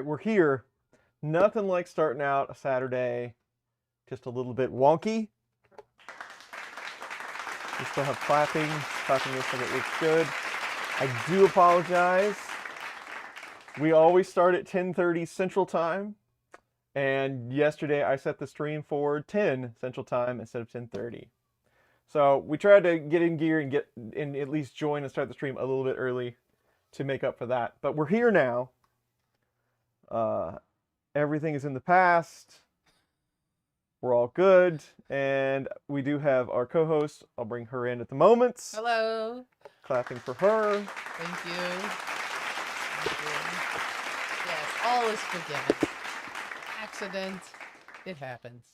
right, we're here. Nothing like starting out a Saturday just a little bit wonky. We still have clapping looks like it looks good. I do apologize. We always start at 10:30 Central Time, and yesterday I set the stream for 10 Central Time instead of 10:30. So we tried to get in gear and get in, at least join and start the stream a little bit early to make up for that. But we're here now. Everything is in the past. We're all good, and we do have our co-host. I'll bring her in at the moment. Hello. Clapping for her. Thank you. Yes, all is forgiven. Accident. It happens.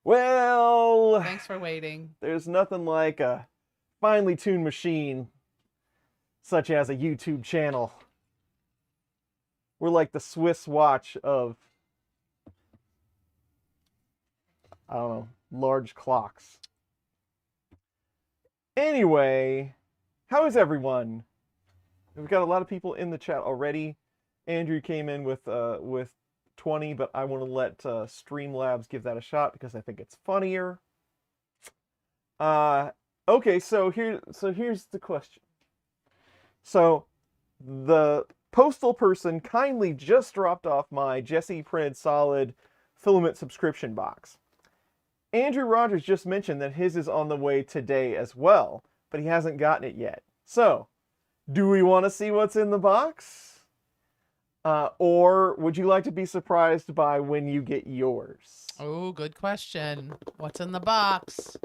Well, thanks for waiting. There's nothing like a finely tuned machine, such as a YouTube channel. We're like the Swiss watch of, I don't know, large clocks. Anyway, how is everyone? We've got a lot of people in the chat already. Andrew came in with 20, but I want to let Streamlabs give that a shot because I think it's funnier. Okay, so here's the question. So the postal person kindly just dropped off my Jesse Printed Solid filament subscription box. Andrew Rogers just mentioned that his is on the way today as well, but he hasn't gotten it yet. So, do we want to see what's in the box? Or would you like to be surprised by when you get yours? Oh, good question. What's in the box?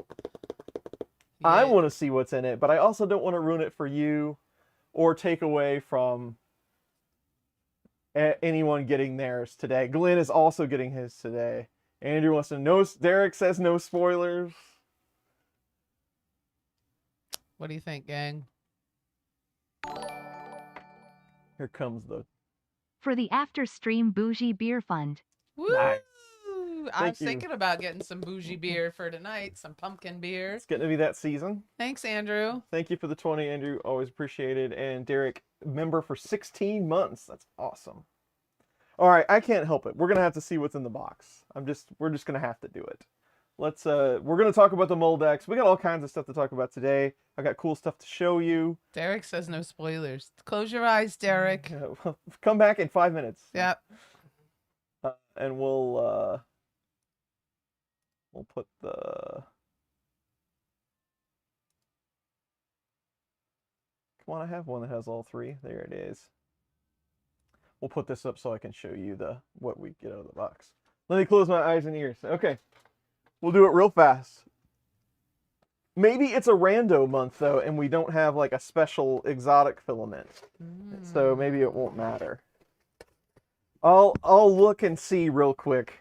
Yeah. I want to see what's in it, but I also don't want to ruin it for you or take away from anyone getting theirs today. Glenn is also getting his today. Andrew wants to know. Derek says no spoilers. What do you think, gang? Here comes the... For the after stream bougie beer fund. Woo! Nice. I was thinking about getting some bougie beer for tonight, some pumpkin beer. It's getting to be that season. Thanks, Andrew. Thank you for the 20, Andrew. Always appreciated. And Derek, member for 16 months. That's awesome. All right, I can't help it. We're gonna have to see what's in the box. We're just gonna have to do it. We're gonna talk about the Muldex. We got all kinds of stuff to talk about today. I got cool stuff to show you. Derek says no spoilers. Close your eyes, Derek. Come back in 5 minutes. Yep. And we'll put the... Come on, I have one that has all three. There it is. We'll put this up so I can show you what we get out of the box. Let me close my eyes and ears. Okay. We'll do it real fast. Maybe it's a rando month, though, and we don't have, like, a special exotic filament. So maybe it won't matter. I'll look and see real quick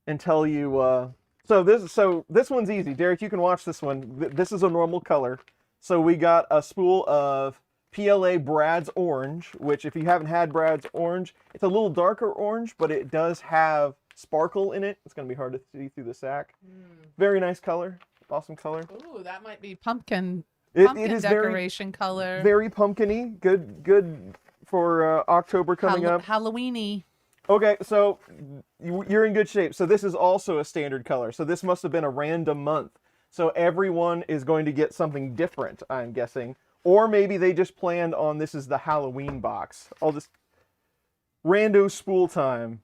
and tell you... So this one's easy. Derek, you can watch this one. This is a normal color. So we got a spool of PLA Brad's Orange, which if you haven't had Brad's Orange, it's a little darker orange, but it does have sparkle in it. It's going to be hard to see through the sack. Very nice color. Awesome color. Ooh, that might be pumpkin It is decoration color. Very pumpkin-y. Good for October coming up. Halloween-y. Okay, so you're in good shape. So this is also a standard color. So this must have been a random month. So everyone is going to get something different, I'm guessing. Or maybe they just planned on this is the Halloween box. I'll just... Rando spool time.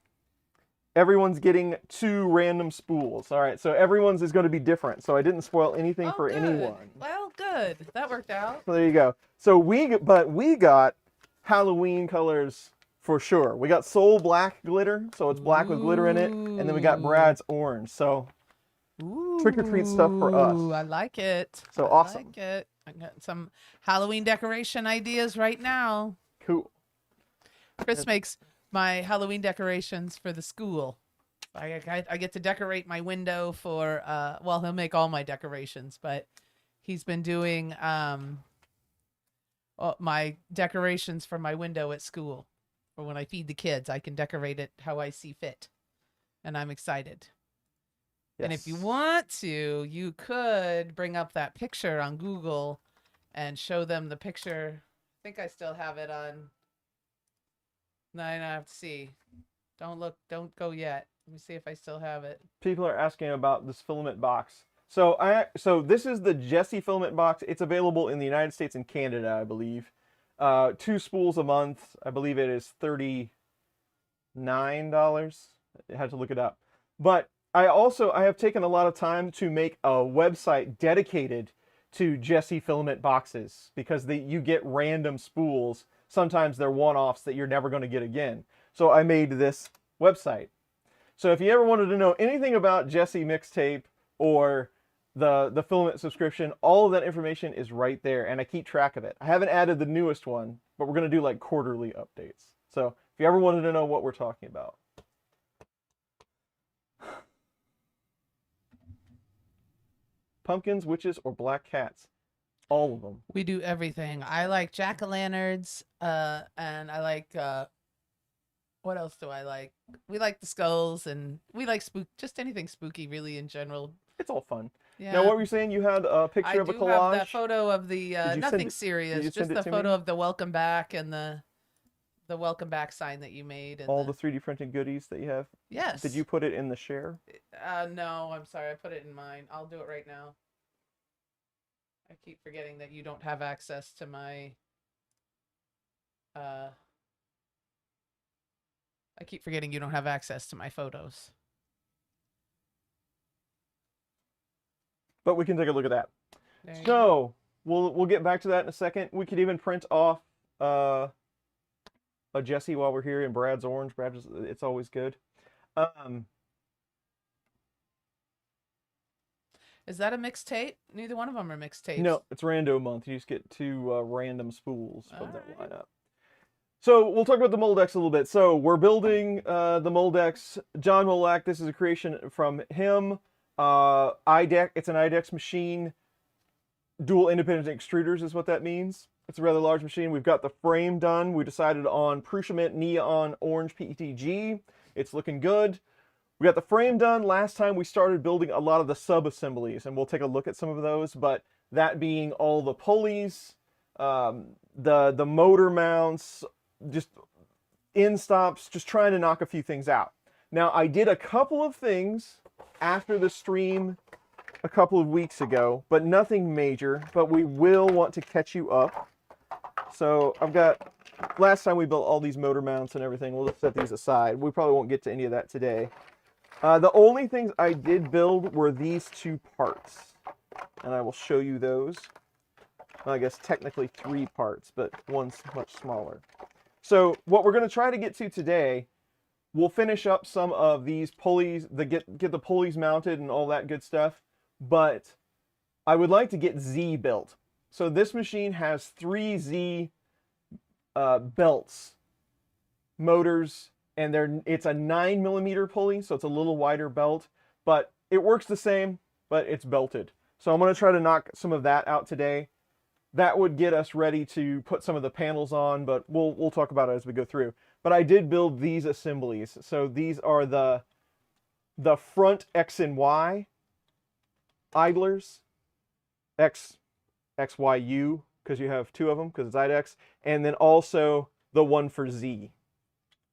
Everyone's getting 2 random spools. All right, so everyone's is going to be different. So I didn't spoil anything for anyone. Well, good. That worked out. So there you go. So we got Halloween colors for sure. We got Soul Black glitter, so it's black with glitter in it. And then we got Brad's Orange. So trick-or-treat stuff for us. I like it. So awesome. I like it. I got some Halloween decoration ideas right now. Cool. Chris makes my Halloween decorations for the school. I get to decorate my window for, well, he'll make all my decorations, but he's been doing my decorations for my window at school. For when I feed the kids, I can decorate it how I see fit. And I'm excited. Yes. And if you want to, you could bring up that picture on Google and show them the picture. I think I still have it on No, I have to see. Don't look. Don't go yet. Let me see if I still have it. People are asking about this filament box. So this is the Jesse filament box. It's available in the United States and Canada, I believe. 2 spools a month. I believe it is $39. I had to look it up. But I have taken a lot of time to make a website dedicated to Jesse filament boxes because you get random spools. Sometimes they're one-offs that you're never going to get again. So I made this website. So if you ever wanted to know anything about Jesse mixtape or the filament subscription, all of that information is right there, and I keep track of it. I haven't added the newest one, but we're going to do like quarterly updates. So if you ever wanted to know what we're talking about. Pumpkins, witches, or black cats? All of them. We do everything. I like jack-o'-lanterns, and I like, what else do I like? We like the skulls, and we like just anything spooky, really, in general. It's all fun. Yeah. Now, what were you saying? You had a picture of a collage? I do have the photo of the, nothing serious, just the photo of the welcome back and the welcome back sign that you made. And all the 3D printed goodies that you have? Yes. Did you put it in the share? No, I'm sorry. I put it in mine. I'll do it right now. I keep forgetting that you don't have access to my, I keep forgetting you don't have access to my photos. But we can take a look at that. So we'll get back to that in a second. We could even print off a Jesse while we're here in Brad's orange. It's always good. Is that a mixtape? Neither one of them are mixtapes. No, it's rando month. You just get 2 random spools from that lineup. So we'll talk about the Muldex a little bit. So we're building the Muldex. John Mulac, this is a creation from him. IDEX, it's an IDEX machine. Dual independent extruders is what that means. It's a rather large machine. We've got the frame done. We decided on Prussiament Neon Orange PETG. It's looking good. We got the frame done. Last time we started building a lot of the sub-assemblies, and we'll take a look at some of those, but that being all the pulleys, the motor mounts, just end stops, just trying to knock a few things out. Now, I did a couple of things after the stream a couple of weeks ago, but nothing major, but we will want to catch you up. So I've got, last time we built all these motor mounts and everything. We'll just set these aside. We probably won't get to any of that today. The only things I did build were these 2 parts, and I will show you those. Well, I guess technically 3 parts, but one's much smaller. So what we're going to try to get to today, we'll finish up some of these pulleys, get the pulleys mounted and all that good stuff, but I would like to get Z built. So this machine has 3 Z belts, motors, and it's a 9mm pulley, so it's a little wider belt, but it works the same, but it's belted. So I'm going to try to knock some of that out today. That would get us ready to put some of the panels on, but we'll talk about it as we go through. But I did build these assemblies. So these are the front X and Y idlers, X, Y, U, because you have 2 of them, because it's IDEX, and then also the one for Z.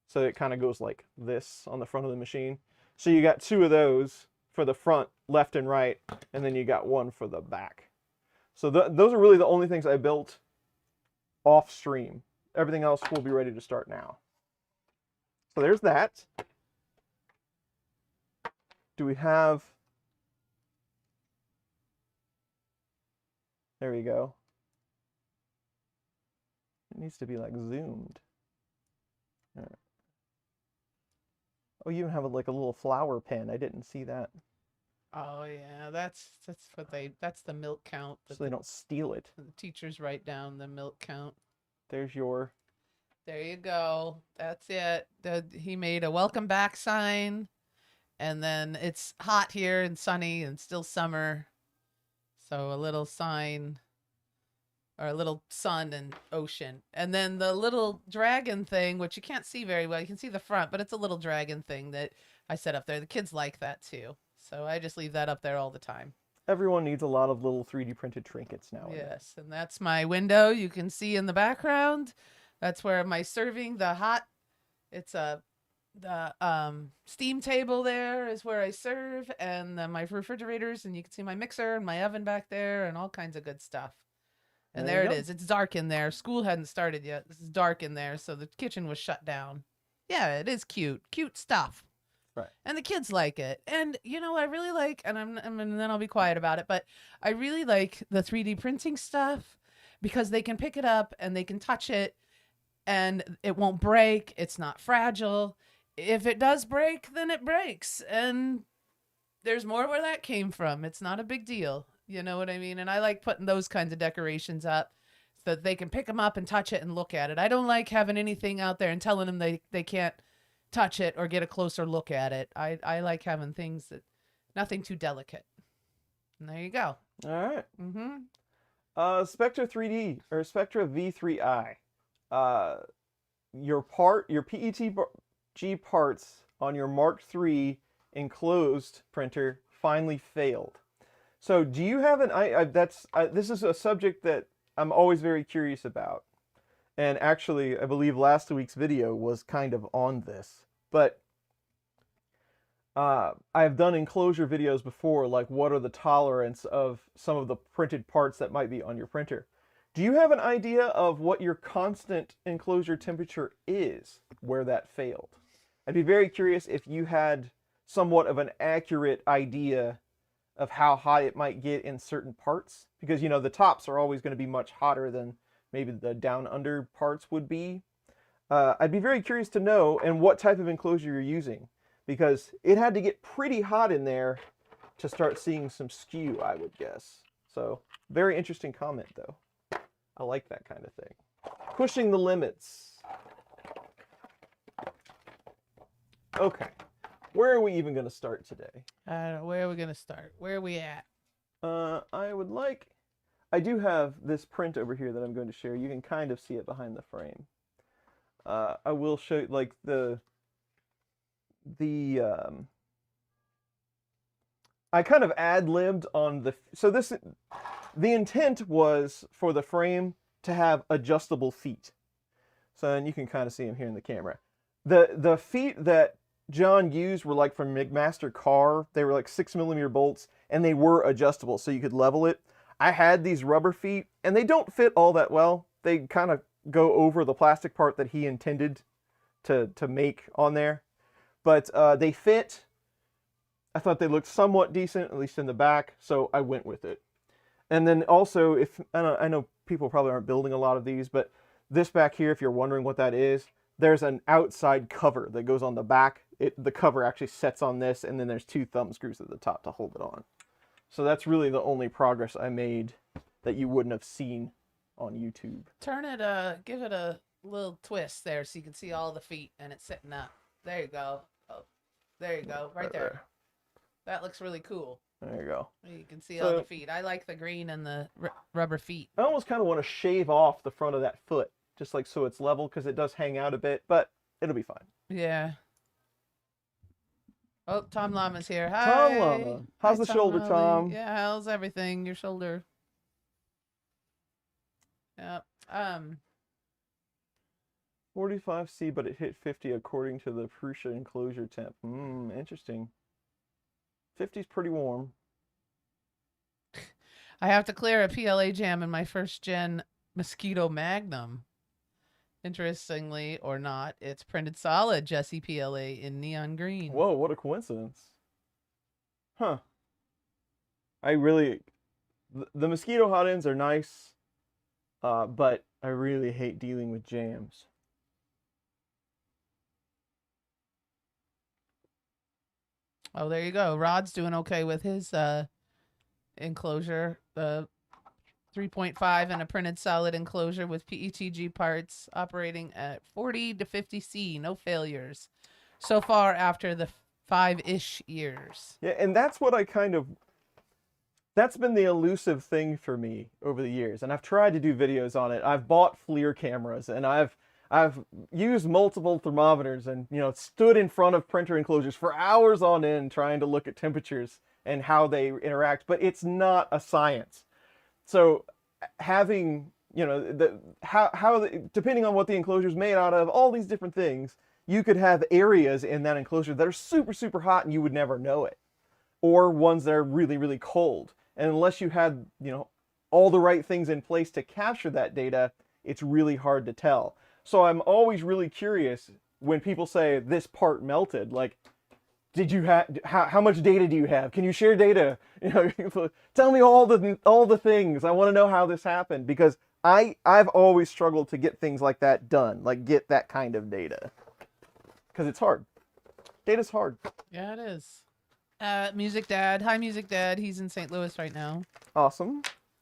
So it kind of goes like this on the front of the machine. So you got 2 of those for the front, left and right, and then you got 1 for the back. So those are really the only things I built off stream. Everything else will be ready to start now. So there's that. Do we have... There we go. It needs to be like zoomed. All right. Oh, you even have like a little flower pen. I didn't see that. Oh yeah, that's the milk count. So they don't steal it. The teachers write down the milk count. There's your... There you go. That's it. He made a welcome back sign, and then it's hot here and sunny and still summer. So a little sign, or a little sun and ocean. And then the little dragon thing, which you can't see very well. You can see the front, but it's a little dragon thing that I set up there. The kids like that too. So I just leave that up there all the time. Everyone needs a lot of little 3D printed trinkets now. Yes, and that's my window you can see in the background. That's where I'm serving the hot It's the steam table there is where I serve, and my refrigerators, and you can see my mixer and my oven back there, and all kinds of good stuff. And there it is. It's dark in there. School hadn't started yet. This is dark in there, so the kitchen was shut down. Yeah, it is cute. Cute stuff. Right. And the kids like it. And you know what I really like, and and then I'll be quiet about it, but I really like the 3D printing stuff because they can pick it up and they can touch it and it won't break. It's not fragile. If it does break, then it breaks. And there's more where that came from. It's not a big deal. You know what I mean? And I like putting those kinds of decorations up so that they can pick them up and touch it and look at it. I don't like having anything out there and telling them they can't touch it or get a closer look at it. I like having things that, nothing too delicate. And there you go. All right. Mm-hmm. Spectra 3D or Spectra V3i. Your PETG parts on your Mark III enclosed printer finally failed. So do you have an this is a subject that I'm always very curious about. And actually, I believe last week's video was kind of on this. But I've done enclosure videos before, like what are the tolerance of some of the printed parts that might be on your printer. Do you have an idea of what your constant enclosure temperature is where that failed? I'd be very curious if you had somewhat of an accurate idea of how hot it might get in certain parts. Because, you know, the tops are always going to be much hotter than maybe the down under parts would be. I'd be very curious to know and what type of enclosure you're using, because it had to get pretty hot in there to start seeing some skew, I would guess. So very interesting comment though. I like that kind of thing. Pushing the limits. Okay, where are we even going to start today? I don't know. Where are we going to start? Where are we at? I do have this print over here that I'm going to share. You can kind of see it behind the frame. I will show you, like, I kind of ad-libbed on the intent was for the frame to have adjustable feet. So, and you can kind of see them here in the camera. The feet that John used were like from McMaster Carr. They were like 6mm bolts, and they were adjustable, so you could level it. I had these rubber feet, and they don't fit all that well. They kind of go over the plastic part that he intended to make on there. But they fit. I thought they looked somewhat decent, at least in the back, so I went with it. And then also, I know people probably aren't building a lot of these, but this back here, if you're wondering what that is, there's an outside cover that goes on the back. The cover actually sets on this, and then there's 2 thumb screws at the top to hold it on. So that's really the only progress I made that you wouldn't have seen on YouTube. Turn it, give it a little twist there so you can see all the feet and it's sitting up. There you go. Oh, there you go. Right there. That looks really cool. There you go. You can see all the feet. I like the green and the rubber feet. I almost kind of want to shave off the front of that foot, just like so it's level, because it does hang out a bit, but it'll be fine. Yeah. Oh, Tom Llama's here. Hi. Tom Llama. How's Hi, the shoulder, Ollie. Tom? Yeah, how's everything? Your shoulder. Yep. 45C, but it hit 50 according to the Prusa enclosure temp. Interesting. 50's pretty warm. I have to clear a PLA jam in my first gen Mosquito Magnum. Interestingly or not, it's printed solid Jesse PLA in neon green. Whoa, what a coincidence. Huh. The Mosquito Hotends are nice, but I really hate dealing with jams. Oh, there you go. Rod's doing okay with his enclosure. The 3.5 and a printed solid enclosure with PETG parts operating at 40 to 50 C. No failures so far after the 5-ish years. Yeah, and that's what that's been the elusive thing for me over the years. And I've tried to do videos on it. I've bought FLIR cameras, and I've used multiple thermometers and, you know, stood in front of printer enclosures for hours on end trying to look at temperatures and how they interact, but it's not a science. So having, you know, depending on what the enclosure is made out of, all these different things, you could have areas in that enclosure that are super, super hot and you would never know it. Or ones that are really, really cold. And unless you had, you know, all the right things in place to capture that data, it's really hard to tell. So I'm always really curious when people say this part melted, like, did you have, how much data do you have? Can you share data? You know, tell me all the things. I want to know how this happened, because I've always struggled to get things like that done, like get that kind of data, because it's hard. Data's hard. Yeah, it is. Music Dad. Hi, Music Dad. He's in St. Louis right now. Awesome.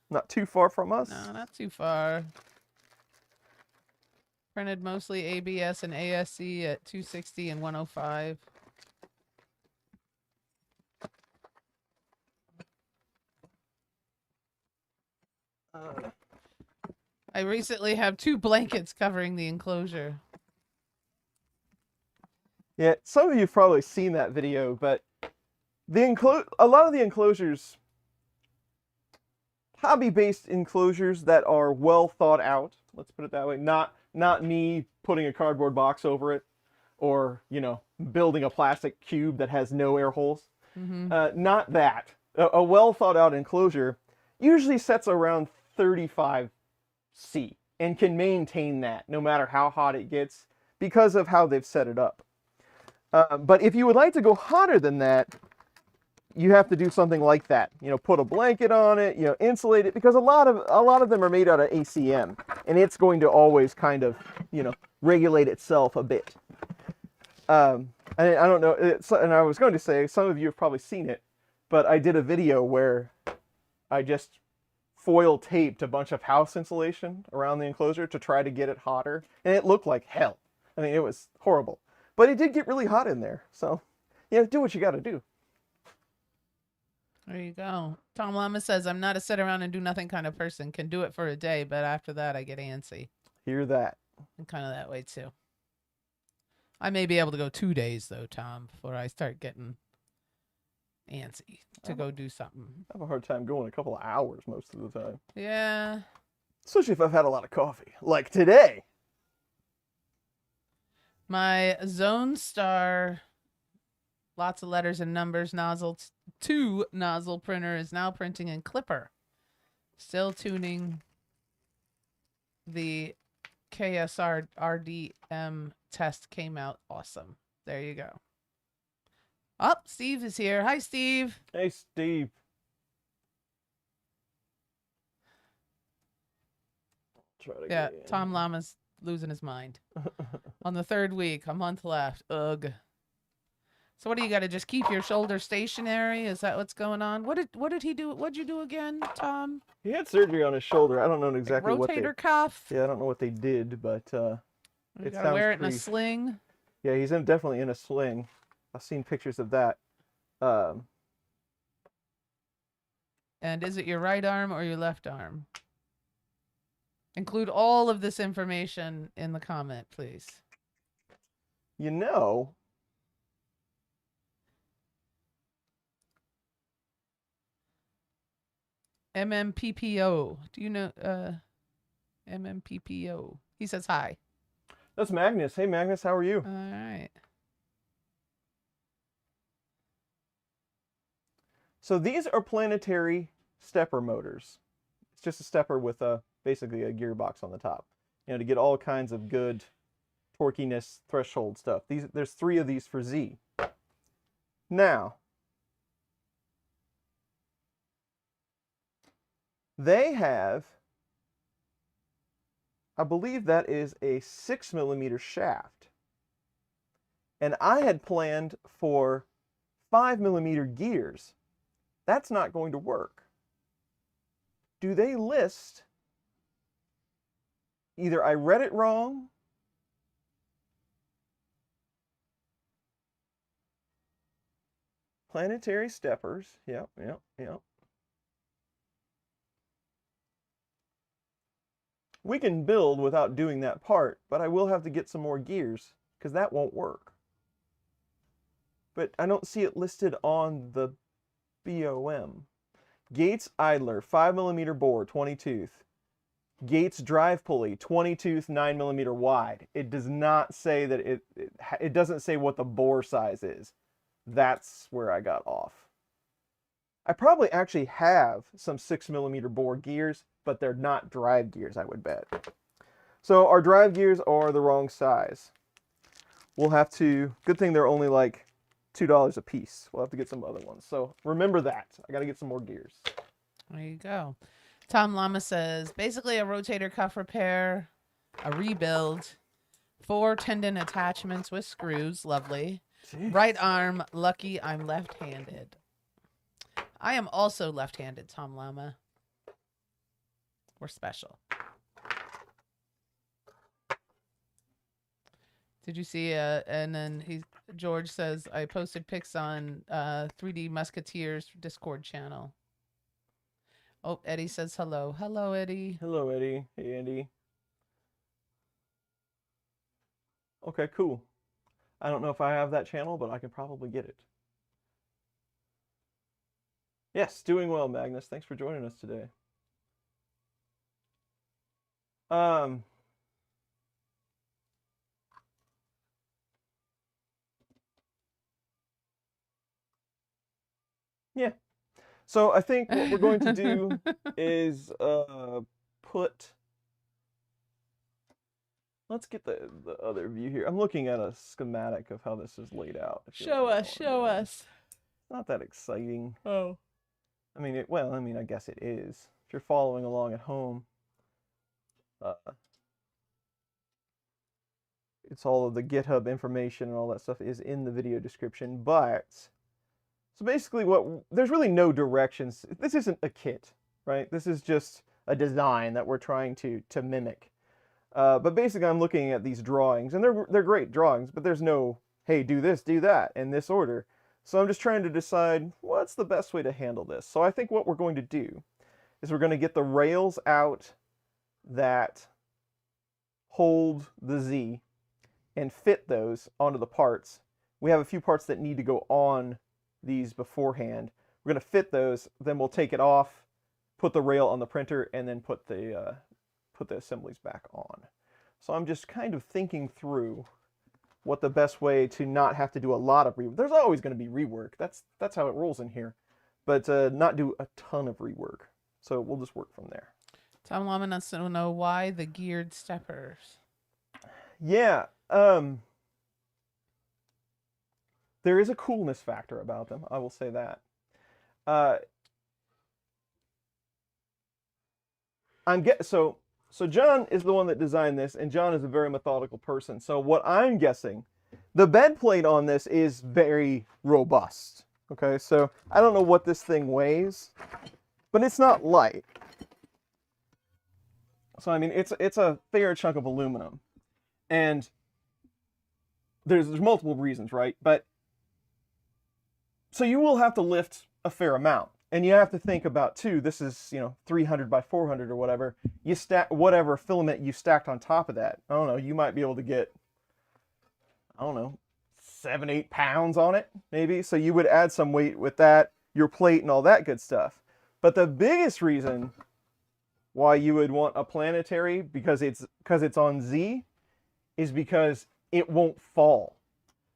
Not too far from us. No, not too far. Printed mostly ABS and ASC at 260 and 105. I recently have 2 blankets covering the enclosure. Yeah, some of you have probably seen that video, but a lot of the enclosures, hobby-based enclosures that are well thought out, let's put it that way, not me putting a cardboard box over it, or, you know, building a plastic cube that has no air holes. Not that. A well thought out enclosure usually sets around 35 C and can maintain that no matter how hot it gets because of how they've set it up. But if you would like to go hotter than that, you have to do something like that. You know, put a blanket on it, you know, insulate it, because a lot of them are made out of ACM, and it's going to always kind of, you know, regulate itself a bit. And I don't know, and I was going to say, some of you have probably seen it, but I did a video where I just foil taped a bunch of house insulation around the enclosure to try to get it hotter, and it looked like hell. I mean, it was horrible, but it did get really hot in there. So, yeah, do what you got to do. There you go. Tom Lama says, I'm not a sit around and do nothing kind of person. Can do it for a day, but after that I get antsy. Hear that. I'm kind of that way too. I may be able to go 2 days though, Tom, before I start getting antsy to go do something. I have a hard time going a couple of hours most of the time. Yeah. Especially if I've had a lot of coffee, like today. My Zone Star, lots of letters and numbers, nozzle 2 nozzle printer is now printing in Clipper. Still tuning. The KSR RDM test came out awesome. There you go. Oh, Steve is here. Hi, Steve. Hey, Steve. Try to Yeah, get in. Tom Lama's losing his mind. On the 3rd week, a month left. Ugh. So what do you got to just keep your shoulder stationary? Is that what's going on? What did he do? What'd you do again, Tom? He had surgery on his shoulder. I don't know exactly Like what they... rotator cuff? Yeah, I don't know what they did, but You it gotta sounds wear it in a pretty... sling. Yeah, he's definitely in a sling. I've seen pictures of that. And is it your right arm or your left arm? Include all of this information in the comment, please. You know... MMPPO. Do you know MMPPO? He says hi. That's Magnus. Hey, Magnus, how are you? All right. So these are planetary stepper motors. It's just a stepper with basically a gearbox on the top, you know, to get all kinds of good torquiness threshold stuff. There's 3 of these for Z. Now, they have, I believe that is a 6mm shaft. And I had planned for 5mm gears. That's not going to work. Do they list, either I read it wrong, planetary steppers, yep. We can build without doing that part, but I will have to get some more gears, because that won't work. But I don't see it listed on the BOM. Gates Idler, 5mm bore, 20 tooth. Gates drive pulley, 20-tooth, 9mm wide. It does not say that it doesn't say what the bore size is. That's where I got off. I probably actually have some 6mm bore gears, but they're not drive gears, I would bet. So our drive gears are the wrong size. We'll have to, good thing they're only like $2 a piece. We'll have to get some other ones. So remember that. I got to get some more gears. There you go. Tom Lama says, basically a rotator cuff repair, a rebuild, 4 tendon attachments with screws. Lovely. Jeez. Right arm, lucky I'm left-handed. I am also left-handed, Tom Lama. We're special. Did you see? And then George says, I posted pics on 3D Musketeers Discord channel. Oh, Eddie says hello. Hello, Eddie. Hello, Eddie. Hey, Andy. Okay, cool. I don't know if I have that channel, but I can probably get it. Yes, doing well, Magnus. Thanks for joining us today. Yeah. So I think what we're going to do is let's get the other view here. I'm looking at a schematic of how this is laid out. Show us, show us. Not that exciting. Oh. I mean, I guess it is. If you're following along at home, it's all of the GitHub information and all that stuff is in the video description. But so basically, there's really no directions. This isn't a kit, right? This is just a design that we're trying to mimic. But basically, I'm looking at these drawings, and they're great drawings, but there's no, hey, do this, do that, in this order. So I'm just trying to decide what's the best way to handle this. So I think what we're going to do is we're going to get the rails out that hold the Z and fit those onto the parts. We have a few parts that need to go on these beforehand. We're going to fit those, then we'll take it off, put the rail on the printer, and then put the assemblies back on. So I'm just kind of thinking through what the best way to not have to do a lot of rework. There's always going to be rework. That's how it rolls in here. But not do a ton of rework. So we'll just work from there. Tom Lama wants to know why the geared steppers. Yeah. There is a coolness factor about them. I will say that. So John is the one that designed this, and John is a very methodical person. So what I'm guessing, the bed plate on this is very robust. Okay, so I don't know what this thing weighs, but it's not light. So I mean, it's a fair chunk of aluminum, and there's multiple reasons, right? But so you will have to lift a fair amount. And you have to think about, too, this is, 300 by 400 or whatever. You stack whatever filament you stacked on top of that. I don't know, you might be able to get, 7-8 pounds on it, maybe. So you would add some weight with that, your plate and all that good stuff. But the biggest reason why you would want a planetary, because it's on Z, is because it won't fall.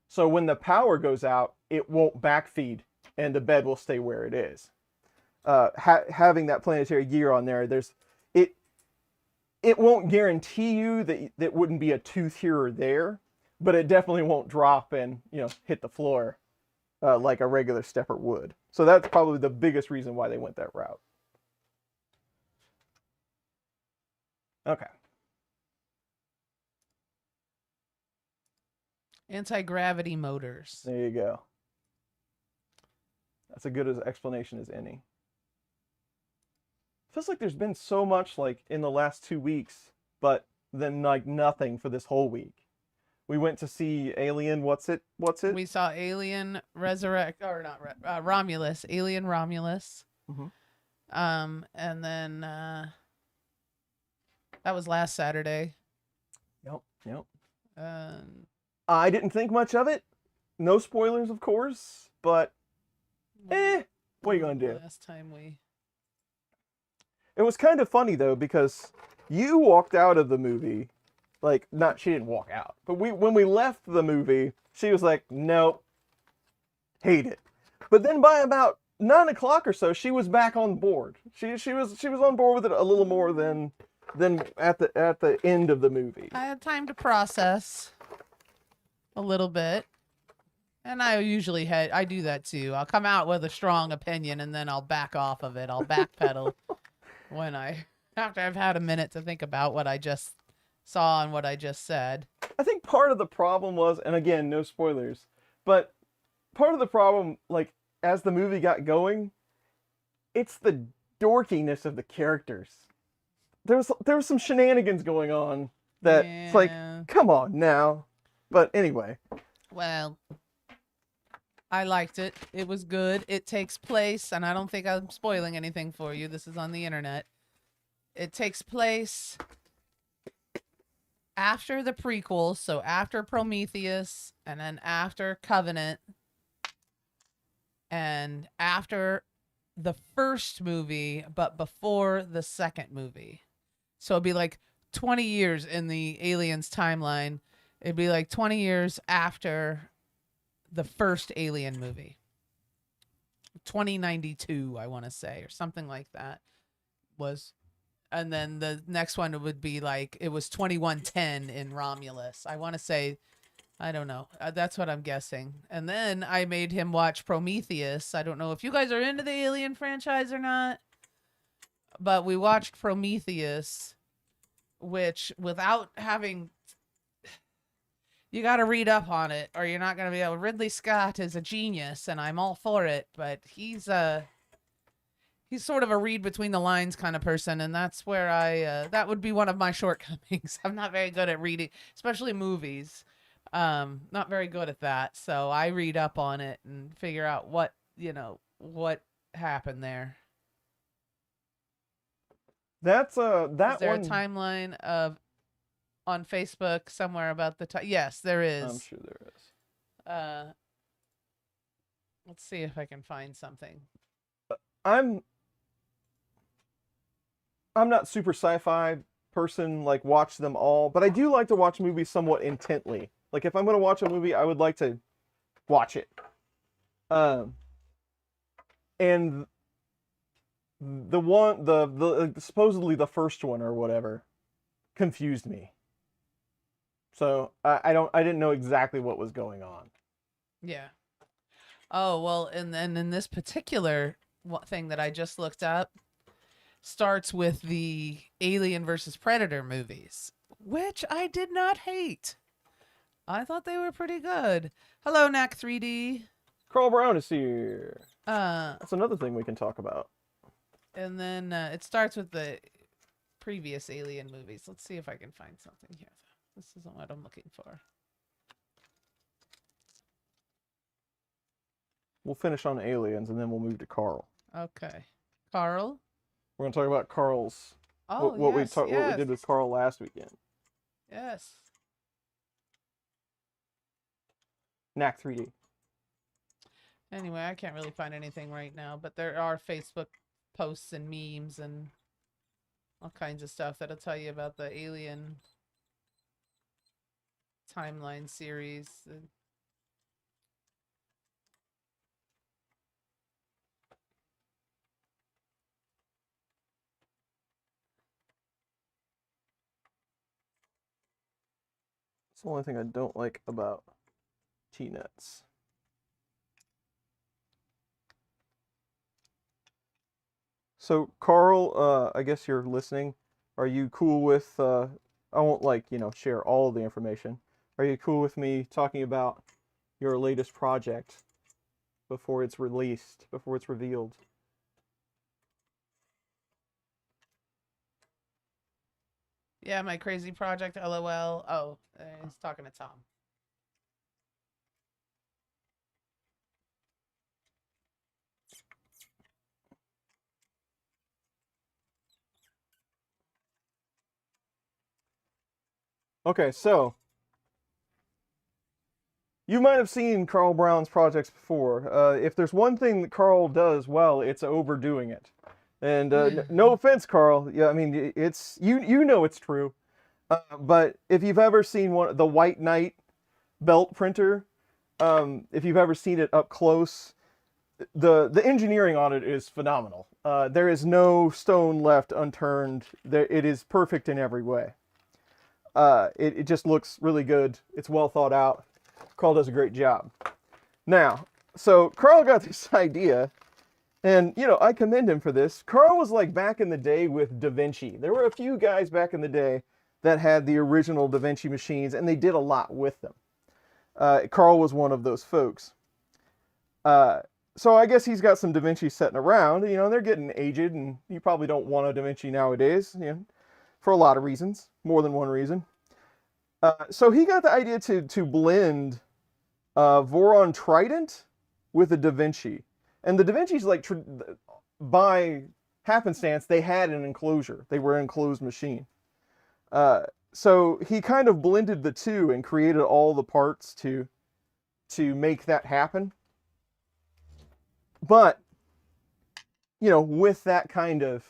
So when the power goes out, it won't backfeed, and the bed will stay where it is. Having that planetary gear on there, it won't guarantee you that it wouldn't be a tooth here or there, but it definitely won't drop and hit the floor like a regular stepper would. So that's probably the biggest reason why they went that route. Okay. Anti-gravity motors. There you go. That's as good an explanation as any. Feels like there's been so much in the last 2 weeks, but then nothing for this whole week. We went to see Alien. What's it? We saw Alien Resurrect, or not Romulus. Alien Romulus. Mm-hmm. And then that was last Saturday. Yep. I didn't think much of it. No spoilers, of course, but what are you gonna do? Last time we. It was kind of funny though, because You walked out of the movie, like, not, she didn't walk out, but when we left the movie, she was like, nope, hate it. But then by about 9 o'clock or so, she was back on board. She was on board with it a little more than at the end of the movie. I had time to process a little bit. And I usually I do that too. I'll come out with a strong opinion and then I'll back off of it. I'll backpedal after I've had a minute to think about what I just saw and what I just said. I think part of the problem was, and again, no spoilers, but part of the problem, like, as the movie got going, it's the dorkiness of the characters. There was some shenanigans going on that it's like, come on now. But anyway. Well, I liked it. It was good. It takes place, and I don't think I'm spoiling anything for you. This is on the internet. It takes place after the prequel, so after Prometheus, and then after Covenant, and after the first movie, but before the second movie. So it'd be like 20 years in the Aliens timeline. It'd be like 20 years after the first Alien movie. 2092, I want to say, or something like that was. And then the next one would be like, it was 2110 in Romulus. I want to say, I don't know. That's what I'm guessing. And then I made him watch Prometheus. I don't know if you guys are into the Alien franchise or not, but we watched Prometheus, which without having, you got to read up on it or you're not going to be able. Ridley Scott is a genius and I'm all for it, but he's sort of a read between the lines kind of person. And that's where that would be one of my shortcomings. I'm not very good at reading, especially movies. Not very good at that. So I read up on it and figure out what happened there. That's Is there a timeline on Facebook somewhere about the time? Yes, there is. I'm sure there is. Let's see if I can find something. I'm not super sci-fi person, like watch them all, but I do like to watch movies somewhat intently. Like if I'm going to watch a movie, I would like to watch it. And the supposedly the first one or whatever confused me. So I didn't know exactly what was going on. Yeah. Oh, well, and then in this particular thing that I just looked up starts with the Alien versus Predator movies, which I did not hate. I thought they were pretty good. Hello, Knack 3D. Carl Brown is here. That's That's another thing we can talk about. And then it starts with the previous Alien movies. Let's see if I can find something here. This isn't what I'm looking for. We'll finish on Aliens and then we'll move to Carl. Okay. Carl? We're going to talk about Carl's, Oh, what yes, what we did with Carl last weekend. Yes. Knack 3D. Anyway, I can't really find anything right now, but there are Facebook posts and memes and all kinds of stuff that'll tell you about the Alien timeline series. It's the only thing I don't like about T-Nets. So, Carl, I guess you're listening. Are you cool with, I won't, share all of the information. Are you cool with me talking about your latest project before it's released, before it's revealed? Yeah, my crazy project, LOL. Oh, he's talking to Tom. Okay, so you might have seen Carl Brown's projects before. If there's one thing that Carl does well, it's overdoing it. And no offense, Carl. Yeah, I mean, it's you know it's true. But if you've ever seen the White Knight belt printer, if you've ever seen it up close, the engineering on it is phenomenal. There is no stone left unturned. It is perfect in every way. It just looks really good. It's well thought out. Carl does a great job. Now, so Carl got this idea, and I commend him for this. Carl was like back in the day with Da Vinci. There were a few guys back in the day that had the original Da Vinci machines, and they did a lot with them. Carl was one of those folks. So I guess he's got some Da Vinci sitting around. They're getting aged, and you probably don't want a Da Vinci nowadays, for a lot of reasons, more than one reason. So he got the idea to blend Voron Trident with a Da Vinci. And the Da Vinci's like, by happenstance, they had an enclosure. They were an enclosed machine. So he kind of blended the two and created all the parts to make that happen. But, with that kind of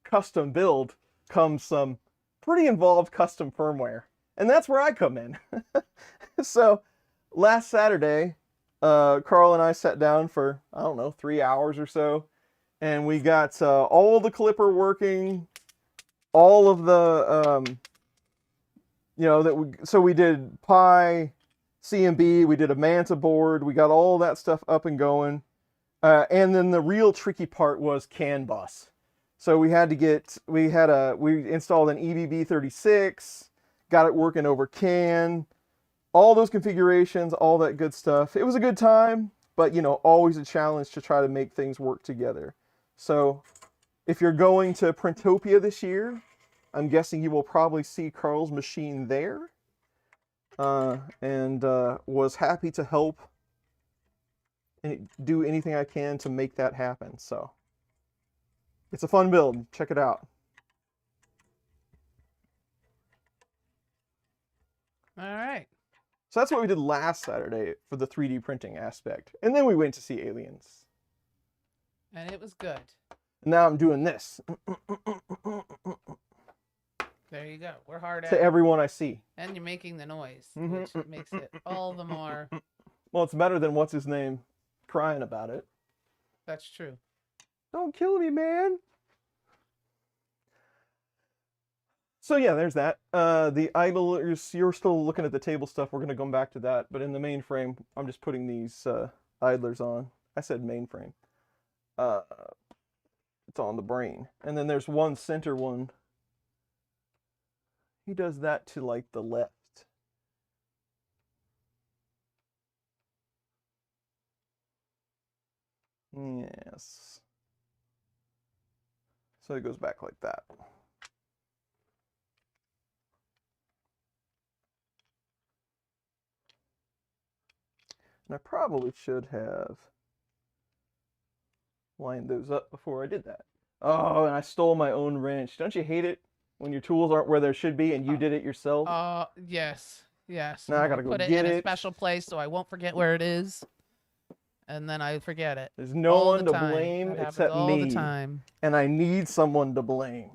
custom build comes some pretty involved custom firmware. And that's where I come in. So last Saturday, Carl and I sat down for, 3 hours or so. And we got all the clipper working, all of the, so we did Pi, CMB, we did a Manta board, we got all that stuff up and going. And then the real tricky part was CAN bus. So we installed an EBB36, got it working over CAN, all those configurations, all that good stuff. It was a good time, but always a challenge to try to make things work together. So if you're going to Printopia this year, I'm guessing you will probably see Carl's machine there. And was happy to help and do anything I can to make that happen. So it's a fun build. Check it out. All right. So that's what we did last Saturday for the 3D printing aspect. And then we went to see Aliens. And it was good. Now I'm doing this. There you go. We're hard at to it. everyone I see. And you're making the noise, which makes it all the more. Well, it's better than what's his name crying about it. That's true. Don't kill me, man. So yeah, there's that. The idlers, you're still looking at the table stuff. We're going to come back to that. But in the mainframe, I'm just putting these idlers on. I said mainframe. It's on the brain. And then there's one center one. He does that to like the left. Yes. So it goes back like that. And I probably should have lined those up before I did that. Oh, and I stole my own wrench. Don't you hate it when your tools aren't where they should be and you did it yourself? Yes. Yes. Now I gotta go put it get in it. a special place so I won't forget where it is. And then I forget it. There's no all one the to time. blame That happens except all me. the time. And I need someone to blame.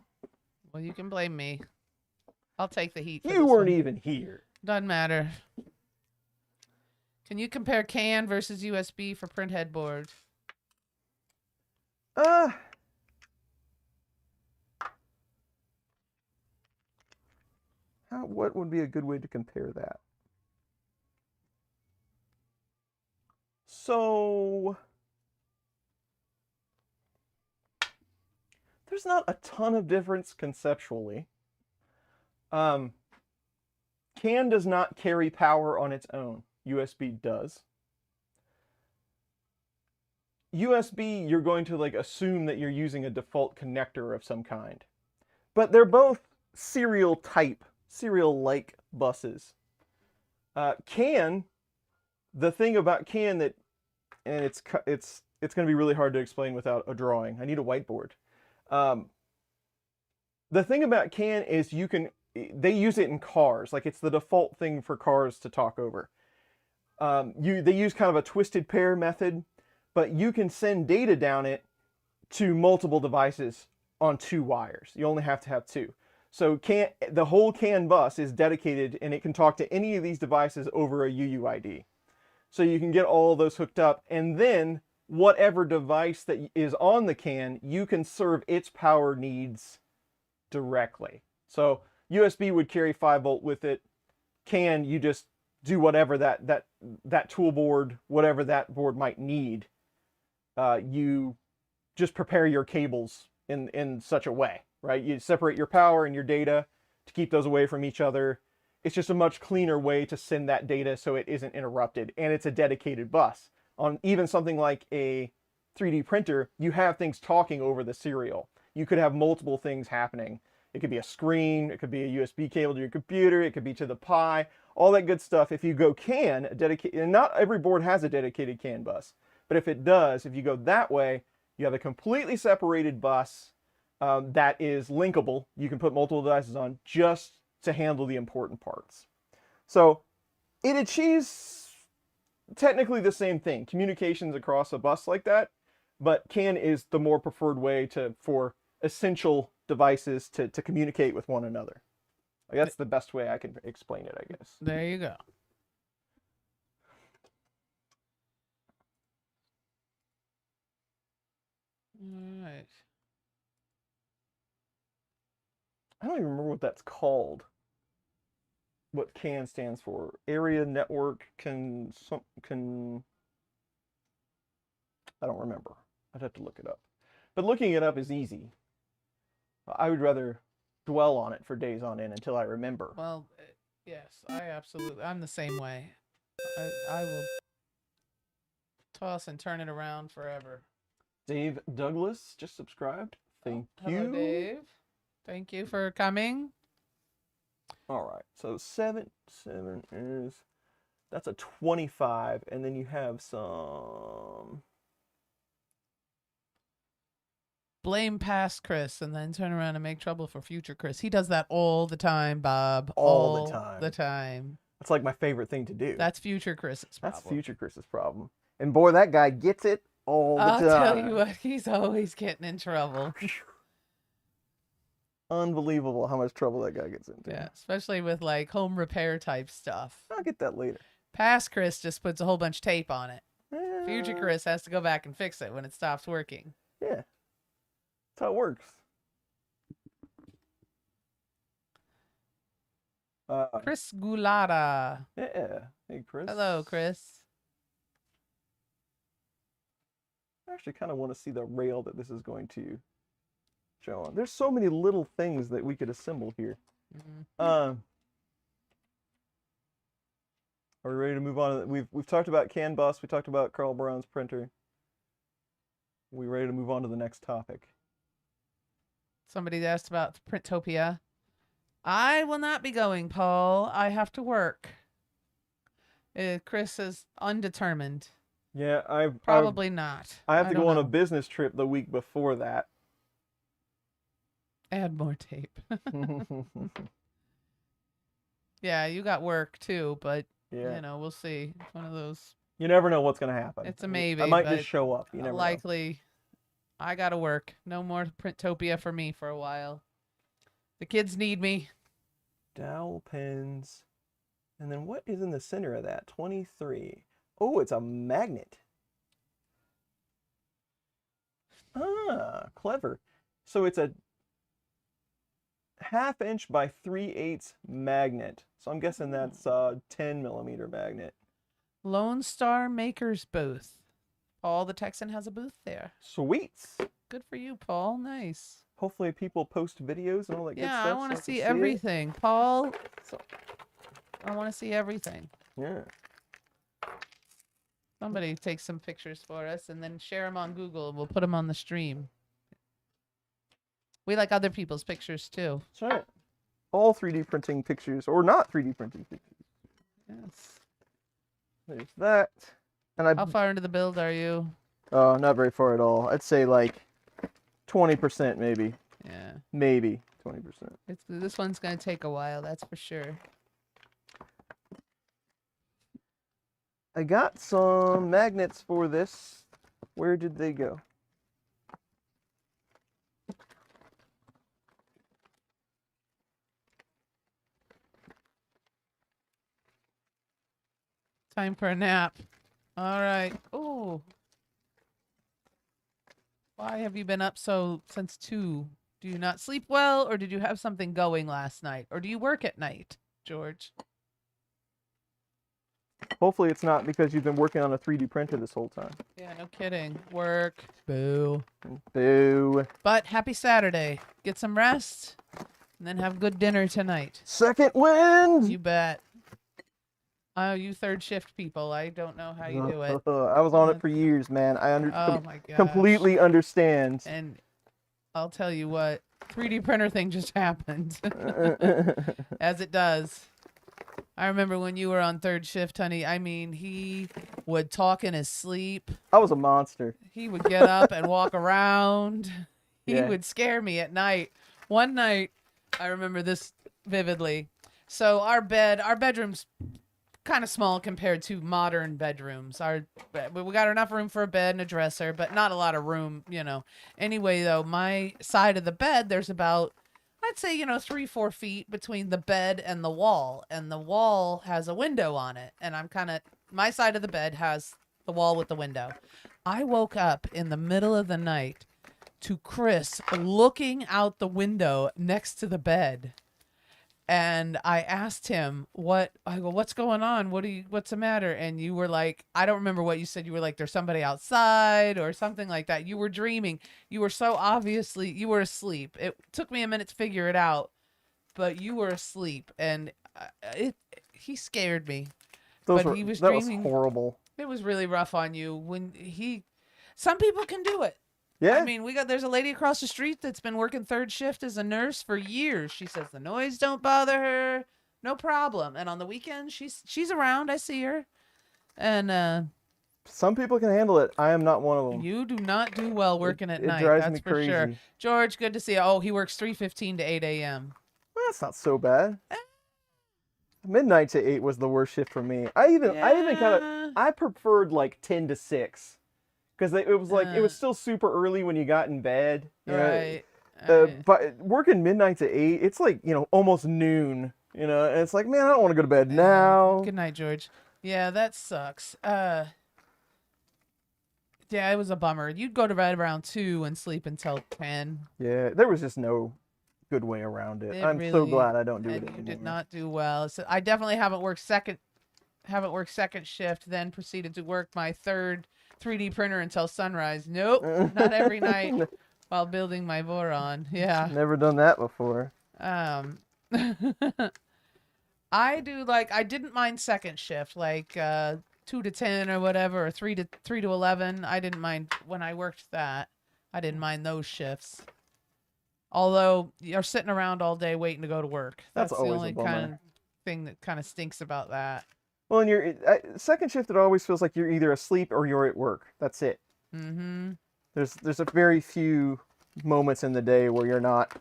Well, you can blame me. I'll take the heat. For You this weren't one. even here. Doesn't matter. Can you compare CAN versus USB for print headboard? What would be a good way to compare that? So there's not a ton of difference conceptually. CAN does not carry power on its own. USB does. USB, you're going to like assume that you're using a default connector of some kind. But they're both serial-like buses. CAN, the thing about CAN that, and it's going to be really hard to explain without a drawing. I need a whiteboard. The thing about CAN is they use it in cars. Like it's the default thing for cars to talk over. They use kind of a twisted pair method, but you can send data down it to multiple devices on 2 wires. You only have to have 2. So the whole CAN bus is dedicated, and it can talk to any of these devices over a UUID. So you can get all of those hooked up, and then whatever device that is on the CAN, you can serve its power needs directly. So USB would carry 5-volt with it. CAN, you just do whatever that tool board, whatever that board might need. You just prepare your cables in such a way, right? You separate your power and your data to keep those away from each other. It's just a much cleaner way to send that data so it isn't interrupted, and it's a dedicated bus. On even something like a 3D printer, you have things talking over the serial. You could have multiple things happening. It could be a screen, it could be a USB cable to your computer, it could be to the Pi, all that good stuff. If you go CAN, and not every board has a dedicated CAN bus, but if it does, if you go that way, you have a completely separated bus that is linkable. You can put multiple devices on just to handle the important parts. So it achieves technically the same thing, communications across a bus like that, but CAN is the more preferred way for essential devices to communicate with one another. That's the best way I can explain it, I guess. There you go. All right. I don't even remember what that's called. What CAN stands for. Area Network I don't remember. I'd have to look it up. But looking it up is easy. I would rather dwell on it for days on end until I remember. Well, yes, I'm the same way. I will toss and turn it around forever. Dave Douglas just subscribed. Thank you. Hello, Dave. Thank you for coming. All right. So 7 is, that's a 25, and then you have some. Blame past Chris and then turn around and make trouble for future Chris. He does that all the time, Bob. All the time. The time. That's like my favorite thing to do. That's future Chris's problem. That's future Chris's problem. And boy, that guy gets it all the time. I'll tell you what, he's always getting in trouble. Unbelievable how much trouble that guy gets into. Yeah, especially with like home repair type stuff. I'll get that later. Past Chris just puts a whole bunch of tape on it. Future Chris has to go back and fix it when it stops working. Yeah. That's how it works. Chris Gulata. Yeah. Hey, Chris. Hello, Chris. I actually kind of want to see the rail that this is going to show on. There's so many little things that we could assemble here. Are we ready to move on? We've talked about CAN bus. We talked about Carl Brown's printer. Are we ready to move on to the next topic? Somebody asked about Printopia. I will not be going, Paul. I have to work. Chris is undetermined. Yeah, Probably not. I have to go on know. a business trip the week before that. Add more tape. Yeah, you got work too, but Yeah. you know, we'll see. It's one of those. You never know what's going to happen. It's a maybe. I might but just show up. You never know. likely. I gotta work. No more Printopia for me for a while. The kids need me. Dowel pens. And then what is in the center of that? 23. Oh, it's a magnet. Ah, clever. So it's a 1/2 inch by 3/8 magnet. So I'm guessing that's a 10mm magnet. Lone Star Makers booth. Paul the Texan has a booth there. Sweet. Good for you, Paul. Nice. Hopefully people post videos and all that good Yeah, stuff. I want to so see it. everything, Paul. So, I want to see everything. yeah. Somebody take some pictures for us and then share them on Google and we'll put them on the stream. We like other people's pictures too. That's right. All 3D printing pictures, or not 3D printing pictures. Yes. There's that. And How far into the build are you? not very far at all. I'd say like 20% maybe. Yeah. Maybe 20%. This one's going to take a while, that's for sure. I got some magnets for this. Where did they go? Time for a nap. All right. Oh. Why have you been up since 2? Do you not sleep well, or did you have something going last night? Or do you work at night, George? Hopefully it's not because you've been working on a 3D printer this whole time. Yeah, no kidding. Work. Boo. Boo. But happy Saturday. Get some rest, and then have good dinner tonight. Second wind! You bet. Oh, you third shift people. I don't know how you do it. I was on it for years, man. Oh my gosh. Completely understand. And I'll tell you what, 3D printer thing just happened. As it does. I remember when you were on third shift, honey. I mean, he would talk in his sleep. I was a monster. He would get up and walk around. He Yeah. would scare me at night. One night, I remember this vividly. So our bedroom's kind of small compared to modern bedrooms. We got enough room for a bed and a dresser, but not a lot of room, you know. Anyway, though, my side of the bed, there's about, I'd say, 3-4 feet between the bed and the wall has a window on it. And my side of the bed has the wall with the window. I woke up in the middle of the night to Chris looking out the window next to the bed. And I asked him, what's going on? What's the matter? And you were like, I don't remember what you said. You were like, there's somebody outside or something like that. You were dreaming. You were you were asleep. It took me a minute to figure it out, but you were asleep, and he scared me. He was dreaming. Was horrible. It was really rough on you some people can do it. Yeah. I mean, there's a lady across the street that's been working third shift as a nurse for years. She says the noise don't bother her. No problem. And on the weekend, she's around. I see her. And some people can handle it. I am not one of them. you do not do well working at night. It drives that's me for crazy. sure. George, good to see you. Oh, he works 3:15 to 8 a.m. Well, that's not so bad. Midnight to 8 was the worst shift for me. I preferred like 10 to 6. Because it was like, it was still super early when you got in bed. Right. But working midnight to 8, it's like, almost noon. And it's like, man, I don't want to go to bed now. Good night, George. Yeah, that sucks. Yeah, it was a bummer. You'd go to bed around 2 and sleep until 10. Yeah, there was just no good way around it. I'm so glad I don't do it anymore. You did not do well. So I definitely haven't worked second shift, then proceeded to work my third 3D printer until sunrise. Nope, not every night while building my Voron. Yeah. Never done that before. I didn't mind second shift, like 2 to 10 or whatever, or 3 to 11. I didn't mind when I worked that. I didn't mind those shifts. Although you're sitting around all day waiting to go to work. That's the only kind of thing that kind of stinks about that. Well, and your second shift, it always feels like you're either asleep or you're at work. That's it. Mm-hmm. There's a very few moments in the day where you're not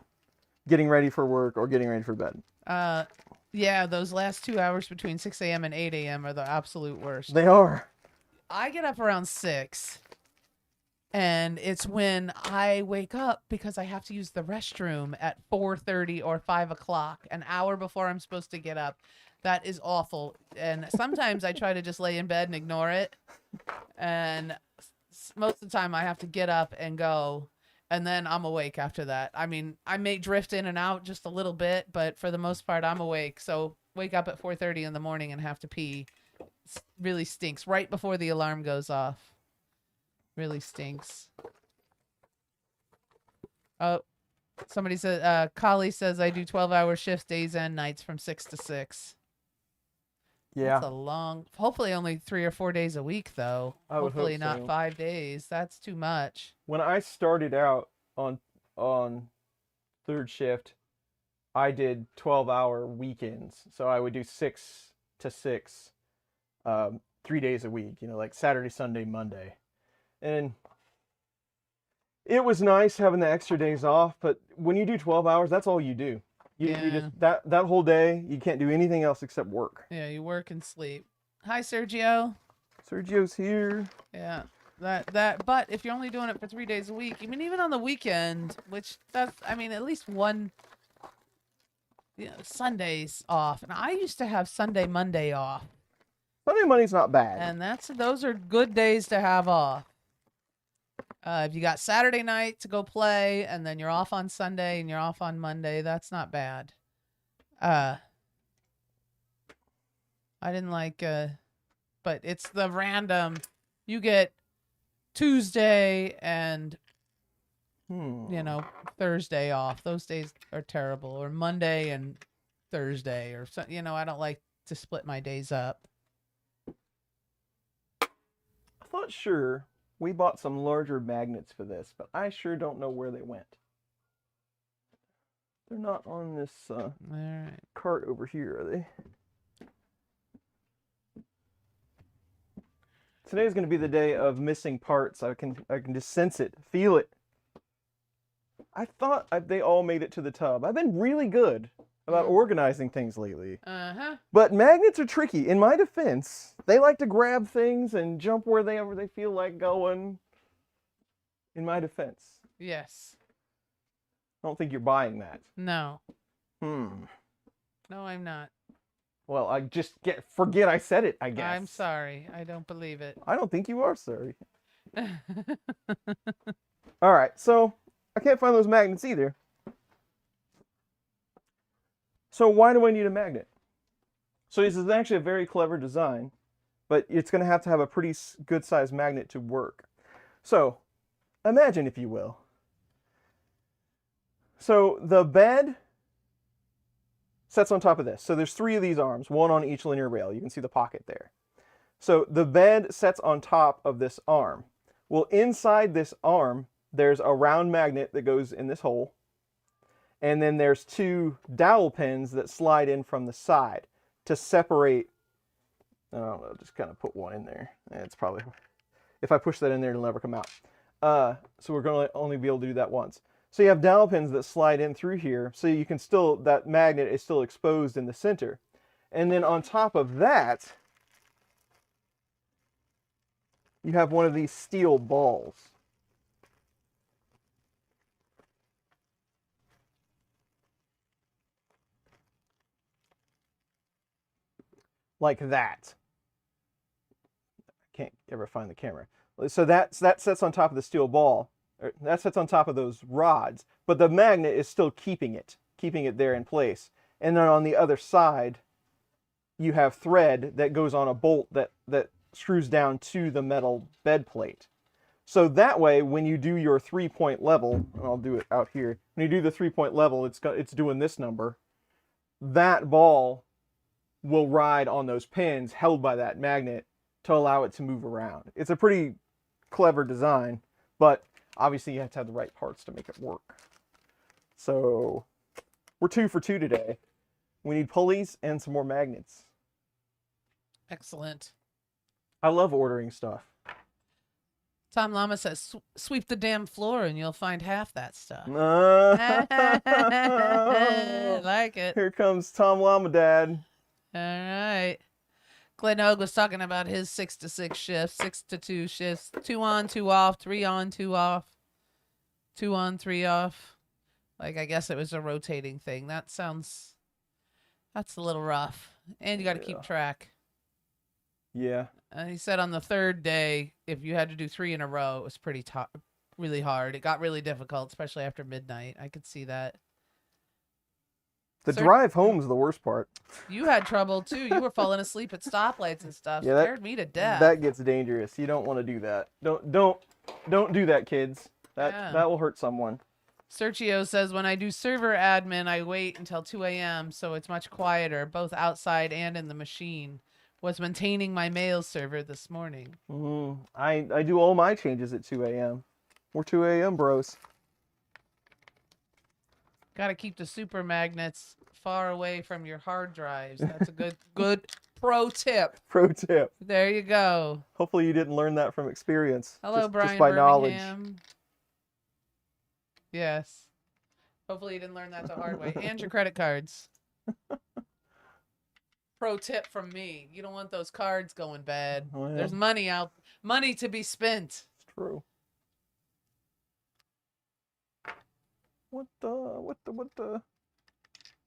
getting ready for work or getting ready for bed. Yeah, those last 2 hours between 6 a.m. and 8 a.m. are the absolute worst. They are. I get up around 6, and it's when I wake up because I have to use the restroom at 4:30 or 5 o'clock, an hour before I'm supposed to get up. That is awful. And sometimes I try to just lay in bed and ignore it. And most of the time I have to get up and go. And then I'm awake after that. I mean, I may drift in and out just a little bit, but for the most part, I'm awake. So wake up at 4:30 in the morning and have to pee. Really stinks. Right before the alarm goes off. Really stinks. Oh, somebody said, Kali says I do 12-hour shifts, days and nights from 6 to 6. Yeah. That's a long, hopefully only 3 or 4 days a week, though. I would Hopefully hope not so. 5 days. That's too much. When I started out on third shift, I did 12-hour weekends. So I would do 6 to 6, 3 days a week, like Saturday, Sunday, Monday. And it was nice having the extra days off, but when you do 12 hours, that's all you do. You just that whole day, you can't do anything else except work. Yeah, you work and sleep. Hi, Sergio. Sergio's here. Yeah. But if you're only doing it for 3 days a week, I mean, even on the weekend, at least one, Sundays off. And I used to have Sunday, Monday off. Sunday Monday's not bad. And those are good days to have off. If you got Saturday night to go play, and then you're off on Sunday and you're off on Monday, that's not bad. I didn't like, but it's the random. You get Tuesday and Thursday off. Those days are terrible. Or Monday and Thursday, or so. I don't like to split my days up. I thought sure we bought some larger magnets for this, but I sure don't know where they went. They're not on this All right. cart over here, are they? Today's going to be the day of missing parts. I can just sense it, feel it. I thought they all made it to the tub. I've been really good about organizing things lately. But magnets are tricky. In my defense, they like to grab things and jump wherever they feel like going. In my defense. Yes. I don't think you're buying that. No. No, I'm not. Well, forget I said it, I guess. I'm sorry. I don't believe it. I don't think you are sorry. All right, so I can't find those magnets either. So why do I need a magnet? So this is actually a very clever design, but it's going to have a pretty good sized magnet to work. So imagine, if you will. So the bed sets on top of this. So there's 3 of these arms, 1 on each linear rail. You can see the pocket there. So the bed sets on top of this arm. Well, inside this arm, there's a round magnet that goes in this hole. And then there's 2 dowel pins that slide in from the side to separate. I don't know, just kind of put one in there. It's probably, if I push that in there, it'll never come out. So we're going to only be able to do that once. So you have dowel pins that slide in through here, so you can still, that magnet is still exposed in the center. And then on top of that, you have one of these steel balls. Like that. I can't ever find the camera. So that sets on top of the steel ball. That sits on top of those rods, but the magnet is still keeping it there in place. And then on the other side, you have thread that goes on a bolt that screws down to the metal bed plate. So that way, when you do your 3-point level, and I'll do it out here, when you do the 3-point level, it's doing this number. That ball will ride on those pins held by that magnet to allow it to move around. It's a pretty clever design, but obviously you have to have the right parts to make it work. So we're 2 for 2 today. We need pulleys and some more magnets. Excellent. I love ordering stuff. Tom Llama says, sweep the damn floor and you'll find half that stuff. I like it. Here comes Tom Llama Dad. All right. Glenn Hogue was talking about his 6 to 6 shifts, 6 to 2 shifts, 2 on, 2 off, 3 on, 2 off, 2 on, 3 off. Like, I guess it was a rotating thing. That's a little rough. And you got to keep track. Yeah. And he said on the 3rd day, if you had to do 3 in a row, it was really hard. It got really difficult, especially after midnight. I could see that. The drive home's the worst part. You had trouble too. You were falling asleep at stoplights and stuff. Yeah, Scared me to death. That gets dangerous. You don't want to do that. Don't do that, kids. That will hurt someone. Sergio says, when I do server admin, I wait until 2 a.m. so it's much quieter, both outside and in the machine. Was maintaining my mail server this morning. I do all my changes at 2 a.m. We're 2 a.m. bros. Got to keep the super magnets far away from your hard drives. That's a good pro tip. Pro tip. There you go. Hopefully you didn't learn that from experience. Hello, Brian just by Birmingham. knowledge. Yes. Hopefully you didn't learn that the hard way. And your credit cards. Pro tip from me. You don't want those cards going bad. Oh, yeah. There's money to be spent. It's true. What the?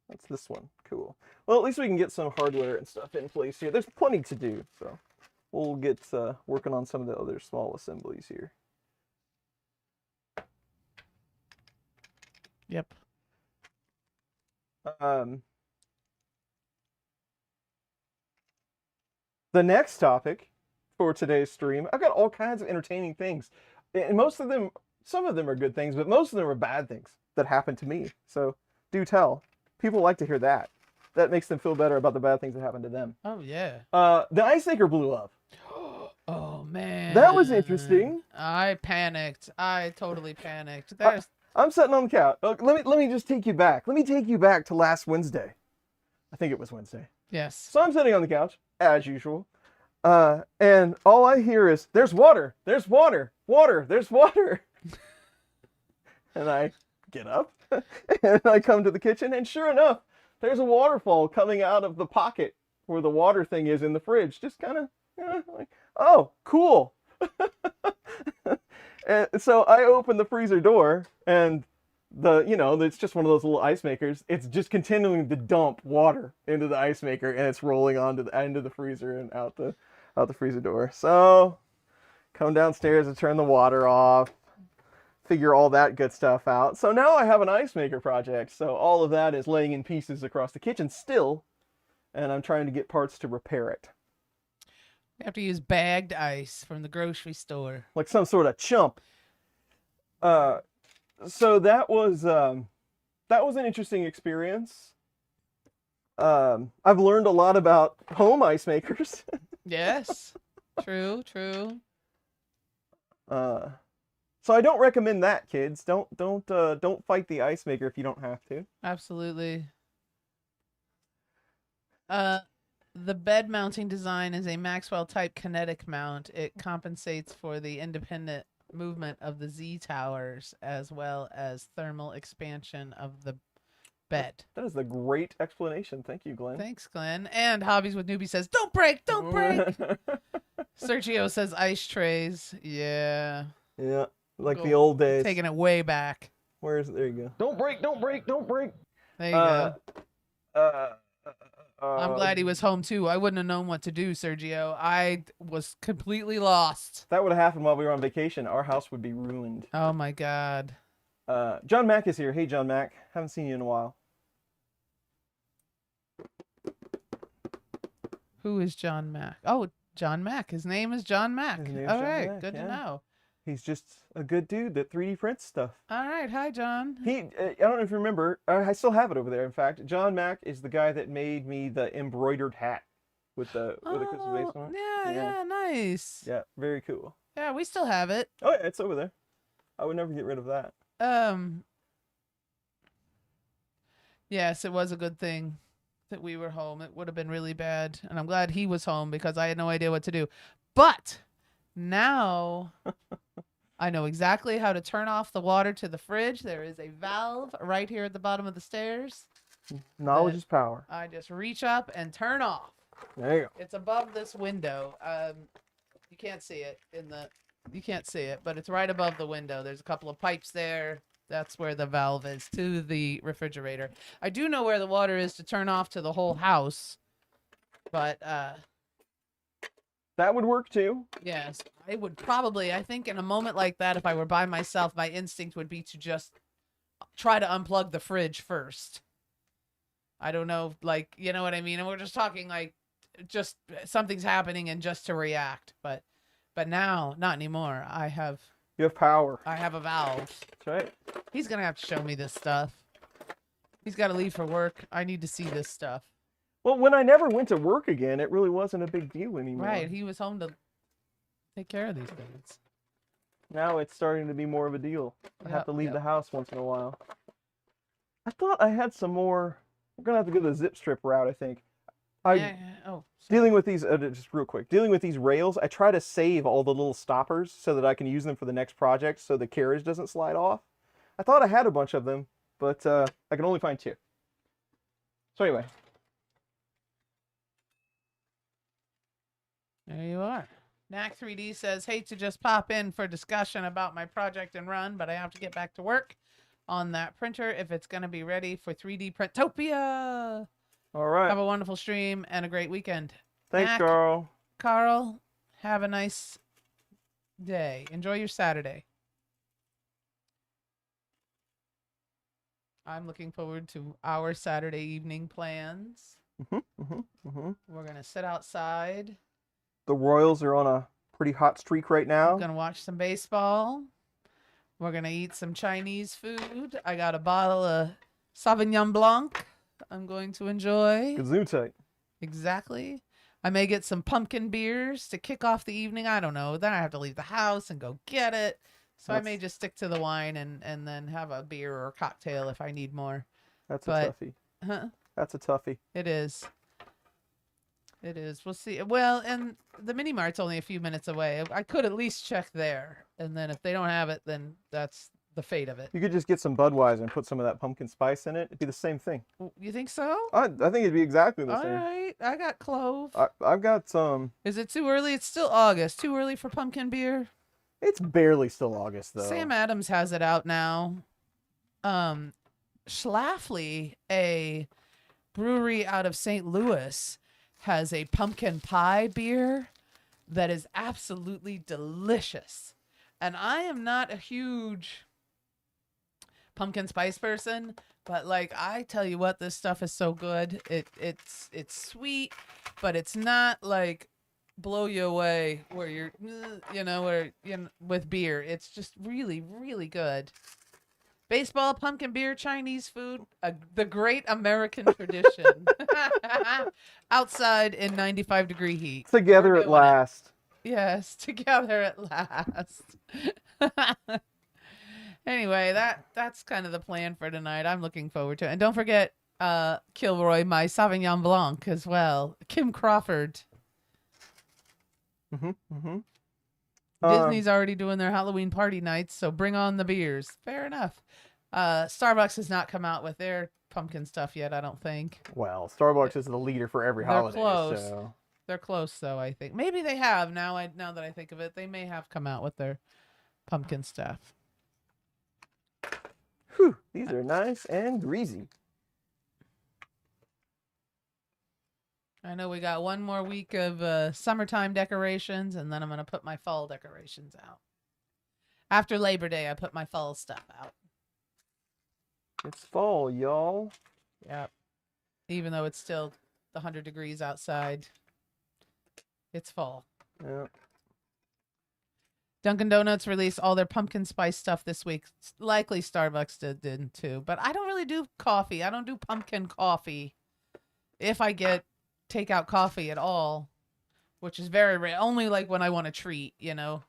That's this one. Cool. Well, at least we can get some hardware and stuff in place here. There's plenty to do, so we'll get working on some of the other small assemblies here. Yep. The next topic for today's stream, I've got all kinds of entertaining things. And most of them, some of them are good things, but most of them are bad things that happened to me. So do tell. People like to hear that. That makes them feel better about the bad things that happened to them. Oh, yeah. The ice maker blew up. Oh, man. That was interesting. I panicked. I totally panicked. I'm sitting on the couch. Let me just take you back. Let me take you back to last Wednesday. I think it was Wednesday. Yes. So I'm sitting on the couch, as usual. And all I hear is, there's water, there's water, water, there's water. And I get up and I come to the kitchen, and sure enough, there's a waterfall coming out of the pocket where the water thing is in the fridge. Just kind of, like, oh, cool. And so I open the freezer door, and it's just one of those little ice makers. It's just continuing to dump water into the ice maker, and it's rolling onto the end of the freezer and out the freezer door. So come downstairs and turn the water off, figure all that good stuff out. So now I have an ice maker project. So all of that is laying in pieces across the kitchen still, and I'm trying to get parts to repair it. We have to use bagged ice from the grocery store. Like some sort of chump. So that was an interesting experience. I've learned a lot about home ice makers. Yes. True. So I don't recommend that, kids. Don't fight the ice maker if you don't have to. Absolutely. The bed mounting design is a Maxwell type kinetic mount. It compensates for the independent movement of the Z towers as well as thermal expansion of the bed. That is a great explanation. Thank you, Glenn. Thanks, Glenn. And Hobbies with Newbie says, don't break. Sergio says ice trays. Yeah. Yeah, like the old days. Taking it way back. There you go. Don't break. There you go. I'm glad he was home too. I wouldn't have known what to do, Sergio. I was completely lost. That would have happened while we were on vacation. Our house would be ruined. Oh my God. John Mac is here. Hey, John Mac. Haven't seen you in a while. Who is John Mac? Oh, John Mac. His name is John Mac. All right. Good to know. He's just a good dude that 3D prints stuff. All right. Hi, John. I don't know if you remember. I still have it over there. In fact, John Mac is the guy that made me the embroidered hat with the Christmas base on it. Yeah, nice. Yeah, very cool. Yeah, we still have it. Oh, yeah, it's over there. I would never get rid of that. Yes, it was a good thing that we were home. It would have been really bad. And I'm glad he was home because I had no idea what to do. But now I know exactly how to turn off the water to the fridge. There is a valve right here at the bottom of the stairs. Knowledge is power. I just reach up and turn off. There you go. It's above this window. You can't see it you can't see it, but it's right above the window. There's a couple of pipes there. That's where the valve is to the refrigerator. I do know where the water is to turn off to the whole house, but that would work too. Yes, I would probably. I think in a moment like that, if I were by myself, my instinct would be to just try to unplug the fridge first. I don't know, like, you know what I mean? And we're just talking like just something's happening and just to react. But now, not anymore. You have power. I have a valve. That's right. He's going to have to show me this stuff. He's got to leave for work. I need to see this stuff. Well, when I never went to work again, it really wasn't a big deal anymore. Right. He was home to take care of these things. Now it's starting to be more of a deal. I have to leave the house once in a while. I thought I had some more. I'm going to have to go the zip strip route, I think. Dealing with these, just real quick, dealing with these rails, I try to save all the little stoppers so that I can use them for the next project so the carriage doesn't slide off. I thought I had a bunch of them, but I can only find 2. So anyway. There you are. Knack3D says, hate to just pop in for discussion about my project and run, but I have to get back to work. on that printer if it's going to be ready for 3D Printopia. All right. Have a wonderful stream and a great weekend. Thanks, Mac, Carl. Carl, have a nice day. Enjoy your Saturday. I'm looking forward to our Saturday evening plans. We're going to sit outside. The Royals are on a pretty hot streak right now. We're going to watch some baseball. We're going to eat some Chinese food. I got a bottle of Sauvignon Blanc I'm going to enjoy. Gesundheit. Exactly. I may get some pumpkin beers to kick off the evening. I don't know. Then I have to leave the house and go get it. So I may just stick to the wine and then have a beer or a cocktail if I need more. That's a toughie. Huh? That's a toughie. It is. It is. We'll see. Well, and the mini mart's only a few minutes away. I could at least check there. And then if they don't have it, then that's the fate of it. You could just get some Budweiser and put some of that pumpkin spice in it. It'd be the same thing. You think so? I think it'd be exactly the All same. right. I got clove. I've got some. Is it too early? It's still August. Too early for pumpkin beer? It's barely still August, though. Sam Adams has it out now. Schlafly, a brewery out of St. Louis, has a pumpkin pie beer that is absolutely delicious. And I am not a huge pumpkin spice person, but like I tell you what, this stuff is so good. It's sweet, but it's not like blow you away where you're with beer. It's just really, really good. Baseball, pumpkin beer, Chinese food, the great American tradition. Outside in 95-degree heat. Together at last. Yes, together at last. Anyway, that's kind of the plan for tonight. I'm looking forward to it. And don't forget, Kilroy, my Sauvignon Blanc as well. Kim Crawford. Disney's already doing their Halloween party nights, so bring on the beers. Fair enough. Starbucks has not come out with their pumpkin stuff yet, I don't think. Well, Starbucks is the leader for every holiday. Close. So. They're close, though, I think. Maybe they have. Now that I think of it, they may have come out with their pumpkin stuff. Whew, these are nice and greasy. I know we got one more week of summertime decorations, and then I'm going to put my fall decorations out. After Labor Day, I put my fall stuff out. It's fall, y'all. Yep. Even though it's still 100 degrees outside, it's fall. Yeah. Dunkin' Donuts released all their pumpkin spice stuff this week. Likely Starbucks did too. But I don't really do coffee. I don't do pumpkin coffee. If I get takeout coffee at all, which is very rare. Only like when I want a treat, you know.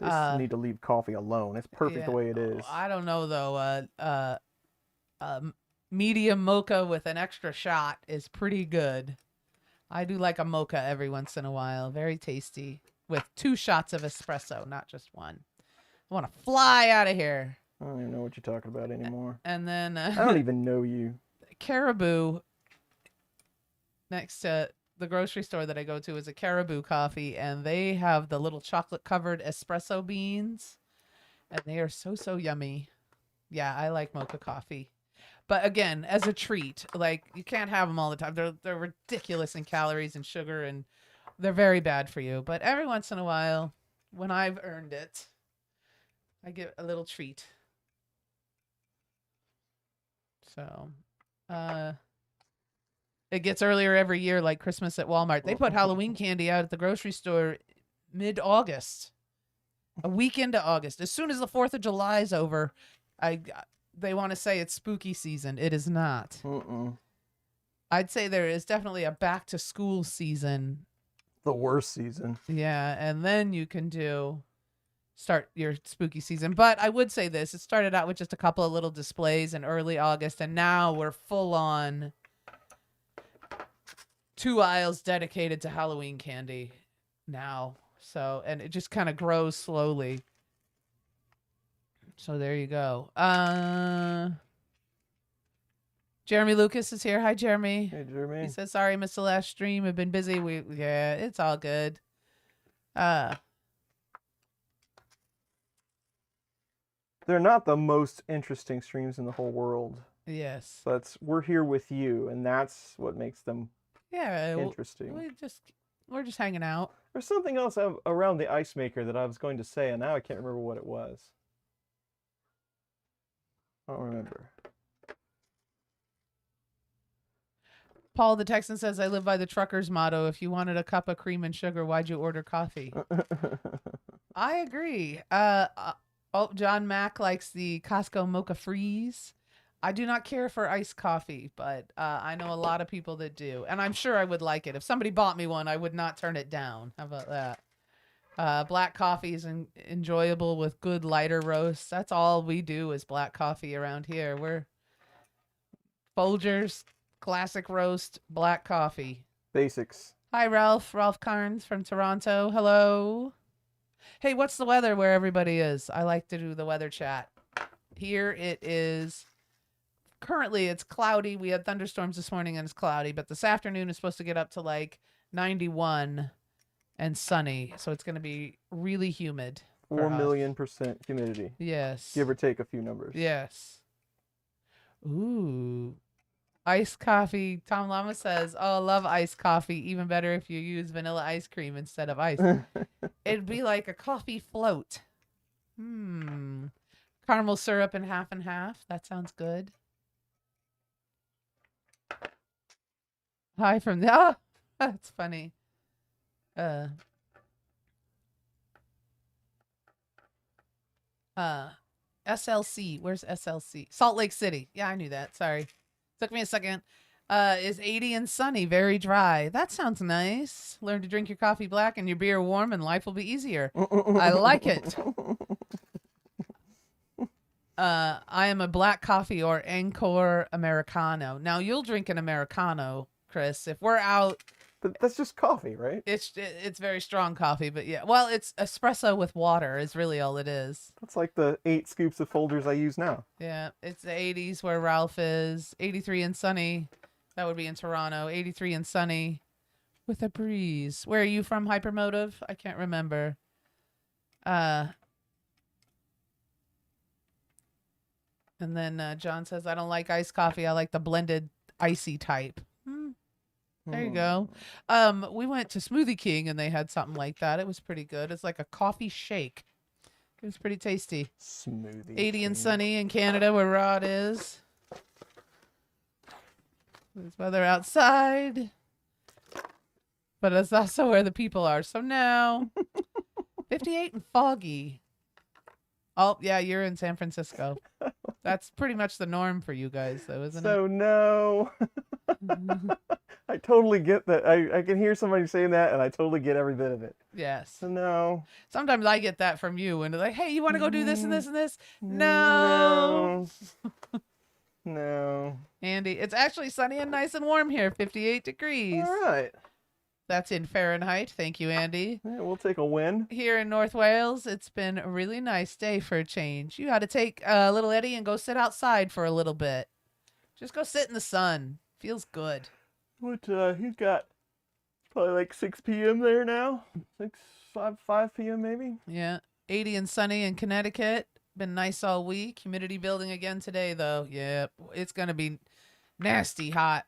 Just need to leave coffee alone. It's perfect the way it is. I don't know though. Medium mocha with an extra shot is pretty good. I do like a mocha every once in a while. Very tasty. With 2 shots of espresso, not just one. I want to fly out of here. I don't even know what you're talking about anymore. And then I don't even know you. Caribou, next to the grocery store that I go to, is a Caribou coffee, and they have the little chocolate-covered espresso beans, and they are so yummy. Yeah, I like mocha coffee. But again, as a treat, like you can't have them all the time. They're ridiculous in calories and sugar, and they're very bad for you. But every once in a while, when I've earned it, I get a little treat. So, it gets earlier every year, like Christmas at Walmart. They put Halloween candy out at the grocery store mid-August, a week into August. As soon as the 4th of July is over, they want to say it's spooky season. It is not. I'd say there is definitely a back-to-school season. The worst season. Yeah, and then you can start your spooky season. But I would say this. It started out with just a couple of little displays in early August, and now we're full on 2 aisles dedicated to Halloween candy now. So, and it just kind of grows slowly. So there you go. Jeremy Lucas is here. Hi, Jeremy. Hey, Jeremy. He says, sorry, missed the last stream. I've been busy. Yeah, it's all good. they're not the most interesting streams in the whole world. Yes. But we're here with you, and that's what makes them Yeah. interesting. We're just hanging out. There's something else around the ice maker that I was going to say, and now I can't remember what it was. I don't remember. Paul the Texan says, I live by the trucker's motto. If you wanted a cup of cream and sugar, why'd you order coffee? I agree. John Mac likes the Costco Mocha Freeze. I do not care for iced coffee, but I know a lot of people that do. And I'm sure I would like it. If somebody bought me one, I would not turn it down. How about that? Black coffee is enjoyable with good lighter roasts. That's all we do is black coffee around here. We're Folgers, classic roast, black coffee. Basics. Hi, Ralph. Ralph Carnes from Toronto. Hello. Hey, what's the weather where everybody is? I like to do the weather chat. Here it is. Currently, it's cloudy. We had thunderstorms this morning and it's cloudy, but this afternoon is supposed to get up to like 91 and sunny. So it's going to be really humid. 4,000,000% humidity. Yes. Give or take a few numbers. Yes. Ooh. Iced coffee. Tom Lama says, oh, I love iced coffee. Even better if you use vanilla ice cream instead of ice. It'd be like a coffee float. Caramel syrup and half. That sounds good. Hi from the... Oh, that's funny. SLC. Where's SLC? Salt Lake City. Yeah, I knew that. Sorry. Took me a second. Is 80 and sunny, very dry. That sounds nice. Learn to drink your coffee black and your beer warm and life will be easier. I like it. I am a black coffee or Encore Americano. Now you'll drink an Americano, Chris. If we're out, but that's just coffee, right? It's very strong coffee, but yeah. Well, it's espresso with water is really all it is. That's like the 8 scoops of Folgers I use now. Yeah, it's the 80s where Ralph is. 83 and sunny. That would be in Toronto. 83 and sunny with a breeze. Where are you from, Hypermotive? I can't remember. And then John says, I don't like iced coffee. I like the blended icy type. There you go. We went to Smoothie King and they had something like that. It was pretty good. It's like a coffee shake. It was pretty tasty. Smoothie 80 and sunny in Canada where Rod is. There's weather outside. But it's also where the people are. So now 58 and foggy. Oh, yeah, you're in San Francisco. That's pretty much the norm for you guys, though, isn't it? So no. I totally get that. I can hear somebody saying that, and I totally get every bit of it. Yes. So no. Sometimes I get that from you, and they're like, hey, you want to go do this and this and this? No. No. Andy, it's actually sunny and nice and warm here, 58 degrees. All right. That's in Fahrenheit. Thank you, Andy. Yeah, we'll take a win. Here in North Wales, it's been a really nice day for a change. You got to take little Eddie and go sit outside for a little bit. Just go sit in the sun. Feels good. What, he's got probably like 6 p.m. there now. 5 p.m. maybe. Yeah. 80 and sunny in Connecticut. Been nice all week. Humidity building again today, though. Yeah, it's going to be nasty hot.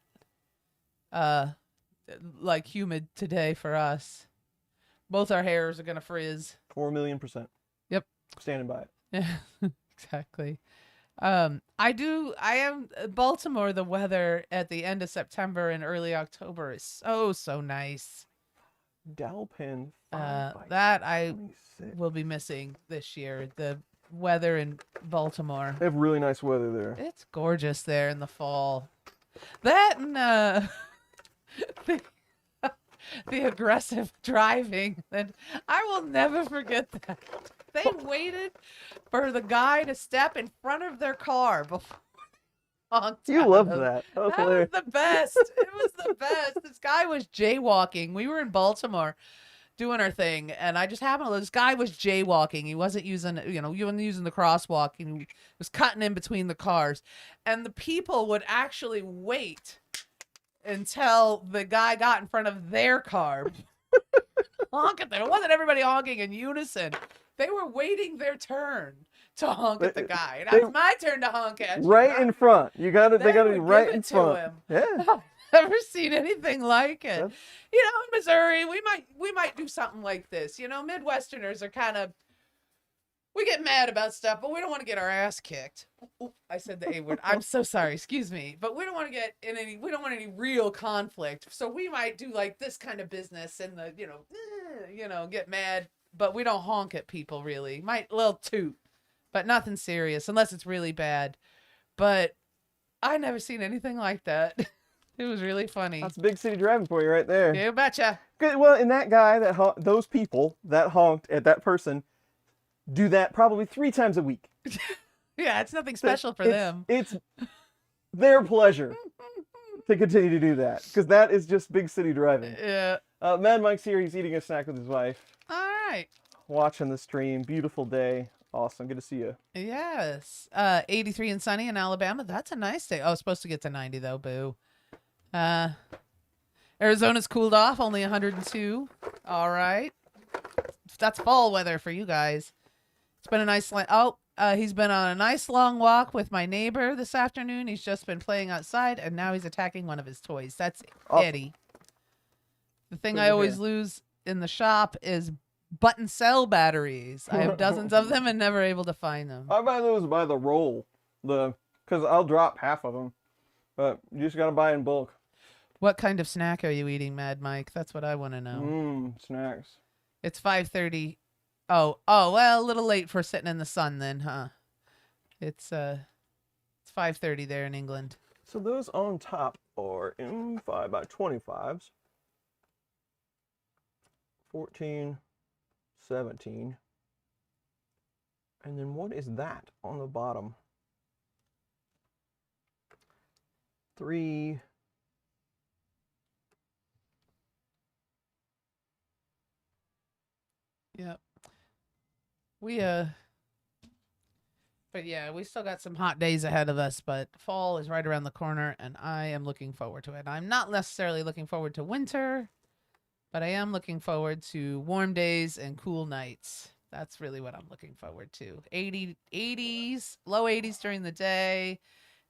Like humid today for us. Both our hairs are going to frizz. 4,000,000%. Yep. Standing by it. Yeah, exactly. I am Baltimore. The weather at the end of September and early October is so nice. Dalpin. That I will be missing this year. The weather in Baltimore. They have really nice weather there. It's gorgeous there in the fall. That and the aggressive driving. And I will never forget that. They waited for the guy to step in front of their car before. You loved that. That was hilarious. Was the best. It was the best. This guy was jaywalking. We were in Baltimore doing our thing, and I just happened to. This guy was jaywalking. He wasn't using, he wasn't using the crosswalk. He was cutting in between the cars, and the people would actually wait until the guy got in front of their car. Honking there. It wasn't everybody honking in unison. They were waiting their turn to honk at the guy. Now they- it's my turn to honk at you. Right in front. They gotta be would right give in it to front. him. Yeah. I've never seen anything like it. That's- You know, in Missouri, we might do something like this. You know, Midwesterners are kind of, we get mad about stuff, but we don't want to get our ass kicked. Ooh, I said the A word. I'm so sorry. Excuse me. But we don't want to get in any, we don't want any real conflict. So we might do like this kind of business and the, you know, get mad, but we don't honk at people really. Might a little toot, but nothing serious unless it's really bad. But I never seen anything like that. It was really funny. That's big city driving for you right there. You betcha. Good. Well, and that guy those people that honked at that person do that probably 3 times a week. Yeah, it's nothing special for them. It's their pleasure to continue to do that because that is just big city driving. Yeah. Mad Mike's here. He's eating a snack with his wife, All right. watching the stream. Beautiful day. Awesome. Good to see you. Yes. 83 and sunny in Alabama. That's a nice day. Oh, it's supposed to get to 90 though. Boo. Arizona's cooled off, only 102. All right. That's fall weather for you guys. It's been a nice he's been on a nice long walk with my neighbor this afternoon. He's just been playing outside and now he's attacking one of his toys. That's Eddie. The thing I always lose in the shop is button cell batteries. I have dozens of them and never able to find them. I buy those by the roll, because I'll drop half of them, but you just gotta buy in bulk. What kind of snack are you eating, Mad Mike? That's what I want to know. Snacks. It's 5:30. Oh, well, a little late for sitting in the sun then, huh? It's 5:30 there in England. So those on top are M5 by 25s. 14, 17. And then what is that on the bottom? 3. Yep. But yeah, we still got some hot days ahead of us, but fall is right around the corner and I am looking forward to it. I'm not necessarily looking forward to winter, but I am looking forward to warm days and cool nights. That's really what I'm looking forward to. 80s, low 80s during the day,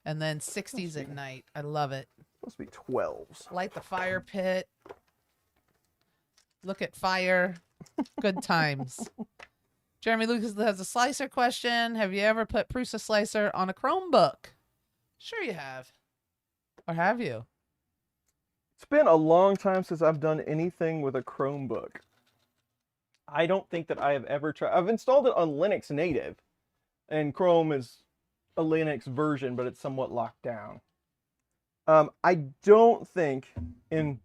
and then 60s at night. I love it. Must be 12s. Light the fire pit. Look at fire. Good times. Jeremy Lucas has a slicer question. Have you ever put Prusa Slicer on a Chromebook? Sure you have. Or have you? It's been a long time since I've done anything with a Chromebook. I don't think that I have ever tried. I've installed it on Linux native, and Chrome is a Linux version, but it's somewhat locked down. I don't think it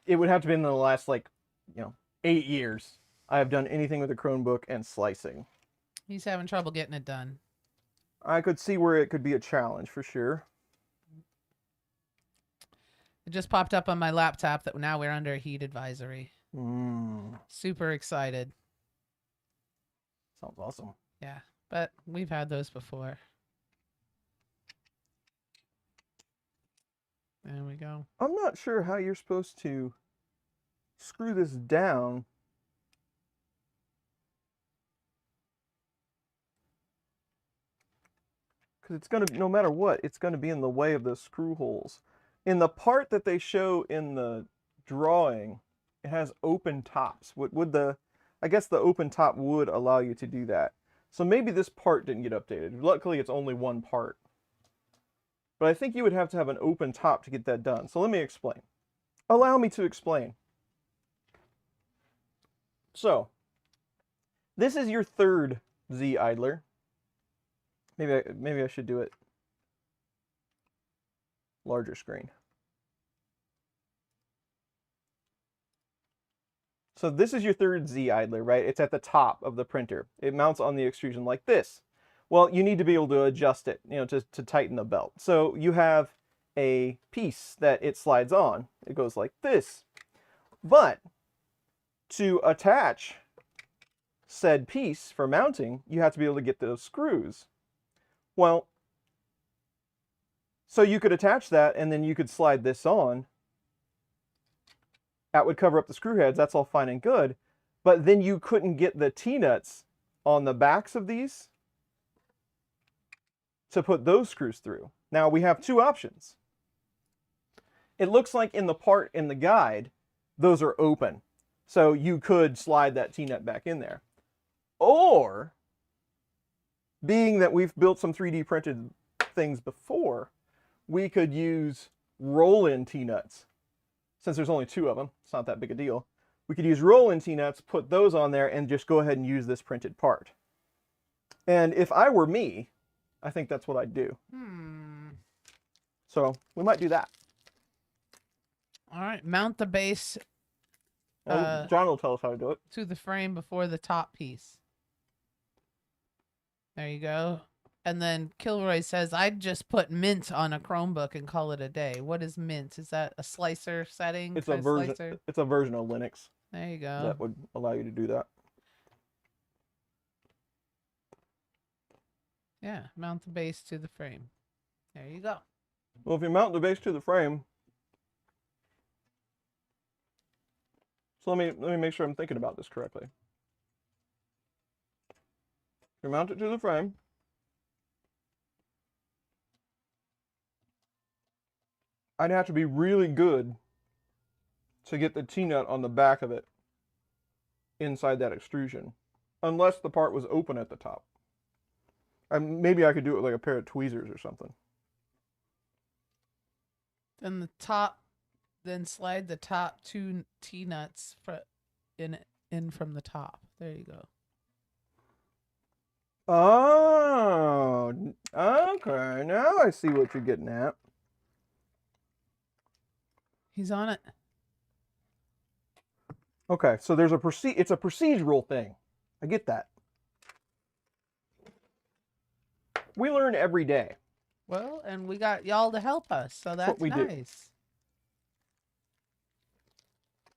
would have to be in the last 8 years I have done anything with a Chromebook and slicing. He's having trouble getting it done. I could see where it could be a challenge for sure. It just popped up on my laptop that now we're under a heat advisory. Super excited. Sounds awesome. Yeah, but we've had those before. There we go. I'm not sure how you're supposed to screw this down. Because it's going to, no matter what, it's going to be in the way of the screw holes. In the part that they show in the drawing, it has open tops. I guess the open top would allow you to do that. So maybe this part didn't get updated. Luckily, it's only one part. But I think you would have to have an open top to get that done. So let me explain. Allow me to explain. So, this is your third Z idler. Maybe I should do it larger screen. So this is your third Z idler, right? It's at the top of the printer. It mounts on the extrusion like this. Well, you need to be able to adjust it, to tighten the belt. So you have a piece that it slides on. It goes like this. But to attach said piece for mounting, you have to be able to get those screws. Well, so you could attach that and then you could slide this on. That would cover up the screw heads. That's all fine and good. but then you couldn't get the T-nuts on the backs of these to put those screws through. Now we have two options. It looks like in the part in the guide, those are open. So you could slide that T-nut back in there. Or, being that we've built some 3D printed things before, we could use roll-in T-nuts. Since there's only two of them, it's not that big a deal. We could use roll-in T-nuts, put those on there, and just go ahead and use this printed part. And if I were me, I think that's what I'd do. So we might do that. All right, mount the base John will tell us how to do it. to the frame before the top piece. There you go. And then Kilroy says, I'd just put Mint on a Chromebook and call it a day. What is Mint? Is that a slicer setting? It's a version. It's a version of Linux. There you go. That would allow you to do that. Yeah, mount the base to the frame. There you go. Well, if you mount the base to the frame, so let me make sure I'm thinking about this correctly. You mount it to the frame. I'd have to be really good to get the T-nut on the back of it inside that extrusion, unless the part was open at the top. Maybe I could do it with like a pair of tweezers or something. Then the top, then slide the top two T-nuts in from the top. There you go. Oh, okay. Now I see what you're getting at. He's on it. Okay, so there's it's a procedural thing. I get that. We learn every day. Well, and we got y'all to help us, so that's what we do. nice.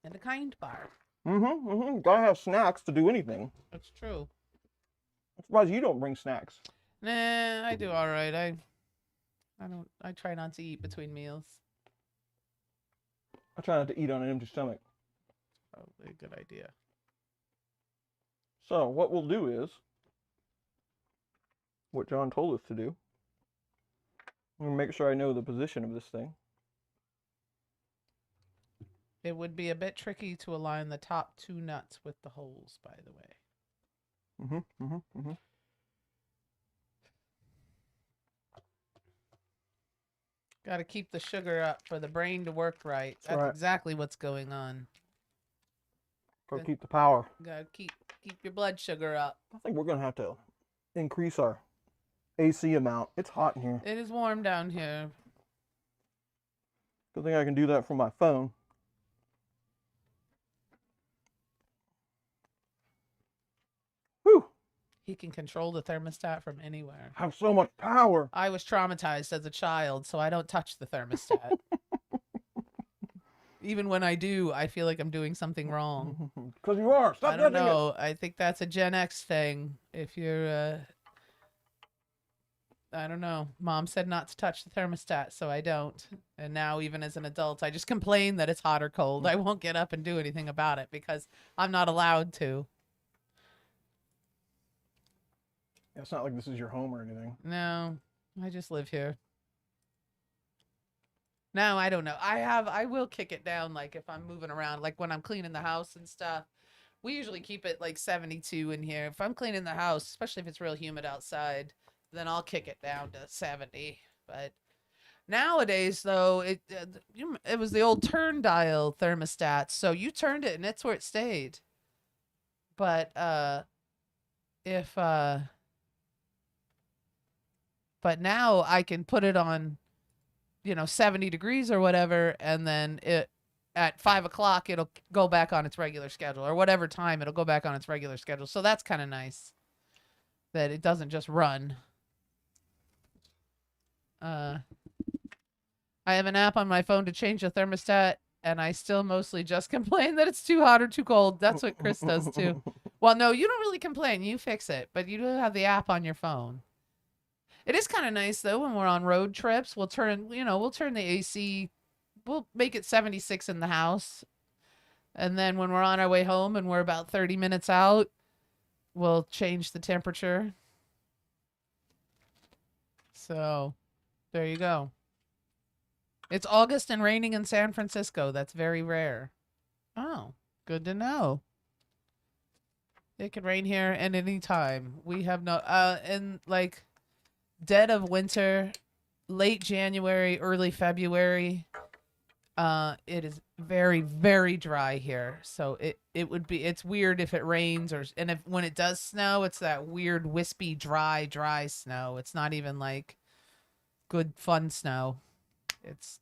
And a kind bar. Gotta have snacks to do anything. That's true. I'm surprised you don't bring snacks. Nah, I do all right. I try not to eat between meals. I try not to eat on an empty stomach. Probably a good idea. So what we'll do is what John told us to do. I'm gonna make sure I know the position of this thing. It would be a bit tricky to align the top two nuts with the holes, by the way. Got to keep the sugar up for the brain to work right. That's right. exactly what's going on. Gotta keep the power. Got to keep your blood sugar up. I think we're gonna have to increase our AC amount. It's hot in here. It is warm down here. Good thing I can do that from my phone. Whew! He can control the thermostat from anywhere. Have so much power. I was traumatized as a child, so I don't touch the thermostat. Even when I do, I feel like I'm doing something wrong. Because you are. Stop I don't touching know. I think that's a Gen X thing. If you're, I don't know. Mom said not to touch the thermostat, so I don't. And now, even as an adult, I just complain that it's hot or cold. I won't get up and do anything about it because I'm not allowed to. Yeah, it's not like this is your home or anything. No, I just live here. No, I don't know. I will kick it down, like if I'm moving around, like when I'm cleaning the house and stuff. We usually keep it like 72 in here. If I'm cleaning the house, especially if it's real humid outside, then I'll kick it down to 70. But nowadays, though, it was the old turn dial thermostat. So you turned it and that's where it stayed. But but now I can put it on, 70 degrees or whatever, and then at 5 o'clock it'll go back on its regular schedule, or whatever time it'll go back on its regular schedule. So that's kind of nice that it doesn't just run. I have an app on my phone to change the thermostat, and I still mostly just complain that it's too hot or too cold. That's what Chris does too. Well, no, you don't really complain. You fix it, but you do have the app on your phone. It is kind of nice though when we're on road trips. We'll turn the AC. We'll make it 76 in the house, And then when we're on our way home and we're about 30 minutes out, we'll change the temperature. So there you go. It's August and raining in San Francisco. That's very rare. Oh, good to know. It can rain here at any time. We have no, in like dead of winter, late January, early February, it is very, very dry here. So it would be, it's weird if it rains and if when it does snow, it's that weird, wispy, dry snow. It's not even like good, fun snow. It's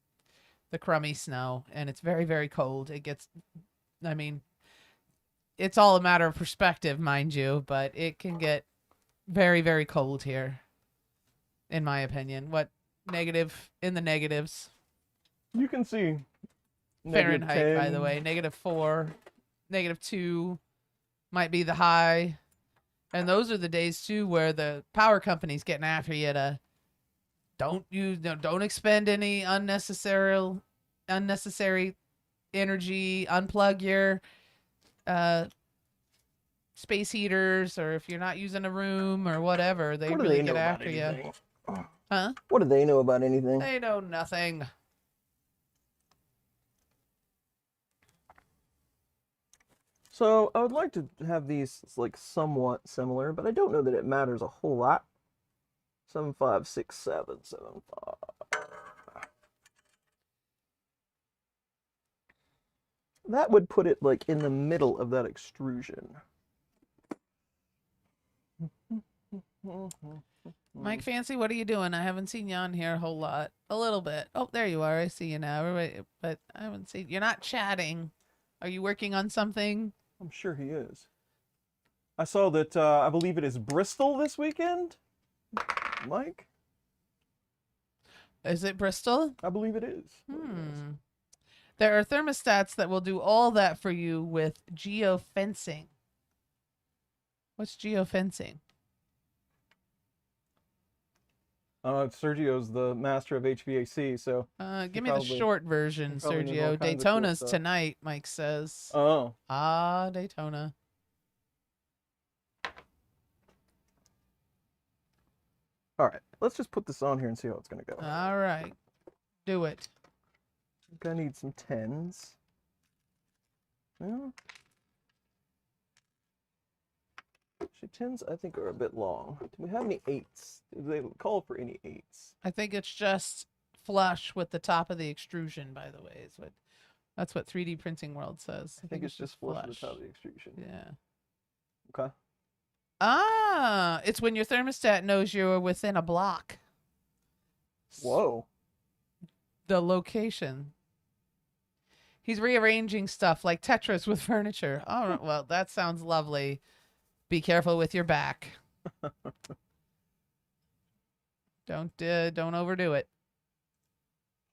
the crummy snow, and it's very, very cold. It gets, I mean, it's all a matter of perspective, mind you, but it can get very, very cold here, in my opinion. What, negative, in the negatives? You can see Fahrenheit, by -10. the way. -4, -2 might be the high. And those are the days, too, where the power company's getting after you to don't expend any unnecessary energy, unplug your space heaters, or if you're not using a room or whatever, they really get after you. Huh? What do they know about anything? They know nothing. So I would like to have these like somewhat similar, but I don't know that it matters a whole lot. 7, 5, 6, 7, 7, 5. That would put it like in the middle of that extrusion. Mike Fancy, what are you doing? I haven't seen you on here a whole lot. A little bit. Oh, there you are. I see you now. Everybody, but I haven't seen. You're not chatting. Are you working on something? I'm sure he is. I saw that, I believe it is Bristol this weekend. Mike? Is it Bristol? I believe it is. There are thermostats that will do all that for you with geofencing. What's geofencing? Sergio's the master of HVAC, so... Give me the short version, Sergio. Daytona's cool tonight, Mike says. Oh. Ah, Daytona. All right, let's just put this on here and see how it's going to go. All right. Do it. I think I need some 10s. Well, actually, 10s I think are a bit long. Do we have any 8s? Do they call for any 8s? I think it's just flush with the top of the extrusion, by the way. That's what 3D Printing World says. I think it's just flush with the top of the extrusion. Yeah. Okay. Ah, it's when your thermostat knows you're within a block. Whoa. The location. He's rearranging stuff like Tetris with furniture. Oh, well, that sounds lovely. Be careful with your back. Don't overdo it.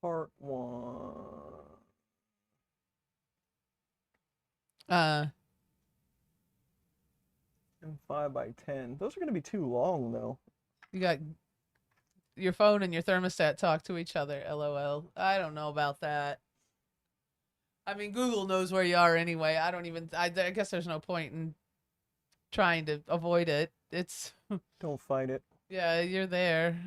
Part 1. 5 by 10. Those are going to be too long, though. You got your phone and your thermostat talk to each other. LOL. I don't know about that. I mean, Google knows where you are anyway. I guess there's no point in trying to avoid it. It's... Don't fight it. Yeah, you're there.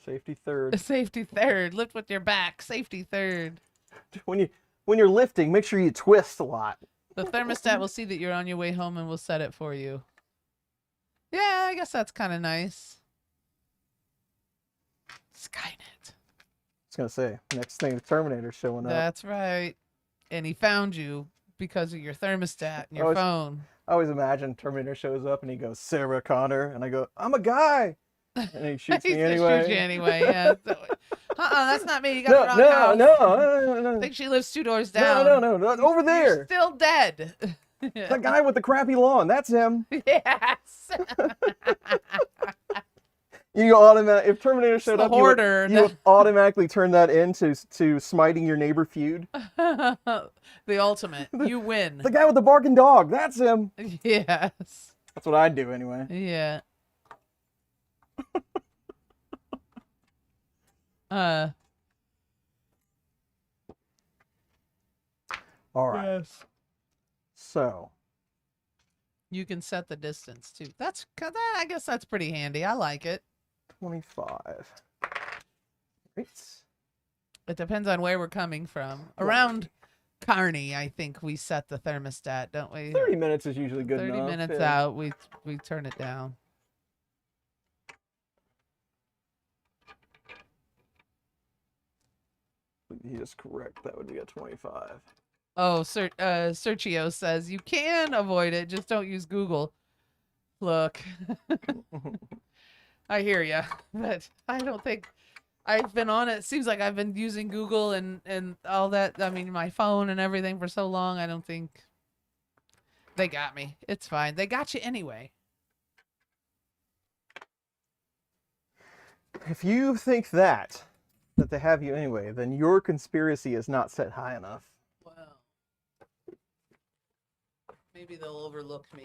Safety third. Safety third. Lift with your back. Safety third. When you're lifting, make sure you twist a lot. The thermostat will see that you're on your way home and will set it for you. Yeah, I guess that's kind of nice. Skynet. I was going to say, next thing, the Terminator's showing up. That's right. And he found you because of your thermostat and your phone. I always imagine Terminator shows up and he goes, Sarah Connor. And I go, I'm a guy. And he shoots me anyway. Shoots you anyway, yeah. That's not me. You got the wrong house. No. I think she lives 2 doors down. No, over there. You're still dead. The guy with the crappy lawn. That's him. Yes. You automatically, if Terminator showed up, hoarder, you would automatically turn that into smiting your neighbor feud. The ultimate. You win. The guy with the barking dog. That's him. Yes. That's what I'd do anyway. Yeah. All right. Yes. So, You can set the distance too. I guess that's pretty handy. I like it. 25. Right. It depends on where we're coming from. Around Kearney, I think we set the thermostat, don't we? 30 minutes is usually good 30 enough. minutes yeah. out, we turn it down. He is correct. That would be a 25. Oh, Sergio says you can avoid it, just don't use Google. Look, I hear you, but I don't think I've been on it. Seems like I've been using Google and all that. I mean, my phone and everything for so long. I don't think they got me. It's fine. They got you anyway. If you think that they have you anyway, then your conspiracy is not set high enough. Well, maybe they'll overlook me.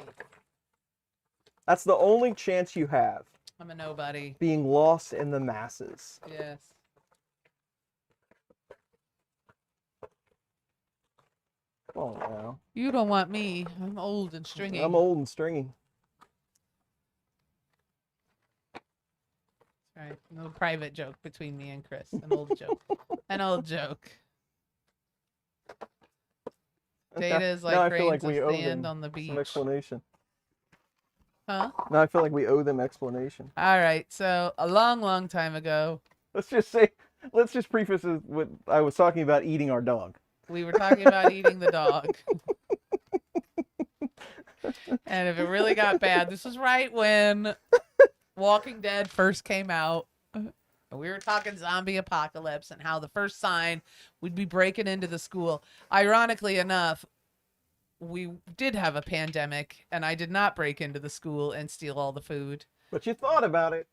That's the only chance you have. I'm a nobody. Being lost in the masses. Yes. Oh, no. You don't want me. I'm old and stringy. I'm old and stringy. Right. No private joke between me and Chris. An old joke. An old joke. Data is Now I like feel like grains we of owe sand them on the beach. some explanation. Huh? Now I feel like we owe them explanation. All right. So a long time ago, Let's just preface it with I was talking about eating our dog. we were talking about eating the dog. And if it really got bad, this was right when Walking Dead first came out. We were talking zombie apocalypse and how the first sign we'd be breaking into the school. Ironically enough, we did have a pandemic and I did not break into the school and steal all the food. But you thought about it.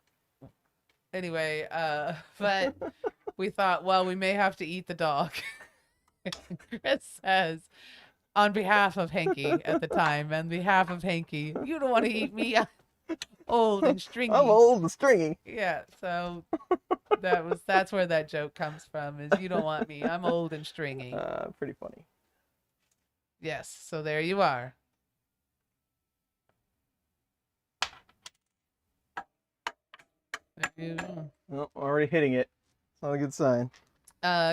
Anyway, but we thought, well, we may have to eat the dog. Chris says, on behalf of Hanky at the time, and behalf of Hanky, you don't want to eat me. I'm old and stringy. I'm old and stringy. Yeah, so that's where that joke comes from, is you don't want me. I'm old and stringy. Pretty funny. Yes, so there you are. There you go. Well, already hitting it. It's not a good sign.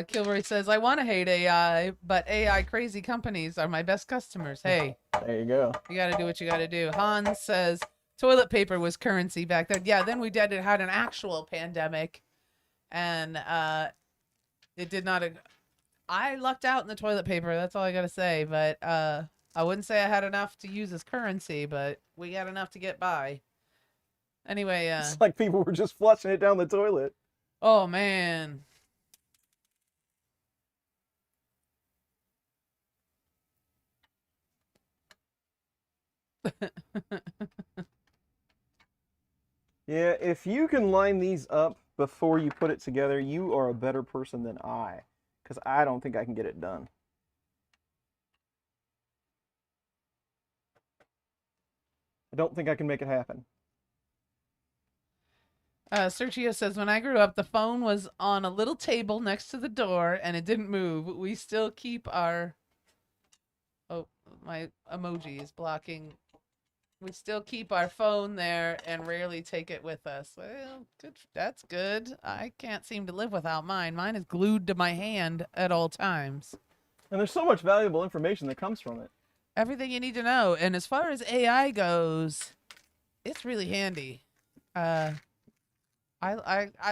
Kilroy says, I want to hate AI, but AI crazy companies are my best customers. Hey, There you go. you got to do what you got to do. Hans says, toilet paper was currency back then. Yeah, then we had an actual pandemic, and it did not. I lucked out in the toilet paper. That's all I got to say. But I wouldn't say I had enough to use as currency, but we got enough to get by. Anyway, It's like people were just flushing it down the toilet. oh man. Yeah, if you can line these up before you put it together, you are a better person than I. Because I don't think I can get it done. I don't think I can make it happen. Sergio says, when I grew up, the phone was on a little table next to the door and it didn't move. We still keep our... Oh, my emoji is blocking. We still keep our phone there and rarely take it with us. Well, good. That's good. I can't seem to live without mine. Mine is glued to my hand at all times. And there's so much valuable information that comes from it. Everything you need to know. And as far as AI goes, it's really handy. I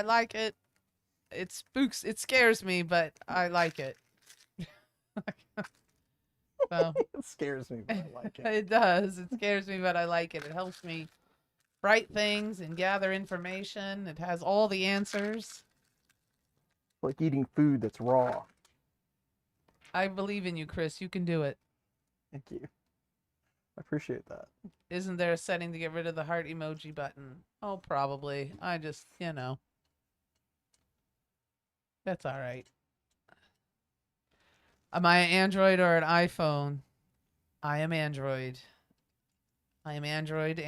like it. It spooks. It scares me, but I like it. So It scares me, but I like it. it does. It scares me, but I like it. It helps me write things and gather information. It has all the answers. Like eating food that's raw. I believe in you, Chris. You can do it. Thank you. I appreciate that. Isn't there a setting to get rid of the heart emoji button? Oh, probably. I just, that's all right. Am I an Android or an iPhone? I am Android. I am Android.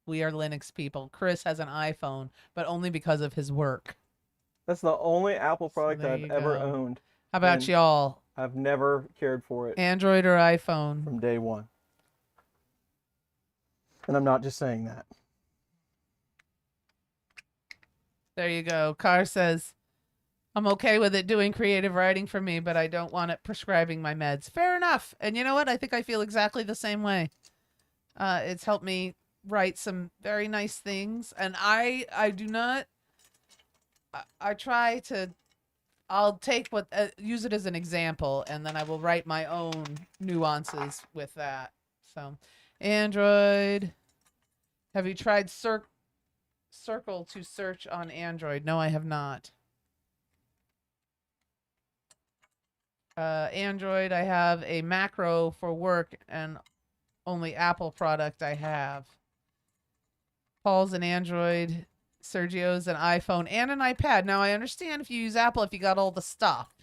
We are Linux people. Chris has an iPhone, but only because of his work. That's the only Apple product there I've you ever go. owned. How about And y'all? I've never cared for it Android or iPhone? from day one. And I'm not just saying that. There you go. Carr says, I'm okay with it doing creative writing for me, but I don't want it prescribing my meds. Fair enough. And you know what? I think I feel exactly the same way. It's helped me write some very nice things. And I do not, I try to, I'll take what, use it as an example, and then I will write my own nuances with that. So, Android. Have you tried Circle to search on Android? No, I have not. Android, I have a macro for work and only Apple product I have. Paul's an Android, Sergio's an iPhone and an iPad. Now I understand if you use Apple, if you got all the stuff,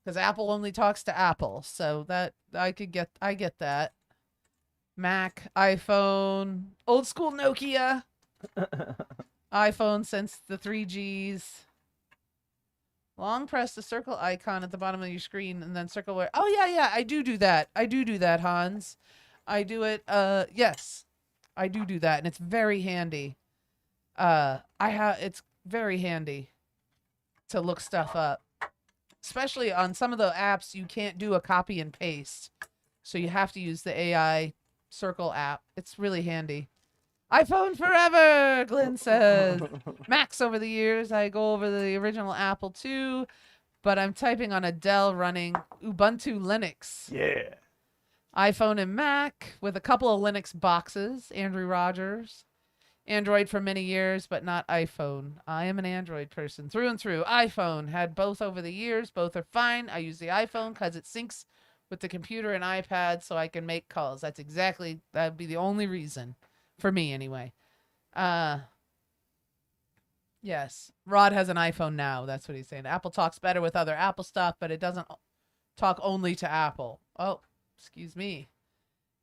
because Apple only talks to Apple. So that I get that. Mac, iPhone, old school Nokia, iPhone since the 3Gs. Long press the circle icon at the bottom of your screen and then circle where. Oh yeah, I do that. I do that, Hans. I do it. Yes, I do that, and it's very handy. It's very handy to look stuff up, especially on some of the apps you can't do a copy and paste, so you have to use the AI Circle app. It's really handy. iPhone forever, Glenn says. Macs over the years. I go over the original Apple too, but I'm typing on a Dell running Ubuntu Linux. Yeah. iPhone and Mac with a couple of Linux boxes. Andrew Rogers. Android for many years, but not iPhone. I am an Android person through and through. iPhone had both over the years. Both are fine. I use the iPhone because it syncs with the computer and iPad so I can make calls. That'd be the only reason. For me, anyway. Yes. Rod has an iPhone now. That's what he's saying. Apple talks better with other Apple stuff, but it doesn't talk only to Apple. Oh, excuse me.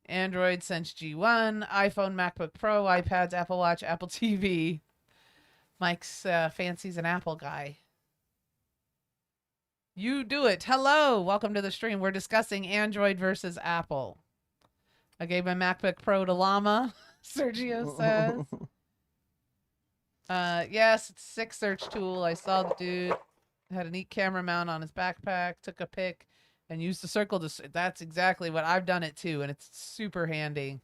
Android since G1. iPhone, MacBook Pro, iPads, Apple Watch, Apple TV. Mike's fancy's an Apple guy. You do it. Hello. Welcome to the stream. We're discussing Android versus Apple. I gave my MacBook Pro to Llama. Sergio says. Yes, it's a sick search tool. I saw the dude had a neat camera mount on his backpack, took a pic, and used the circle to. That's exactly what I've done it too, and it's super handy.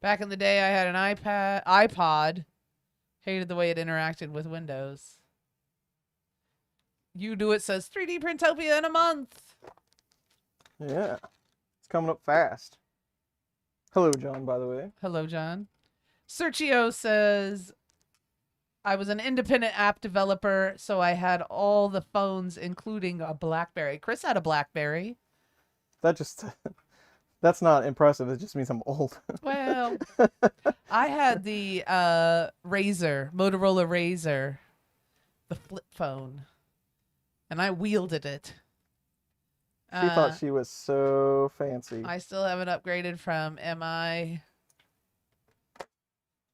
Back in the day, I had an iPod. Hated the way it interacted with Windows. You do it says 3D Printopia in a month. Yeah, it's coming up fast. Hello, John, by the way. Hello, John. Sergio says, I was an independent app developer, so I had all the phones, including a BlackBerry. Chris had a BlackBerry. That's not impressive. It just means I'm old. Well, I had the Motorola Razr, the flip phone, and I wielded it. She thought she was so fancy. I still haven't upgraded from MI,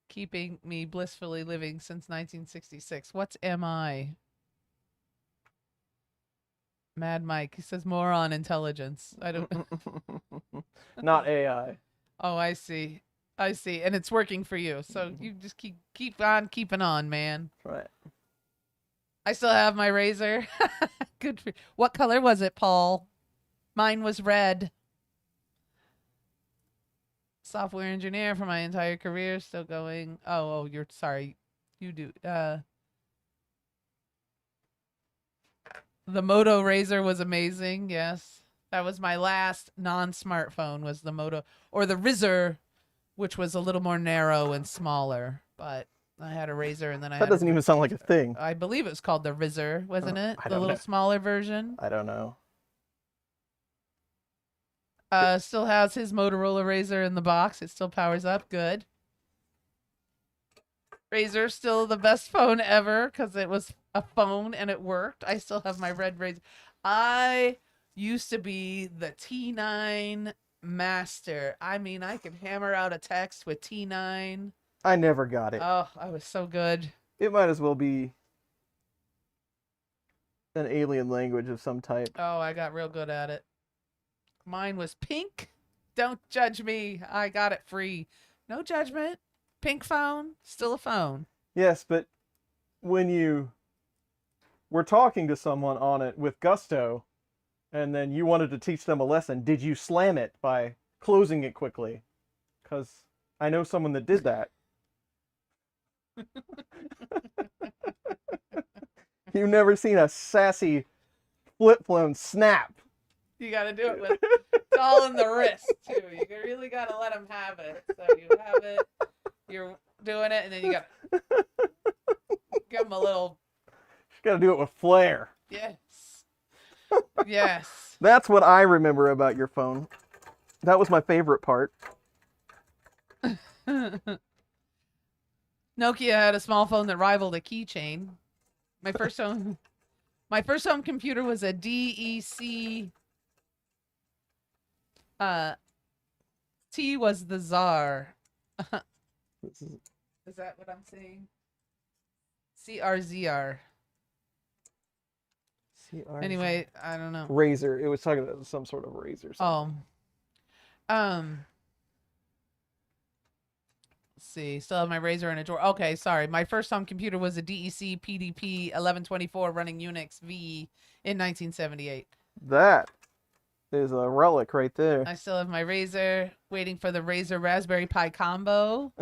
keeping me blissfully living since 1966. What's MI? Mad Mike. He says moron intelligence. I don't. Not AI. Oh, I see. I see. And it's working for you. So you just keep on keeping on, man. Right. I still have my razor. Good for. What color was it, Paul? Mine was red. Software engineer for my entire career, still going. Oh, you're sorry. You do. The Moto Razr was amazing. Yes, that was my last non-smartphone. Was the Moto or the Razr, which was a little more narrow and smaller. But I had a Razr, and then that doesn't even sound like a thing. I believe it was called the Razr, wasn't it? I The don't little know. smaller version. I don't know. Still has his Motorola Razr in the box. It still powers up. Good. Razr still the best phone ever because it was a phone and it worked. I still have my red Razr. I used to be the T9 master. I mean, I could hammer out a text with T9. I never got it. Oh, I was so good. It might as well be an alien language of some type. Oh, I got real good at it. Mine was pink. Don't judge me. I got it free. No judgment. Pink phone, still a phone. Yes, but when you were talking to someone on it with gusto, and then you wanted to teach them a lesson, did you slam it by closing it quickly? Because I know someone that did that. You've never seen a sassy flip phone snap. You got to do it with it's all in the wrist too. You really got to let them have it. So you have it, you're doing it, and then you got to give them a little. You got to do it with flair. Yes. Yes. That's what I remember about your phone. That was my favorite part. Nokia had a small phone that rivaled a keychain. My first home computer was a DEC. T was the czar. Is that what I'm saying? CRZR. Anyway, I don't know. Razor. It was talking about some sort of razor. Let's see. Still have my razor in a drawer. Okay, sorry. My first home computer was a DEC PDP 1124 running Unix V in 1978. That is a relic right there. I still have my razor, waiting for the Razor Raspberry Pi combo.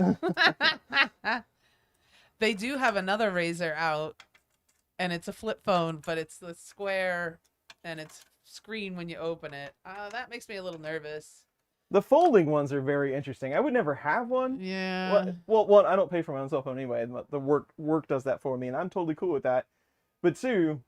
They do have another razor out, and it's a flip phone, but it's the square, and it's screen when you open it. That makes me a little nervous. The folding ones are very interesting. I would never have one. Yeah. Well, one, I don't pay for my own cell phone anyway. The work does that for me, and I'm totally cool with that. But two,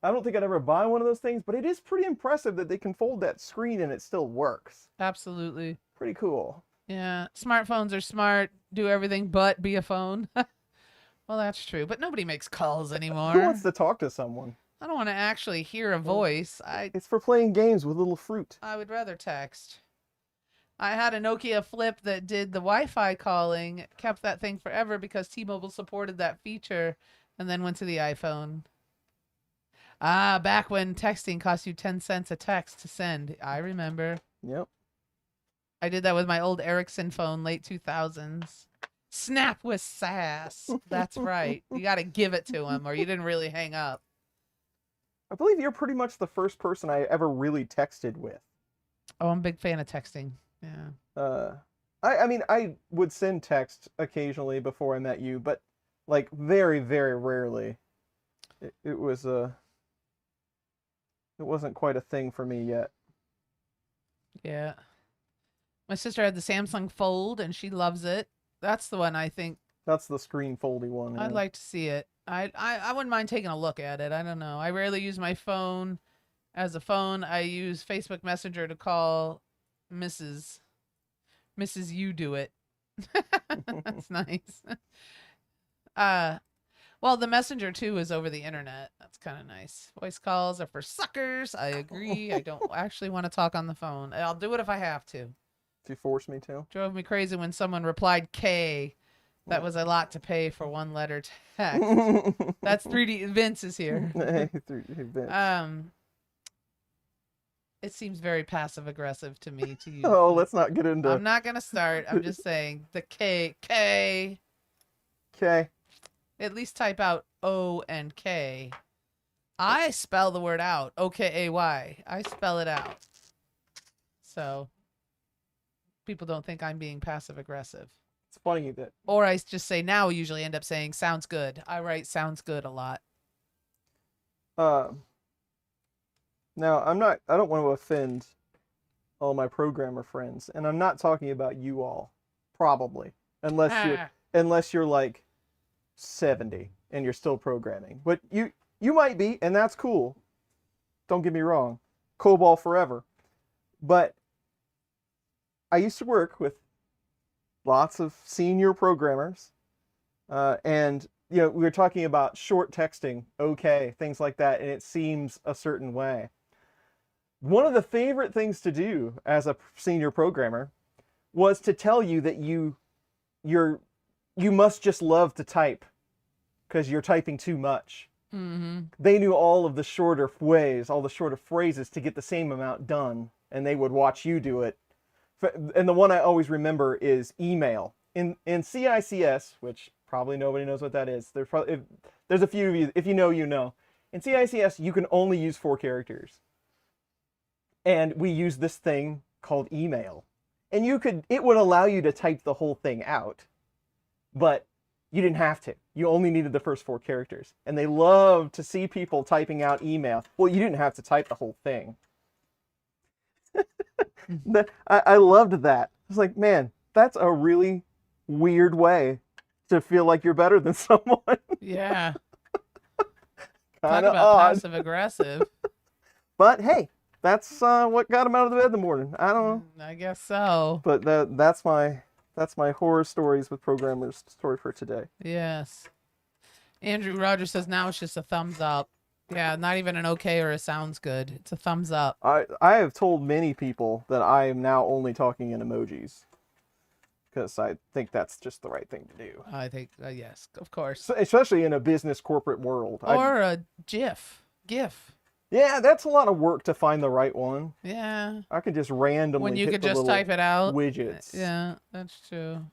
I don't think I'd ever buy one of those things, but it is pretty impressive that they can fold that screen and it still works. Absolutely. Pretty cool. Yeah. Smartphones are smart, do everything but be a phone. Well, that's true, but nobody makes calls anymore. Who wants to talk to someone? I don't want to actually hear a voice. It's for playing games with little fruit. I would rather text. I had a Nokia Flip that did the Wi-Fi calling, kept that thing forever because T-Mobile supported that feature, and then went to the iPhone. Back when texting cost you 10 cents a text to send. I remember. Yep. I did that with my old Ericsson phone, late 2000s. Snap with sass. That's right. You got to give it to him or you didn't really hang up. I believe you're pretty much the first person I ever really texted with. Oh, I'm a big fan of texting. Yeah. I mean, I would send text occasionally before I met you, but like very, very rarely. It wasn't quite a thing for me yet. Yeah. My sister had the Samsung Fold and she loves it. That's the one I think. That's the screen foldy one. I'd like to see it. I wouldn't mind taking a look at it. I don't know. I rarely use my phone as a phone. I use Facebook Messenger to call Mrs. You Do It. That's nice. Well, the Messenger too is over the internet. That's kind of nice. Voice calls are for suckers. I agree. I don't actually want to talk on the phone. I'll do it if I have to. If you force me to. Drove me crazy when someone replied K. That was a lot to pay for one letter text. That's 3D. Vince is here. Hey, Vince. It seems very passive aggressive to me to use. Oh, let's not get into. I'm not gonna start. I'm just saying the K. Okay. At least type out O and K. I spell the word out. O-K-A-Y. I spell it out. So people don't think I'm being passive aggressive. It's funny that. Or I just say now we usually end up saying sounds good. I write sounds good a lot. Now I don't want to offend all my programmer friends, and I'm not talking about you all, probably, unless you're like 70 and you're still programming. But you might be, and that's cool. Don't get me wrong. COBOL forever. But I used to work with lots of senior programmers, and we were talking about short texting, okay, things like that, and it seems a certain way. One of the favorite things to do as a senior programmer was to tell you that you must just love to type because you're typing too much. Mm-hmm. They knew all of the shorter ways, all the shorter phrases to get the same amount done and they would watch you do it. And the one I always remember is email. In CICS, which probably nobody knows what that is. There's a few of you, if you know, you know. In CICS, you can only use 4 characters. And we use this thing called email. And it would allow you to type the whole thing out, but you didn't have to. You only needed the first 4 characters. And they love to see people typing out email. Well, you didn't have to type the whole thing. I loved that. I was like, man, that's a really weird way to feel like you're better than someone. Yeah. Kind Talk of about odd. passive aggressive. But hey, that's what got him out of the bed in the morning. I don't know. I guess so. But that's my horror stories with programmers story for today. Yes. Andrew Rogers says now it's just a thumbs up. Yeah, not even an okay or a sounds good. It's a thumbs up. I have told many people that I am now only talking in emojis because I think that's just the right thing to do. I think, yes, of course. So, especially in a business corporate world. Or a GIF. Yeah, that's a lot of work to find the right one. Yeah. I could just randomly When you hit could the just little type it out. widgets. Yeah, that's true.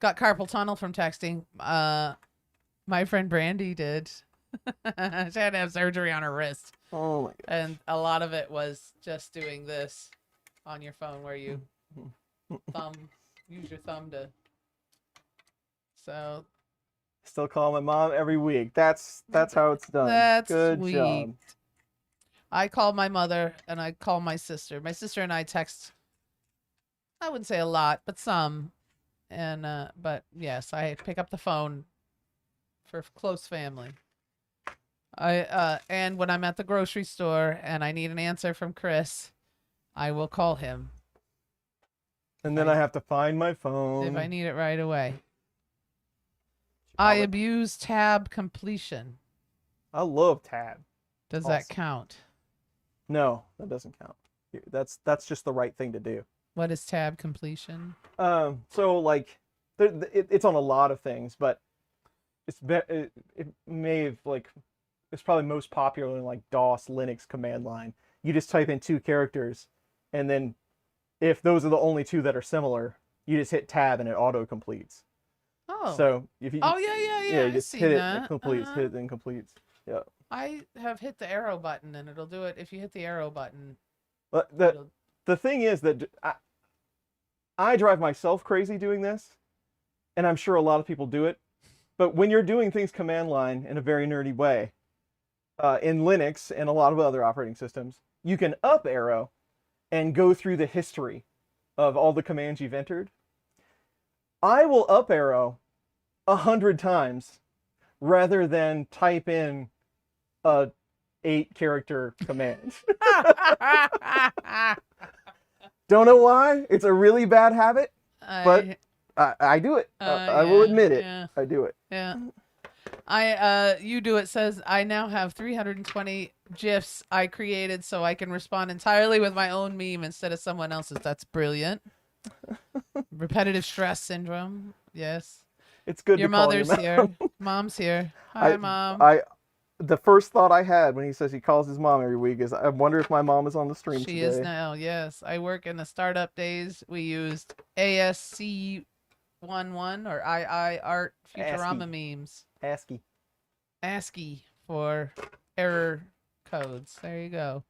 Got carpal tunnel from texting. My friend Brandy did. She had to have surgery on her wrist. Oh my god. And a lot of it was just doing this on your phone where you use your thumb to. So. Still call my mom every week. That's how it's done. That's Good sweet. job. I call my mother and I call my sister. My sister and I text, I wouldn't say a lot, but some. And, but yes, I pick up the phone for close family. And when I'm at the grocery store and I need an answer from Chris, I will call him. And then I have to find my phone. If I need it right away. I abuse tab completion. I love tab. Does that count? No, that doesn't count. That's just the right thing to do. What is tab completion? So like, it's on a lot of things, but it may have like, it's probably most popular in like DOS Linux command line. You just type in 2 characters, and then if those are the only 2 that are similar, you just hit tab and it auto completes. Oh. So if you yeah, you just hit it, it completes. Hit it, and completes. Yeah. I have hit the arrow button and it'll do it if you hit the arrow button. But the thing is that I drive myself crazy doing this, and I'm sure a lot of people do it. But when you're doing things command line in a very nerdy way, in Linux and a lot of other operating systems, you can up arrow and go through the history of all the commands you've entered. I will up arrow 100 times rather than type in a 8-character command. Don't know why. It's a really bad habit, but I do it. I will admit it. Yeah. I do it. Yeah. YOUDEX says I now have 320 GIFs I created so I can respond entirely with my own meme instead of someone else's. That's brilliant. Repetitive stress syndrome. Yes. It's good. Your to call mother's your here. Mom's here. Hi, Mom. The first thought I had when he says he calls his mom every week is, I wonder if my mom is on the stream today. She is now, yes. I work in the startup days. We used ASC11 or II Art Futurama memes. ASCII for error codes. There you go.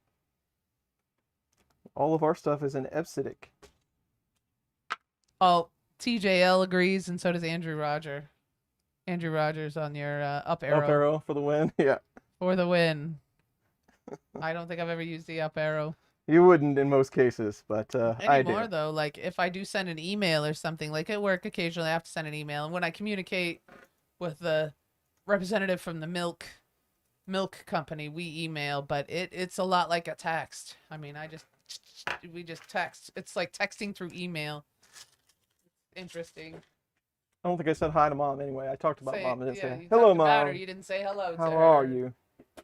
All of our stuff is in EBCDIC. Oh, TJL agrees, and so does Andrew Roger. Andrew Rogers on your up arrow. Up arrow for the win. Yeah. For the win. I don't think I've ever used the up arrow. You wouldn't in most cases, but I do. Anymore, though, like if I do send an email or something, like at work occasionally I have to send an email. And when I communicate with the representative from the milk company, we email, but it's a lot like a text. I mean, we just text. It's like texting through email. Interesting. I don't think I said hi to Mom anyway. I talked about Mom. And yeah, hello, Mom. You didn't say hello to How her. are you?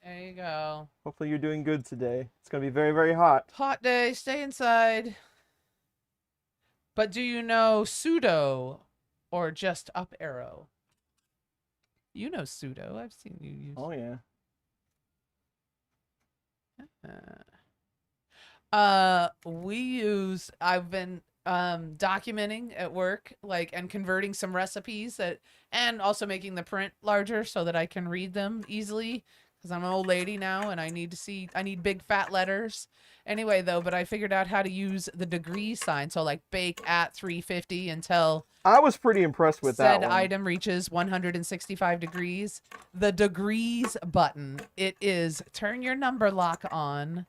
There you go. Hopefully you're doing good today. It's going to be very, very hot. Hot day. Stay inside. But do you know sudo or just up arrow? You know sudo. I've seen you use. Oh, yeah. I've been documenting at work, like, and converting some recipes that, and also making the print larger so that I can read them easily, because I'm an old lady now and I need big fat letters. Anyway, though, but I figured out how to use the degree sign. So like bake at 350 until I was pretty impressed with that said one. item reaches 165 degrees. The degrees button, it is turn your number lock on.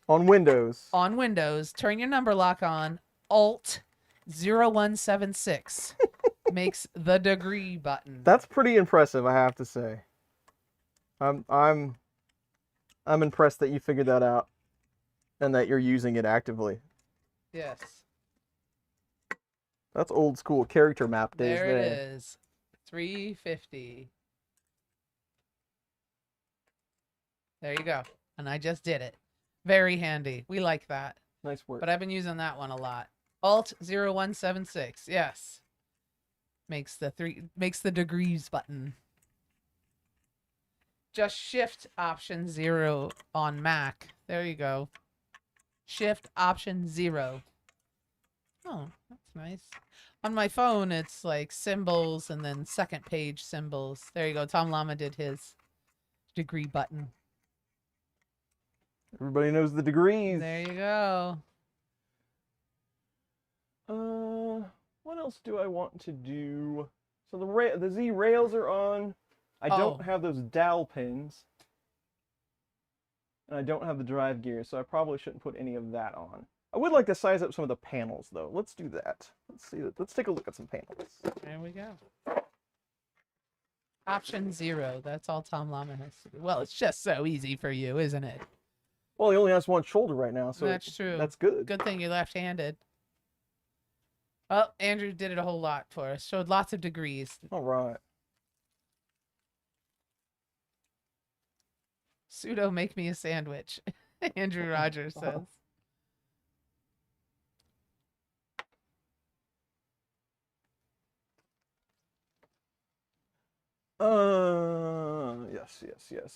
On Windows. On Windows, turn your number lock on. Alt 0176 makes the degree button. That's pretty impressive, I have to say. I'm impressed that you figured that out and that you're using it actively. Yes. That's old school character map days There it is. 350. There you go. And I just did it. Very handy. We like that. Nice work. But I've been using that one a lot. Alt 0176. Yes. Makes the degrees button. Just Shift Option 0 on Mac. There you go. Shift Option 0. Oh, that's nice. On my phone, it's like symbols and then second page symbols. There you go. Tom Llama did his degree button. Everybody knows the degrees. There you go. What else do I want to do? So the Z rails are on. I don't have those dowel pins. And I don't have the drive gear, so I probably shouldn't put any of that on. I would like to size up some of the panels, though. Let's do that. Let's take a look at some panels. There we go. Option 0. That's all Tom Llama has to do. Well, it's just so easy for you, isn't it? Well, he only has one shoulder right now, so that's true. That's good. Good thing you're left-handed. Oh, Andrew did it a whole lot for us. Showed lots of degrees. All right. Pseudo make me a sandwich. Andrew Rogers says.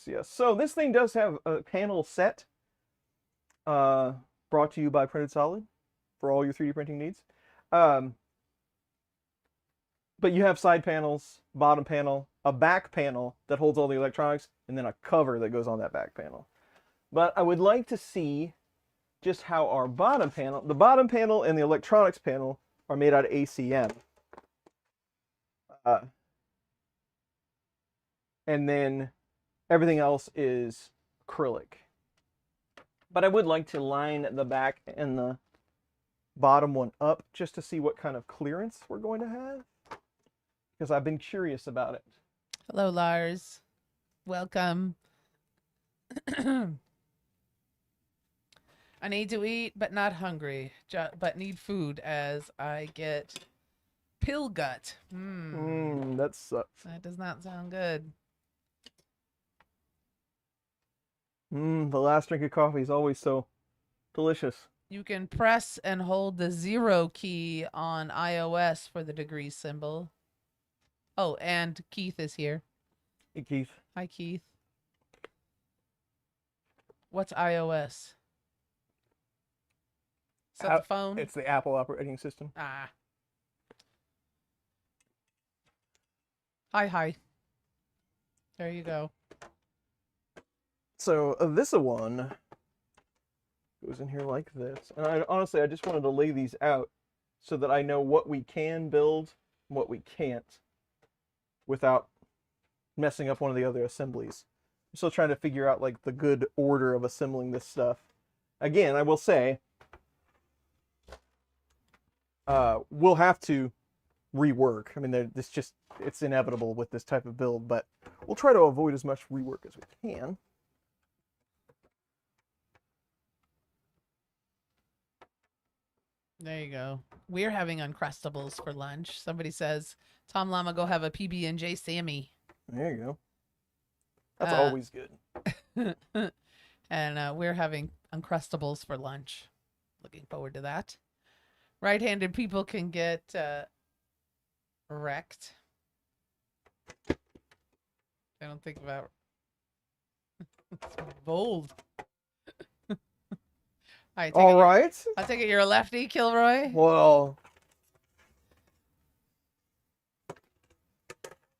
Yes. So this thing does have a panel set. Brought to you by Printed Solid for all your 3D printing needs. But you have side panels, bottom panel, a back panel that holds all the electronics, and then a cover that goes on that back panel. But I would like to see just how our bottom panel, the bottom panel and the electronics panel are made out of ACM. And then everything else is acrylic. But I would like to line the back and the bottom one up just to see what kind of clearance we're going to have. Because I've been curious about it. Hello, Lars. Welcome. I need to eat, but not hungry. But need food as I get pill gut. That sucks. That does not sound good. The last drink of coffee is always so delicious. You can press and hold the 0 key on iOS for the degree symbol. Oh, and Keith is here. Hey, Keith. Hi, Keith. What's iOS? Is that the phone? It's the Apple operating system. Ah. Hi. There you go. So this one goes in here like this. And honestly, I just wanted to lay these out so that I know what we can build and what we can't without messing up one of the other assemblies. I'm still trying to figure out like the good order of assembling this stuff. Again, I will say, we'll have to rework. I mean, it's inevitable with this type of build, but we'll try to avoid as much rework as we can. There you go. We're having Uncrustables for lunch. Somebody says, Tom Llama, go have a PB&J Sammy. There you go. That's always good. And we're having Uncrustables for lunch. Looking forward to that. Right-handed people can get wrecked. I don't think about... It's bold. All right. I take it you're a lefty, Kilroy? Well,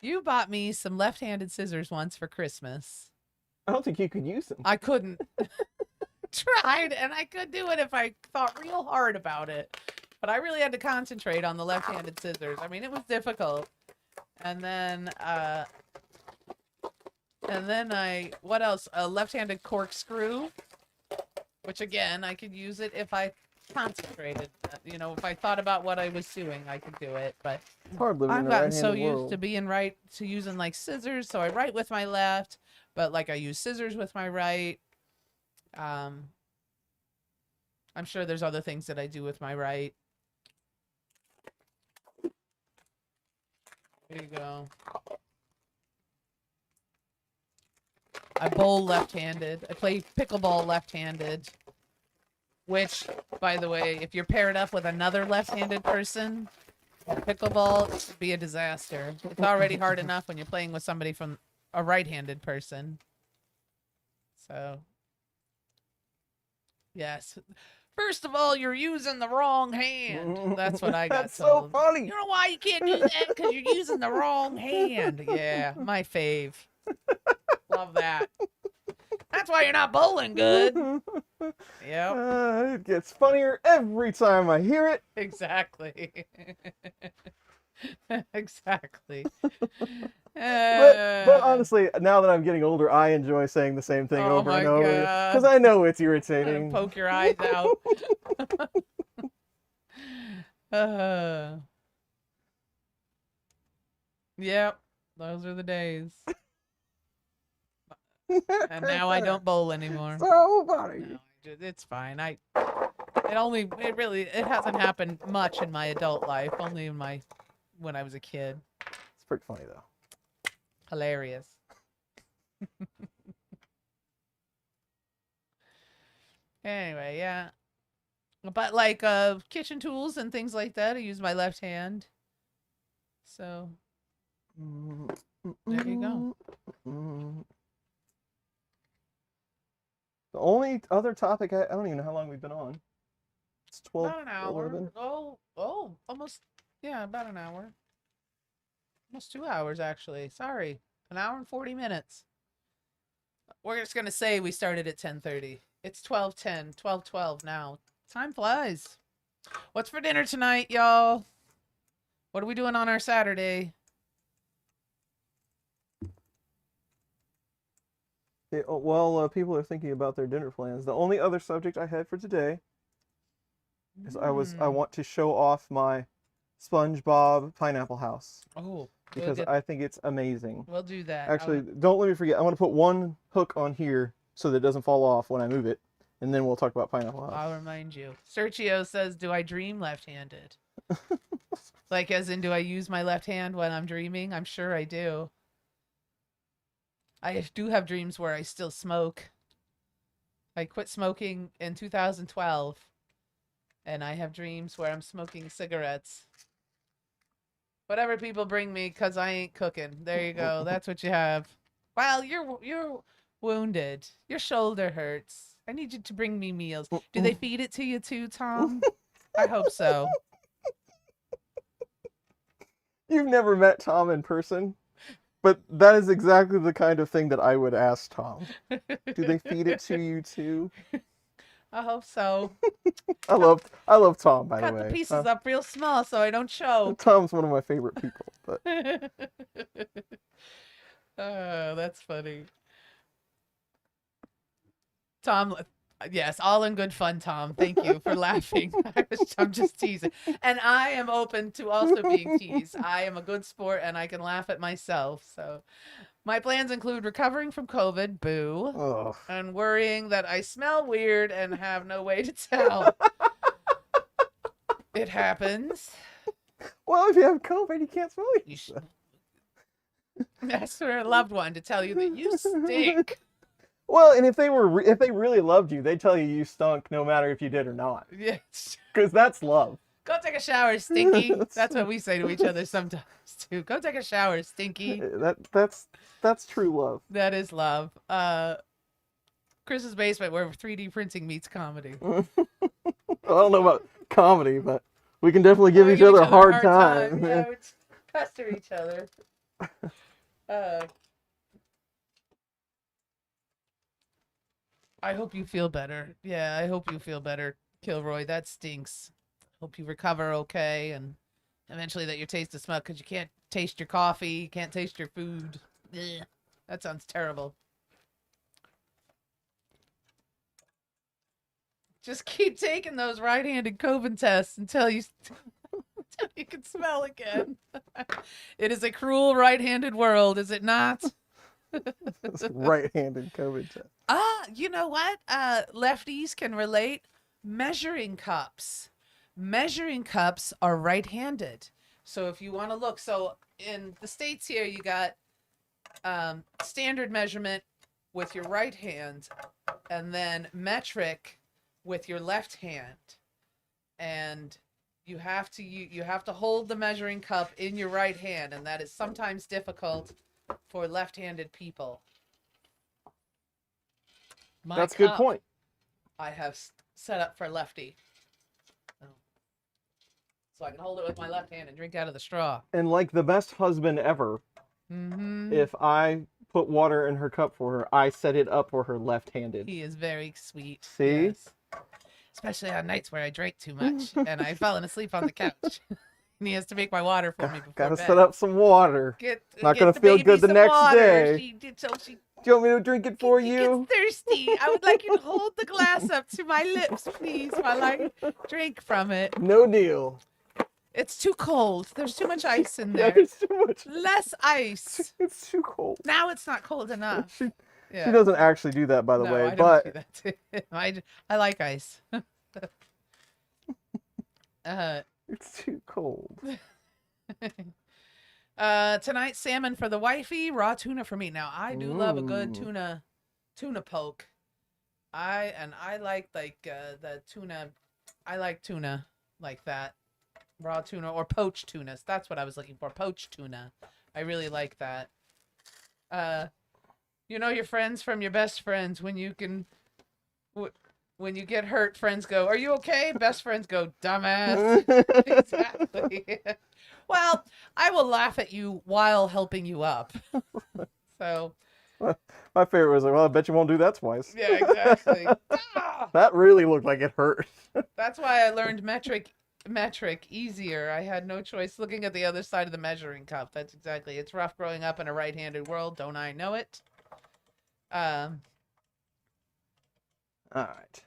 You bought me some left-handed scissors once for Christmas. I don't think you could use them. I couldn't. Tried, and I could do it if I thought real hard about it. But I really had to concentrate on the left-handed scissors. I mean, it was difficult. And then what else? A left-handed corkscrew, which again, I could use it if I concentrated. You know, if I thought about what I was doing, I could do it. But It's hard living in I've a gotten so right-handed used to using like scissors, so I write with my left, but like I use scissors with my right. I'm sure there's other things that I do with my right. There you go. I bowl left-handed. I play pickleball left-handed. Which, by the way, if you're paired up with another left-handed person, pickleball would be a disaster. It's already hard enough when you're playing with somebody from a right-handed person. So, yes. First of all, you're using the wrong hand. That's what I got That's told. so funny. You know why you can't do that? Because you're using the wrong hand. Yeah, my fave. Love that. That's why you're not bowling good. Yep. It gets funnier every time I hear it. Exactly. Exactly. But honestly, now that I'm getting older, I enjoy saying the same thing over and over because I know it's irritating. Poke your eyes out. Yep, those are the days. And now I don't bowl anymore. So funny. No, it's fine. It hasn't happened much in my adult life. Only when I was a kid. It's pretty funny though. Hilarious. Anyway, yeah. But like kitchen tools and things like that, I use my left hand. So there you go. The only other topic, I don't even know how long we've been on. It's 12, About an hour. 11. Almost. Yeah, about an hour. Almost 2 hours, actually. Sorry. An hour and 40 minutes. We're just going to say we started at 10:30. It's 12:10, 12:12 now. Time flies. What's for dinner tonight, y'all? What are we doing on our Saturday? Well, people are thinking about their dinner plans. The only other subject I had for today is I want to show off my SpongeBob pineapple house. Oh, because I think it's amazing. We'll do that. Actually, don't let me forget. I want to put one hook on here so that it doesn't fall off when I move it, and then we'll talk about pineapple house. I'll remind you. Sergio says, "Do I dream left-handed?" Like, as in, do I use my left hand when I'm dreaming? I'm sure I do. I do have dreams where I still smoke. I quit smoking in 2012, and I have dreams where I'm smoking cigarettes. Whatever people bring me, because I ain't cooking. There you go. That's what you have. Well, you're wounded. Your shoulder hurts. I need you to bring me meals. Do they feed it to you too, Tom? I hope so. You've never met Tom in person? But that is exactly the kind of thing that I would ask Tom. Do they feed it to you too? I hope so. I love Tom, by the way. Cut the pieces up real small so I don't choke. Tom's one of my favorite people. But oh, that's funny. Tom, yes, all in good fun, Tom. Thank you for laughing. I'm just teasing. And I am open to also being teased. I am a good sport and I can laugh at myself. So my plans include recovering from COVID, boo, and worrying that I smell weird and have no way to tell. It happens. Well, if you have COVID, you can't smell it. You should ask for a loved one to tell you that you stink. Well, and if they really loved you, they'd tell you stunk no matter if you did or not. Yes. Because that's love. Go take a shower, Stinky. That's what we say to each other sometimes too. Go take a shower, Stinky. That's true love. That is love. Chris's basement where 3D printing meets comedy. I don't know about comedy, but we can definitely give each other a hard time. Yeah, we pester each other. I hope you feel better. Yeah, I hope you feel better, Kilroy. That stinks. Hope you recover okay, and eventually that your taste of smell, because you can't taste your coffee, you can't taste your food. Ugh, that sounds terrible. Just keep taking those right-handed Coven tests until you can smell again. It is a cruel right-handed world, is it not? It's right-handed COVID test. You know what? Lefties can relate. Measuring cups. Measuring cups are right-handed. So if you want to look, so in the States here, you got standard measurement with your right hand, and then metric with your left hand. And you have to hold the measuring cup in your right hand, and that is sometimes difficult for left-handed people. That's a good point. I have set up for lefty. So I can hold it with my left hand and drink out of the straw. And like the best husband ever, if I put water in her cup for her, I set it up for her left-handed. He is very sweet. See? Yes. Especially on nights where I drank too much and I've fallen asleep on the couch. And he has to make my water for me before Gotta bed. set up some water. Not gonna the feel baby good the some next water. day. Do you want me to drink it for you? Gets thirsty. I would like you to hold the glass up to my lips, please, while I drink from it. No deal. It's too cold. There's too much ice in there. Yeah, there's too much. Less ice. It's too cold. Now it's not cold enough. She doesn't actually do that, by the way. I but don't do that too. I like ice. It's too cold. Tonight salmon for the wifey, raw tuna for me. Now I do love a good tuna poke. I like the tuna. I like tuna like that, raw tuna or poached tuna. That's what I was looking for. Poached tuna. I really like that. You know your friends from your best friends when you can. When you get hurt, friends go, "Are you okay?" Best friends go, "Dumbass." Exactly. Well, I will laugh at you while helping you up. So. My favorite was like, well, I bet you won't do that twice. Yeah, exactly. That really looked like it hurt. That's why I learned metric easier. I had no choice looking at the other side of the measuring cup. That's exactly. It's rough growing up in a right-handed world. Don't I know it? All right.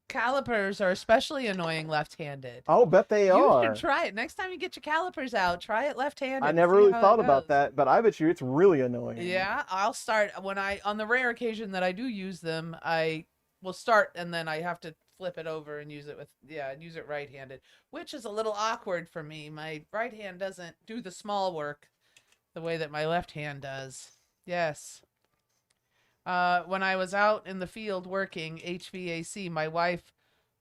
Calipers are especially annoying left-handed. I'll bet they are. You should try it. Next time you get your calipers out, try it left-handed. I never really thought about that, but I bet you it's really annoying. Yeah, I'll start on the rare occasion that I do use them, I will start and then I have to flip it over and use it right-handed, which is a little awkward for me. My right hand doesn't do the small work the way that my left hand does. Yes. When I was out in the field working HVAC, my wife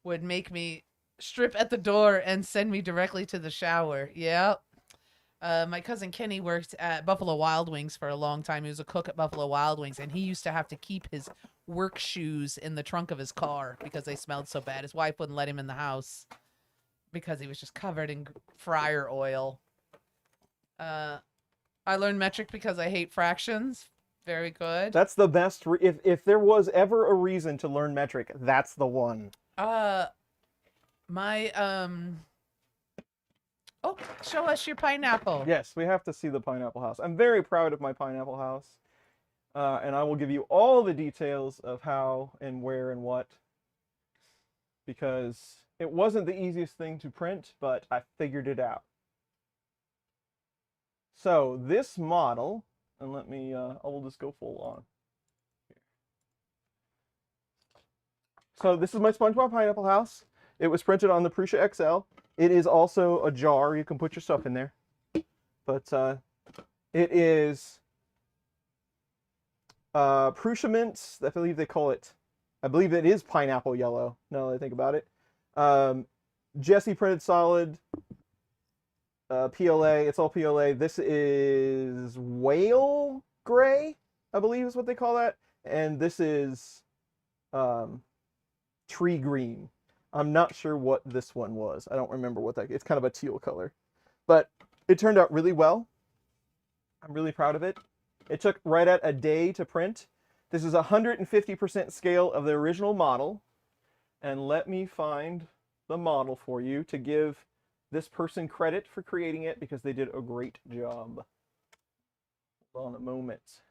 would make me strip at the door and send me directly to the shower. Yeah. My cousin Kenny worked at Buffalo Wild Wings for a long time. He was a cook at Buffalo Wild Wings, and he used to have to keep his work shoes in the trunk of his car because they smelled so bad. His wife wouldn't let him in the house because he was just covered in fryer oil. I learned metric because I hate fractions. Very good. That's the best. If there was ever a reason to learn metric, that's the one. Oh, show us your pineapple. Yes, we have to see the pineapple house. I'm very proud of my pineapple house. And I will give you all the details of how and where and what. Because it wasn't the easiest thing to print, but I figured it out. So this model, and let me, I will just go full on. So this is my SpongeBob pineapple house. It was printed on the Prusa XL. It is also a jar. You can put your stuff in there. But it is Prusa mint. I believe they call it. I believe it is pineapple yellow. Now that I think about it. Jesse printed solid. PLA. It's all PLA. This is whale gray, I believe is what they call that. And this is tree green. I'm not sure what this one was. I don't remember what that. It's kind of a teal color, but it turned out really well. I'm really proud of it. It took right at a day to print. This is 150% scale of the original model. And let me find the model for you to give this person credit for creating it because they did a great job. Hold on a moment.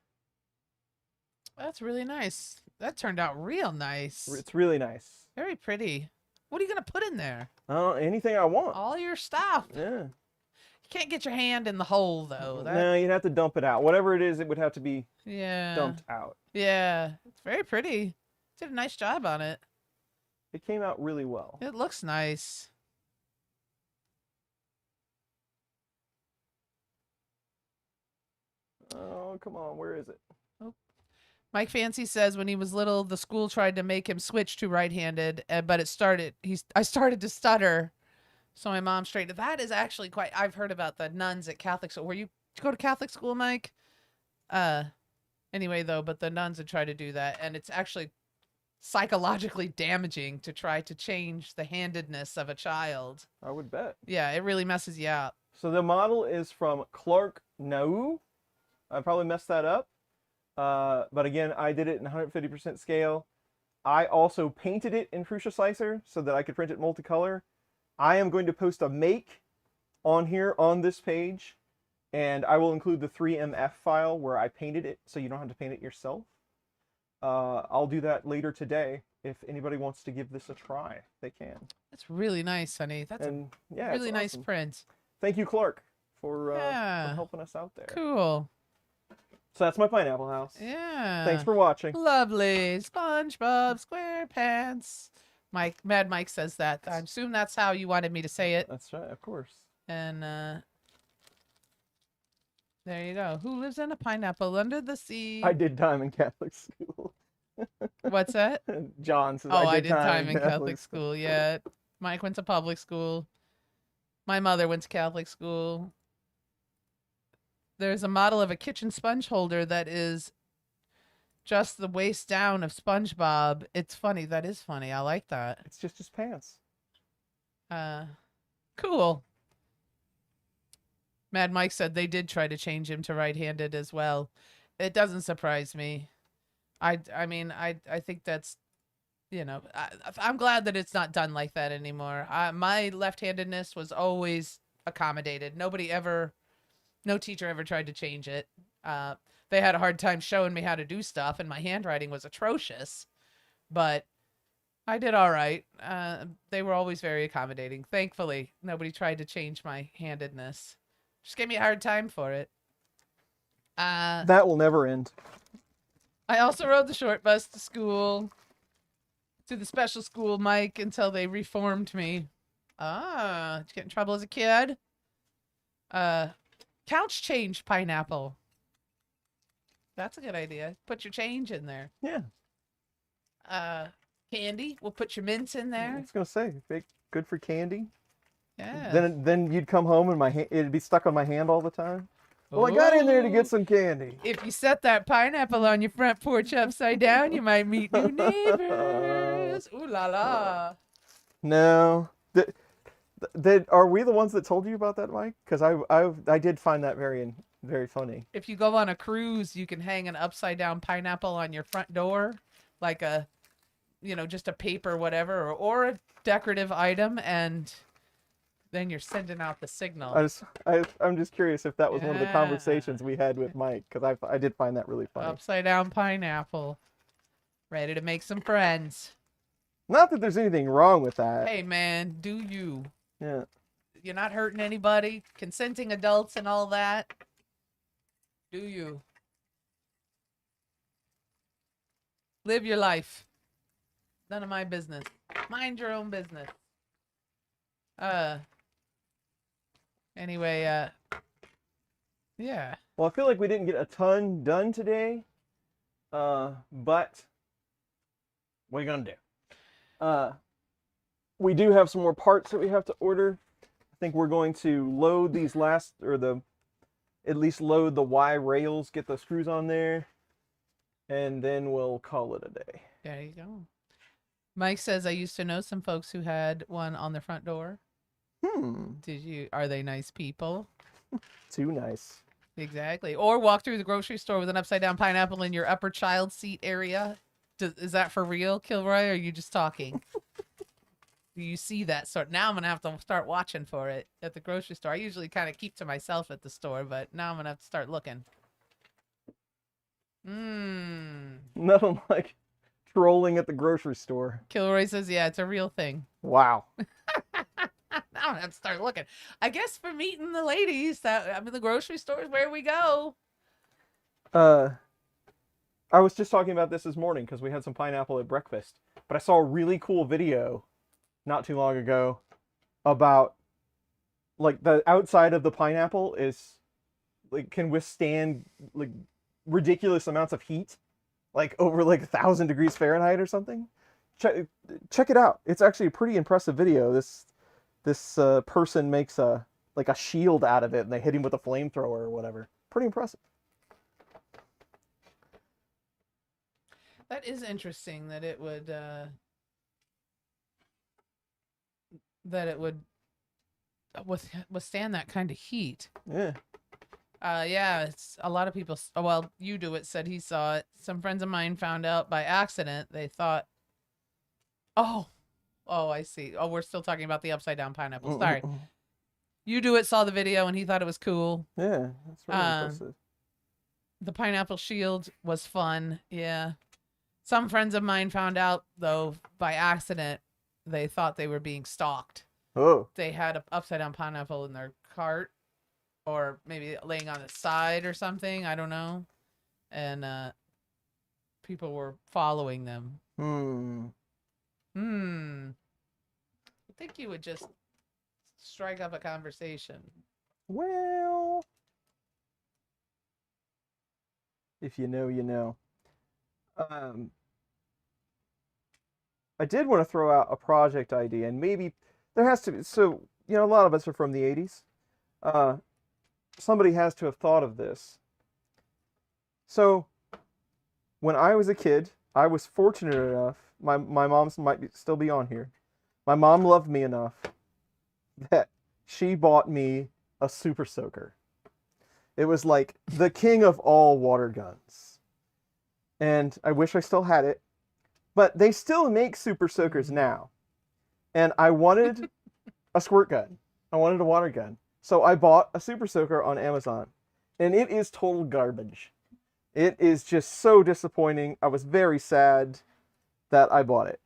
That's really nice. That turned out real nice. It's really nice. Very pretty. What are you going to put in there? Anything I want. All your stuff. Yeah. You can't get your hand in the hole, though. No, you'd have to dump it out. Whatever it is, it would have to be dumped out. Yeah. It's very pretty. Did a nice job on it. It came out really well. It looks nice. Oh, come on. Where is it? Oh. Mike Fancy says when he was little, the school tried to make him switch to right-handed, but I started to stutter. So my mom straightened. That is actually quite. I've heard about the nuns at Catholic school. Did you go to Catholic school, Mike? Anyway, though, but the nuns had tried to do that, and it's actually psychologically damaging to try to change the handedness of a child. I would bet. Yeah, it really messes you up. So the model is from Clark Nau. I probably messed that up. But again, I did it in 150% scale. I also painted it in Fuchsia Slicer so that I could print it multicolor. I am going to post a make on here on this page, and I will include the 3MF file where I painted it so you don't have to paint it yourself. I'll do that later today. If anybody wants to give this a try, they can. That's really nice, honey. That's a really nice awesome. print. Thank you, Clark, for helping us out there. Cool. So that's my pineapple house. Yeah. Thanks for watching. Lovely. SpongeBob SquarePants. Mad Mike says that. I assume that's how you wanted me to say it. That's right, of course. And there you go. Who lives in a pineapple under the sea? I did time in Catholic school. What's that? John says I did time in Catholic school. Yeah. Mike went to public school. My mother went to Catholic school. There's a model of a kitchen sponge holder that is just the waist down of SpongeBob. It's funny. That is funny. I like that. It's just his pants. Cool. Mad Mike said they did try to change him to right-handed as well. It doesn't surprise me. I mean, I think that's, you know, I'm glad that it's not done like that anymore. My left-handedness was always accommodated. No teacher ever tried to change it. They had a hard time showing me how to do stuff, and my handwriting was atrocious. But I did all right. They were always very accommodating. Thankfully, nobody tried to change my handedness. Just gave me a hard time for it. That will never end. I also rode the short bus to school, to the special school, Mike, until they reformed me. Did you get in trouble as a kid? Couch change pineapple. That's a good idea. Put your change in there. Yeah. Candy. We'll put your mints in there. I was gonna say, good for candy. Yeah. Then you'd come home and it'd be stuck on my hand all the time. Well, I got in there to get some candy. If you set that pineapple on your front porch upside down, you might meet new neighbors. Ooh la la. No. Are we the ones that told you about that, Mike? Because I did find that very funny. If you go on a cruise, you can hang an upside down pineapple on your front door, like just a paper, whatever, or a decorative item, and then you're sending out the signal. I'm just curious if that was one of the conversations we had with Mike, because I did find that really funny. Upside down pineapple. Ready to make some friends. Not that there's anything wrong with that. Hey man, do you? Yeah. You're not hurting anybody. Consenting adults and all that. Do you? Live your life. None of my business. Mind your own business. Anyway, yeah. Well, I feel like we didn't get a ton done today. But what are you gonna do? We do have some more parts that we have to order. I think we're going to load these at least load the Y rails, get the screws on there, and then we'll call it a day. There you go. Mike says, I used to know some folks who had one on their front door. Are they nice people? Too nice. Exactly. Or walk through the grocery store with an upside down pineapple in your upper child seat area. Is that for real, Kilroy? Or are you just talking? Do you see that sort? Now I'm going to have to start watching for it at the grocery store. I usually kind of keep to myself at the store, but now I'm going to have to start looking. Nothing like trolling at the grocery store. Kilroy says, yeah, it's a real thing. Wow. Now I'm going to have to start looking. I guess for meeting the ladies, the grocery store is where we go. I was just talking about this morning because we had some pineapple at breakfast, but I saw a really cool video not too long ago about like the outside of the pineapple is like can withstand like ridiculous amounts of heat, like over like 1,000 degrees Fahrenheit or something. Check it out. It's actually a pretty impressive video. This person makes a shield out of it, and they hit him with a flamethrower or whatever. Pretty impressive. That is interesting that it would withstand that kind of heat. Yeah. Yeah, it's a lot of people. Well, YOUDEX said he saw it. Some friends of mine found out by accident. They thought, oh, I see. Oh, we're still talking about the upside down pineapple. Sorry. YOUDEX saw the video and he thought it was cool. Yeah, that's really impressive. The pineapple shield was fun. Yeah. Some friends of mine found out, though, by accident. They thought they were being stalked. Oh. They had an upside down pineapple in their cart, or maybe laying on the side or something. I don't know. And people were following them. I think you would just strike up a conversation. Well, if you know, you know. I did want to throw out a project idea, and maybe there has to be, so, you know, a lot of us are from the 80s. Somebody has to have thought of this. So, when I was a kid, I was fortunate enough, my mom might still be on here. My mom loved me enough that she bought me a Super Soaker. It was like the king of all water guns. And I wish I still had it. But they still make Super Soakers now. And I wanted a squirt gun. I wanted a water gun. So I bought a Super Soaker on Amazon. And it is total garbage. It is just so disappointing. I was very sad that I bought it.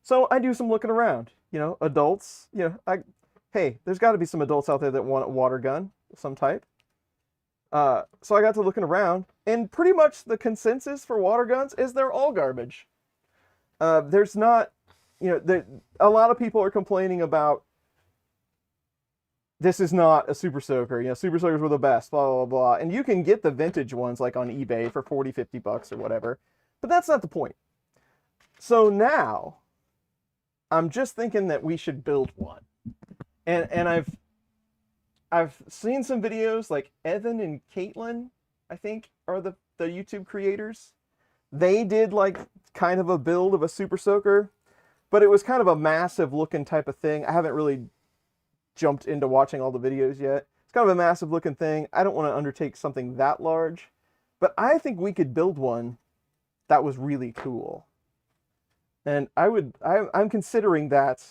So I do some looking around. You know, adults. You know, hey, there's got to be some adults out there that want a water gun of some type. So I got to looking around, and pretty much the consensus for water guns is they're all garbage. There's not, you know, a lot of people are complaining about this is not a Super Soaker. You know, Super Soakers were the best, blah, blah, blah. And you can get the vintage ones like on eBay for 40, 50 bucks or whatever. But that's not the point. So now, I'm just thinking that we should build one. And I've seen some videos, like Evan and Caitlin, I think, are the YouTube creators. They did like kind of a build of a Super Soaker, but it was kind of a massive looking type of thing. I haven't really jumped into watching all the videos yet. It's kind of a massive looking thing. I don't want to undertake something that large, but I think we could build one that was really cool. And I'm considering that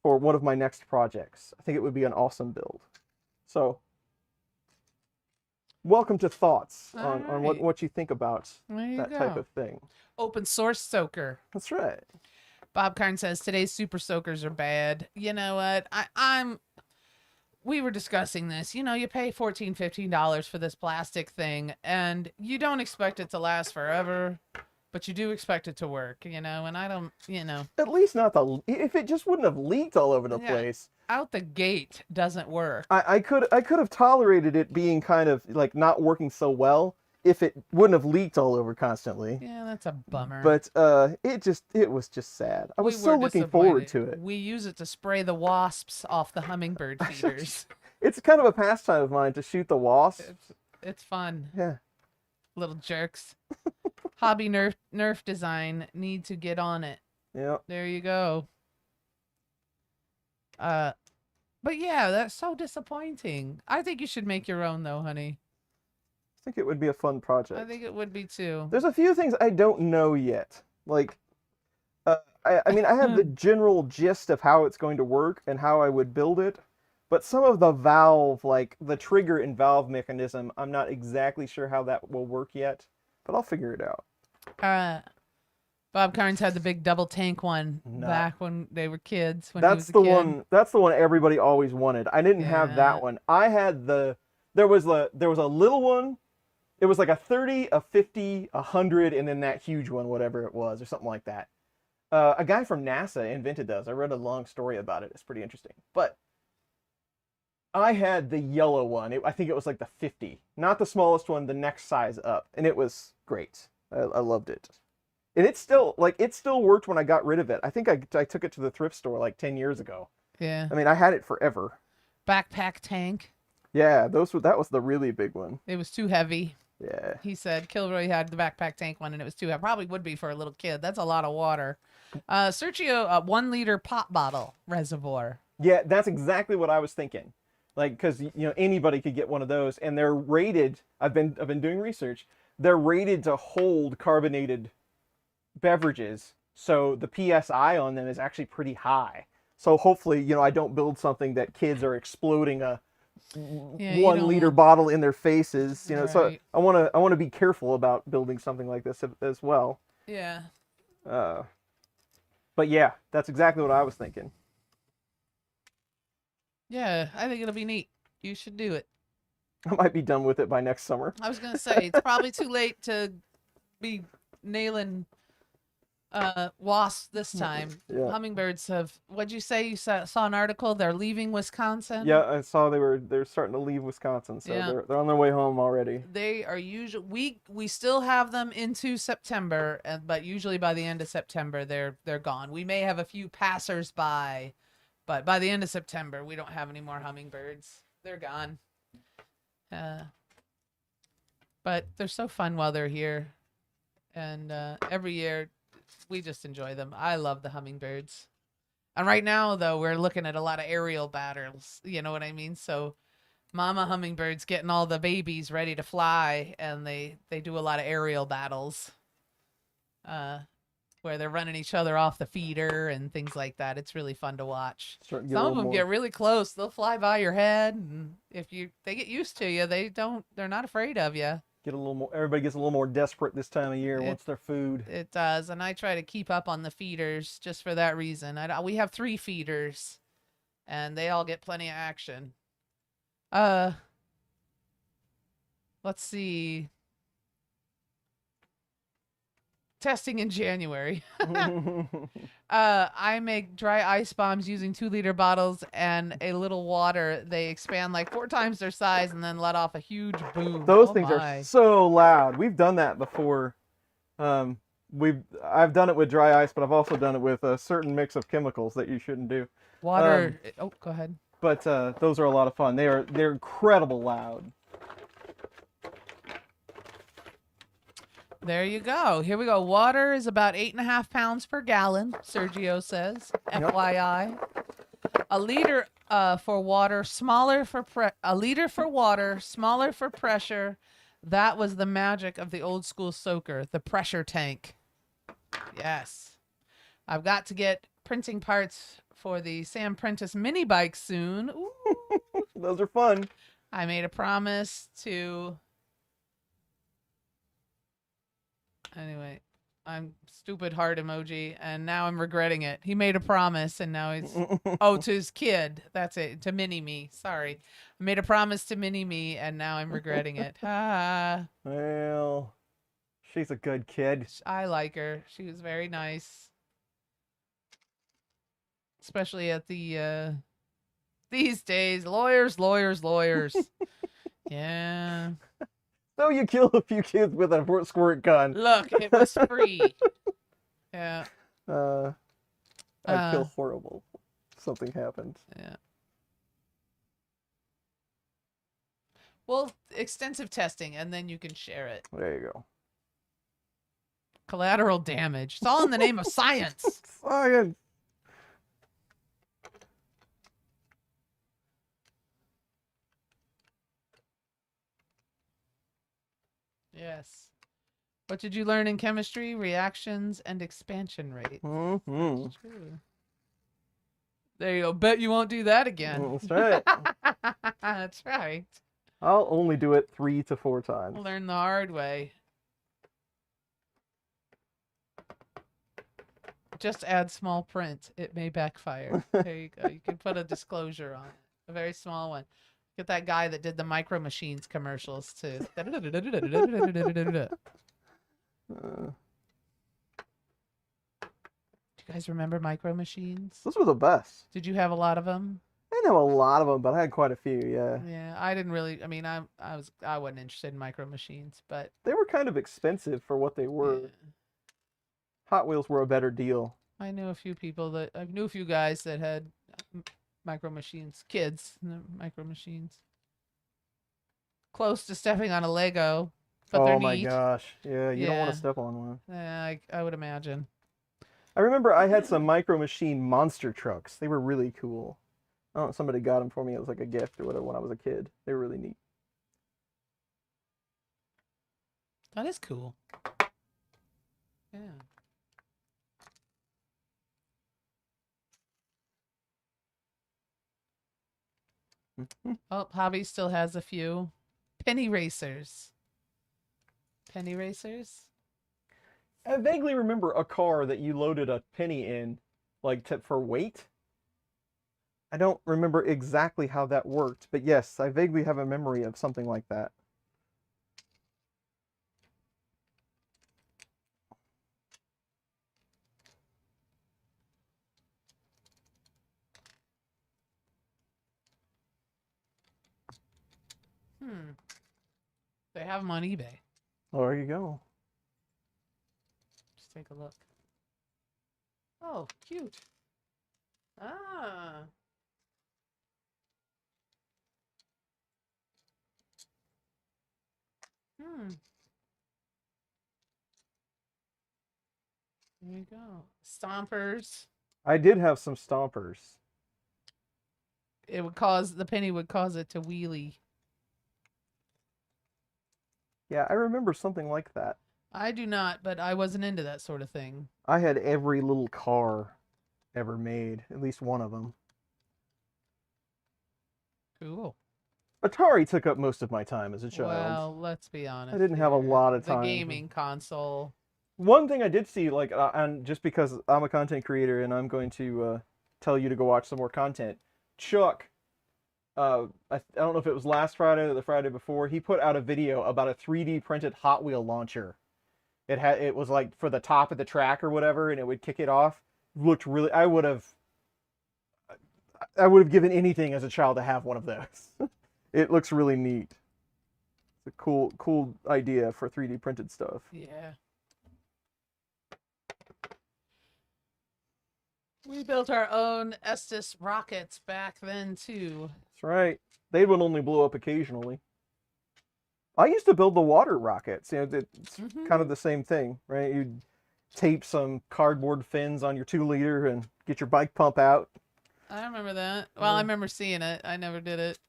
for one of my next projects. I think it would be an awesome build. So, welcome to thoughts on what you think about that type of thing. Open source soaker. That's right. Bob Karn says today's Super Soakers are bad. You know what? We were discussing this. You know, you pay $14, $15 for this plastic thing, and you don't expect it to last forever. But you do expect it to work, you know, and I don't, you know. At least not if it just wouldn't have leaked all over the place. Out the gate doesn't work. I could have tolerated it being kind of like not working so well if it wouldn't have leaked all over constantly. Yeah, that's a bummer. But it was just sad. I was so looking forward to it. We use it to spray the wasps off the hummingbird feeders. It's kind of a pastime of mine to shoot the wasps. It's fun. Yeah. Little jerks. Hobby Nerf design need to get on it. Yeah. There you go. But yeah, that's so disappointing. I think you should make your own though, honey. I think it would be a fun project. I think it would be too. There's a few things I don't know yet. Like, I mean, I have the general gist of how it's going to work and how I would build it, but some of the valve, like the trigger and valve mechanism, I'm not exactly sure how that will work yet, but I'll figure it out. Bob Carnes had the big double tank one back when they were kids. When he was a the kid. one. That's the one everybody always wanted. I didn't have Yeah. that one. I had there was a little one. It was like a 30, a 50, a 100, and then that huge one, whatever it was, or something like that. A guy from NASA invented those. I read a long story about it. It's pretty interesting. But I had the yellow one. I think it was like the 50, not the smallest one, the next size up, and it was great. I loved it. And it still worked when I got rid of it. I think I took it to the thrift store like 10 years ago. Yeah. I mean, I had it forever. Backpack tank. Yeah, that was the really big one. It was too heavy. Yeah. He said Kilroy had the backpack tank one and it was too heavy. Probably would be for a little kid. That's a lot of water. Sergio, a 1 liter pop bottle reservoir. Yeah, that's exactly what I was thinking. Like, because anybody could get one of those, and they're rated. I've been doing research. They're rated to hold carbonated beverages, so the PSI on them is actually pretty high. So hopefully, I don't build something that kids are exploding a 1 liter bottle in their faces. So I want to be careful about building something like this as well. Yeah. But yeah, that's exactly what I was thinking. Yeah, I think it'll be neat. You should do it. I might be done with it by next summer. I was gonna say it's probably too late to be nailing wasps this time. Yeah. Hummingbirds have. What'd you say? You saw an article. They're leaving Wisconsin. Yeah, I saw they're starting to leave Wisconsin, so Yeah. they're on their way home already. They are usually we still have them into September, but usually by the end of September they're gone. We may have a few passers-by, but by the end of September we don't have any more hummingbirds. They're gone. But they're so fun while they're here, and every year we just enjoy them. I love the hummingbirds. And right now, though, we're looking at a lot of aerial battles. You know what I mean? So mama hummingbirds getting all the babies ready to fly, and they do a lot of aerial battles where they're running each other off the feeder and things like that. It's really fun to watch. Some of them get really close. They'll fly by your head, and if they get used to you, they're not afraid of you. Get a little more. Everybody gets a little more desperate this time of year once their food. It does, and I try to keep up on the feeders just for that reason. We have 3 feeders, and they all get plenty of action. Let's see. Testing in January. I make dry ice bombs using 2-liter bottles and a little water. They expand like 4 times their size and then let off a huge boom. Those things are so loud. We've done that before. I've done it with dry ice, but I've also done it with a certain mix of chemicals that you shouldn't do. Water. Go ahead. But those are a lot of fun. They're incredible loud. There you go. Here we go. Water is about 8.5 pounds per gallon, Sergio says. FYI. A liter for water, smaller for a liter for water, smaller for pressure. That was the magic of the old school soaker, the pressure tank. Yes. I've got to get printing parts for the Sam Prentice mini bike soon. Ooh. Those are fun. I made a promise to... Anyway, I'm stupid heart emoji, and now I'm regretting it. He made a promise, and now it's... oh, to his kid. That's it. To Mini-Me. Sorry. I made a promise to Mini-Me, and now I'm regretting it. Well, she's a good kid. I like her. She was very nice. Especially at the... these days. Lawyers. Yeah. So you kill a few kids with a squirt gun. Look, it was free. Yeah. I'd feel horrible if something happened. Yeah. Well, extensive testing, and then you can share it. There you go. Collateral damage. It's all in the name of science. Science. Yes. What did you learn in chemistry? Reactions and expansion rates. Mm-hmm. That's true. There you go. Bet you won't do that again. That's right. That's right. I'll only do it 3 to 4 times. Learn the hard way. Just add small print. It may backfire. There you go. You can put a disclosure on it. A very small one. Get that guy that did the Micro Machines commercials too. Do you guys remember Micro Machines? Those were the best. Did you have a lot of them? I didn't have a lot of them, but I had quite a few, yeah. Yeah, I didn't really. I mean, I wasn't interested in Micro Machines, but They were kind of expensive for what they were. yeah. Hot Wheels were a better deal. I knew a few guys that had Micro Machines, kids, Micro Machines. Close to stepping on a Lego, but they're Oh my neat. gosh. Yeah, you don't want Yeah. to step on one. Yeah, I would imagine. I remember I had some Micro Machine monster trucks. They were really cool. I don't know, somebody got them for me. It was like a gift or whatever when I was a kid. They were really neat. That is cool. Yeah. Oh, Hobby still has a few. Penny racers. Penny racers? I vaguely remember a car that you loaded a penny in, like for weight. I don't remember exactly how that worked, but yes, I vaguely have a memory of something like that. They have them on eBay. Oh, there you go. Just take a look. Oh, cute. Ah. There you go. Stompers. I did have some stompers. It would cause the penny would cause it to wheelie. Yeah, I remember something like that. I do not, but I wasn't into that sort of thing. I had every little car ever made, at least one of them. Cool. Atari took up most of my time as a child. Well, let's be honest. I didn't have a here. lot of The time. gaming console. One thing I did see, like, and just because I'm a content creator and I'm going to tell you to go watch some more content, Chuck, I don't know if it was last Friday or the Friday before, he put out a video about a 3D printed Hot Wheel launcher. It was like for the top of the track or whatever, and it would kick it off. Looked really. I would have given anything as a child to have one of those. It looks really neat. It's a cool idea for 3D printed stuff. Yeah. We built our own Estes rockets back then too. That's right. They would only blow up occasionally. I used to build the water rockets. You know, it's kind of the same thing, right? You'd tape some cardboard fins on your 2-liter and get your bike pump out. I remember that. Well, I remember seeing it. I never did it.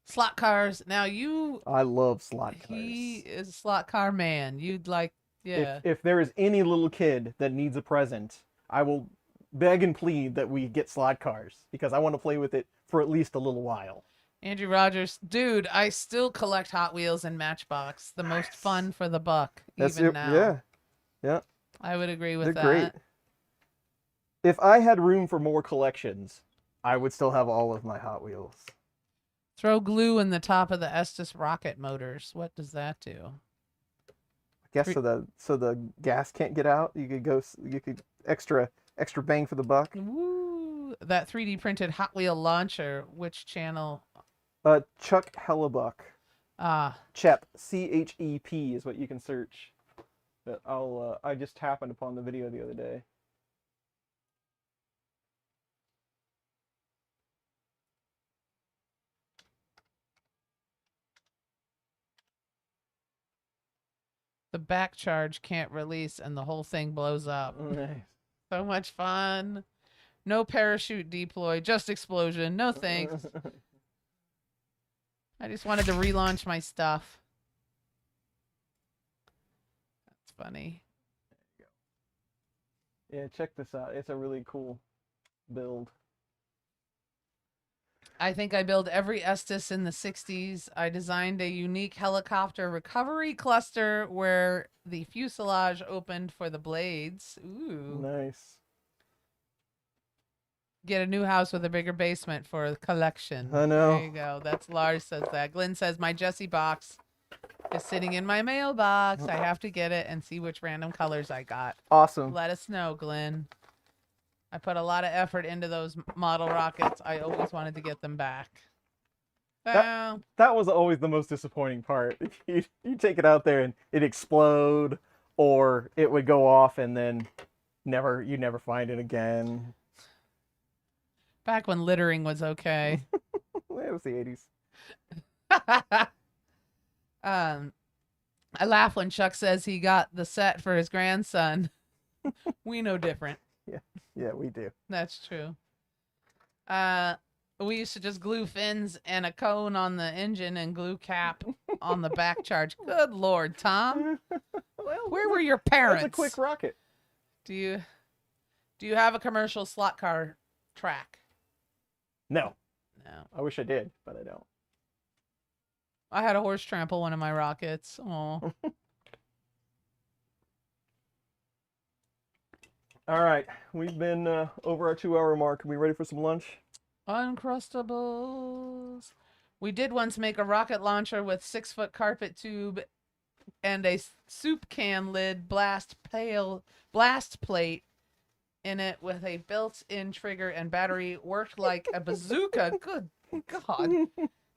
Slot cars. Now I love slot cars. He is a slot car man. You'd like, yeah. If there is any little kid that needs a present, I will beg and plead that we get slot cars because I want to play with it for at least a little while. Andrew Rogers, dude, I still collect Hot Wheels and Matchbox. The most fun for the buck, even now. Yeah, yeah. I would agree with They're that. great. If I had room for more collections, I would still have all of my Hot Wheels. Throw glue in the top of the Estes rocket motors. What does that do? I guess so the gas can't get out. You could extra bang for the buck. Woo! That 3D printed Hot Wheel launcher. Which channel? Chuck Hellebuck. Chep, CHEP is what you can search. But I just happened upon the video the other day. The back charge can't release and the whole thing blows up. Nice. So much fun. No parachute deploy, just explosion. No thanks. I just wanted to relaunch my stuff. That's funny. Yeah, check this out. It's a really cool build. I think I built every Estes in the 60s. I designed a unique helicopter recovery cluster where the fuselage opened for the blades. Ooh. Nice. Get a new house with a bigger basement for a collection. I know. There you go. That's Lars says that. Glenn says my Jessie box is sitting in my mailbox. I have to get it and see which random colors I got. Awesome. Let us know, Glenn. I put a lot of effort into those model rockets. I always wanted to get them back. Well, That was always the most disappointing part. You take it out there and it explode, or it would go off and then you never find it again. back when littering was okay. It was the 80s. I laugh when Chuck says he got the set for his grandson. We know different. Yeah, we do. That's true. We used to just glue fins and a cone on the engine and glue cap on the back charge. Good Lord, Tom. Well, Where were your parents? That's a quick rocket. Do you have a commercial slot car track? No. No. I wish I did, but I don't. I had a horse trample one of my rockets. Oh. All right, we've been over our 2-hour mark. Are we ready for some lunch? Uncrustables. We did once make a rocket launcher with 6-foot carpet tube and a soup can lid blast plate in it with a built-in trigger and battery. Worked like a bazooka. Good God.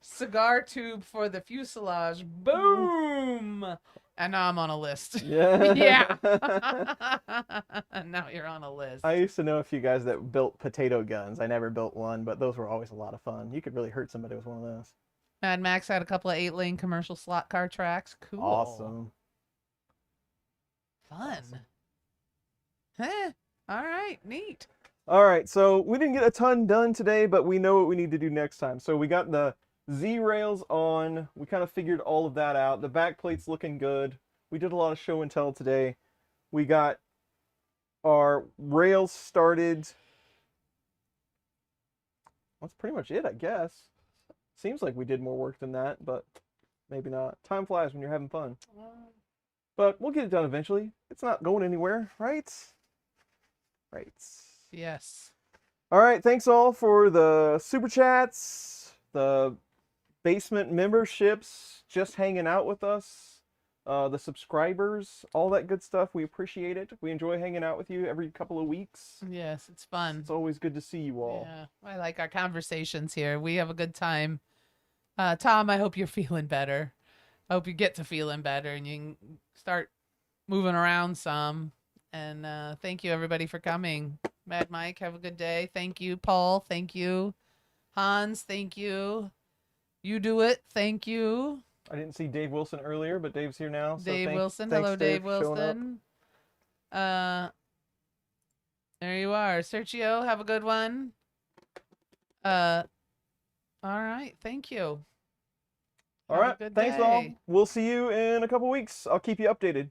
Cigar tube for the fuselage. Boom! And now I'm on a list. Yeah. Yeah. Now you're on a list. I used to know a few guys that built potato guns. I never built one, but those were always a lot of fun. You could really hurt somebody with one of those. Mad Max had a couple of 8-lane commercial slot car tracks. Cool. Awesome. Fun. Awesome. Huh. All right. Neat. All right, so we didn't get a ton done today, but we know what we need to do next time. So we got the Z rails on. We kind of figured all of that out. The back plate's looking good. We did a lot of show and tell today. We got our rails started. That's pretty much it, I guess. Seems like we did more work than that, but maybe not. Time flies when you're having fun. But we'll get it done eventually. It's not going anywhere, right? Right. Yes. All right, thanks all for the super chats, the basement memberships, just hanging out with us, the subscribers, all that good stuff. We appreciate it. We enjoy hanging out with you every couple of weeks. Yes, it's fun. It's always good to see you all. Yeah, I like our conversations here. We have a good time. Tom, I hope you're feeling better. I hope you get to feeling better and you can start moving around some. And thank you, everybody, for coming. Mad Mike, have a good day. Thank you, Paul. Thank you. Hans, thank you. You do it. Thank you. I didn't see Dave Wilson earlier, but Dave's here now. So Dave Wilson. thanks, Hello, Dave for showing up. Wilson. There you are. Sergio, have a good one. All right. Thank you. All Have a right. good Thanks all. day. We'll see you in a couple weeks. I'll keep you updated.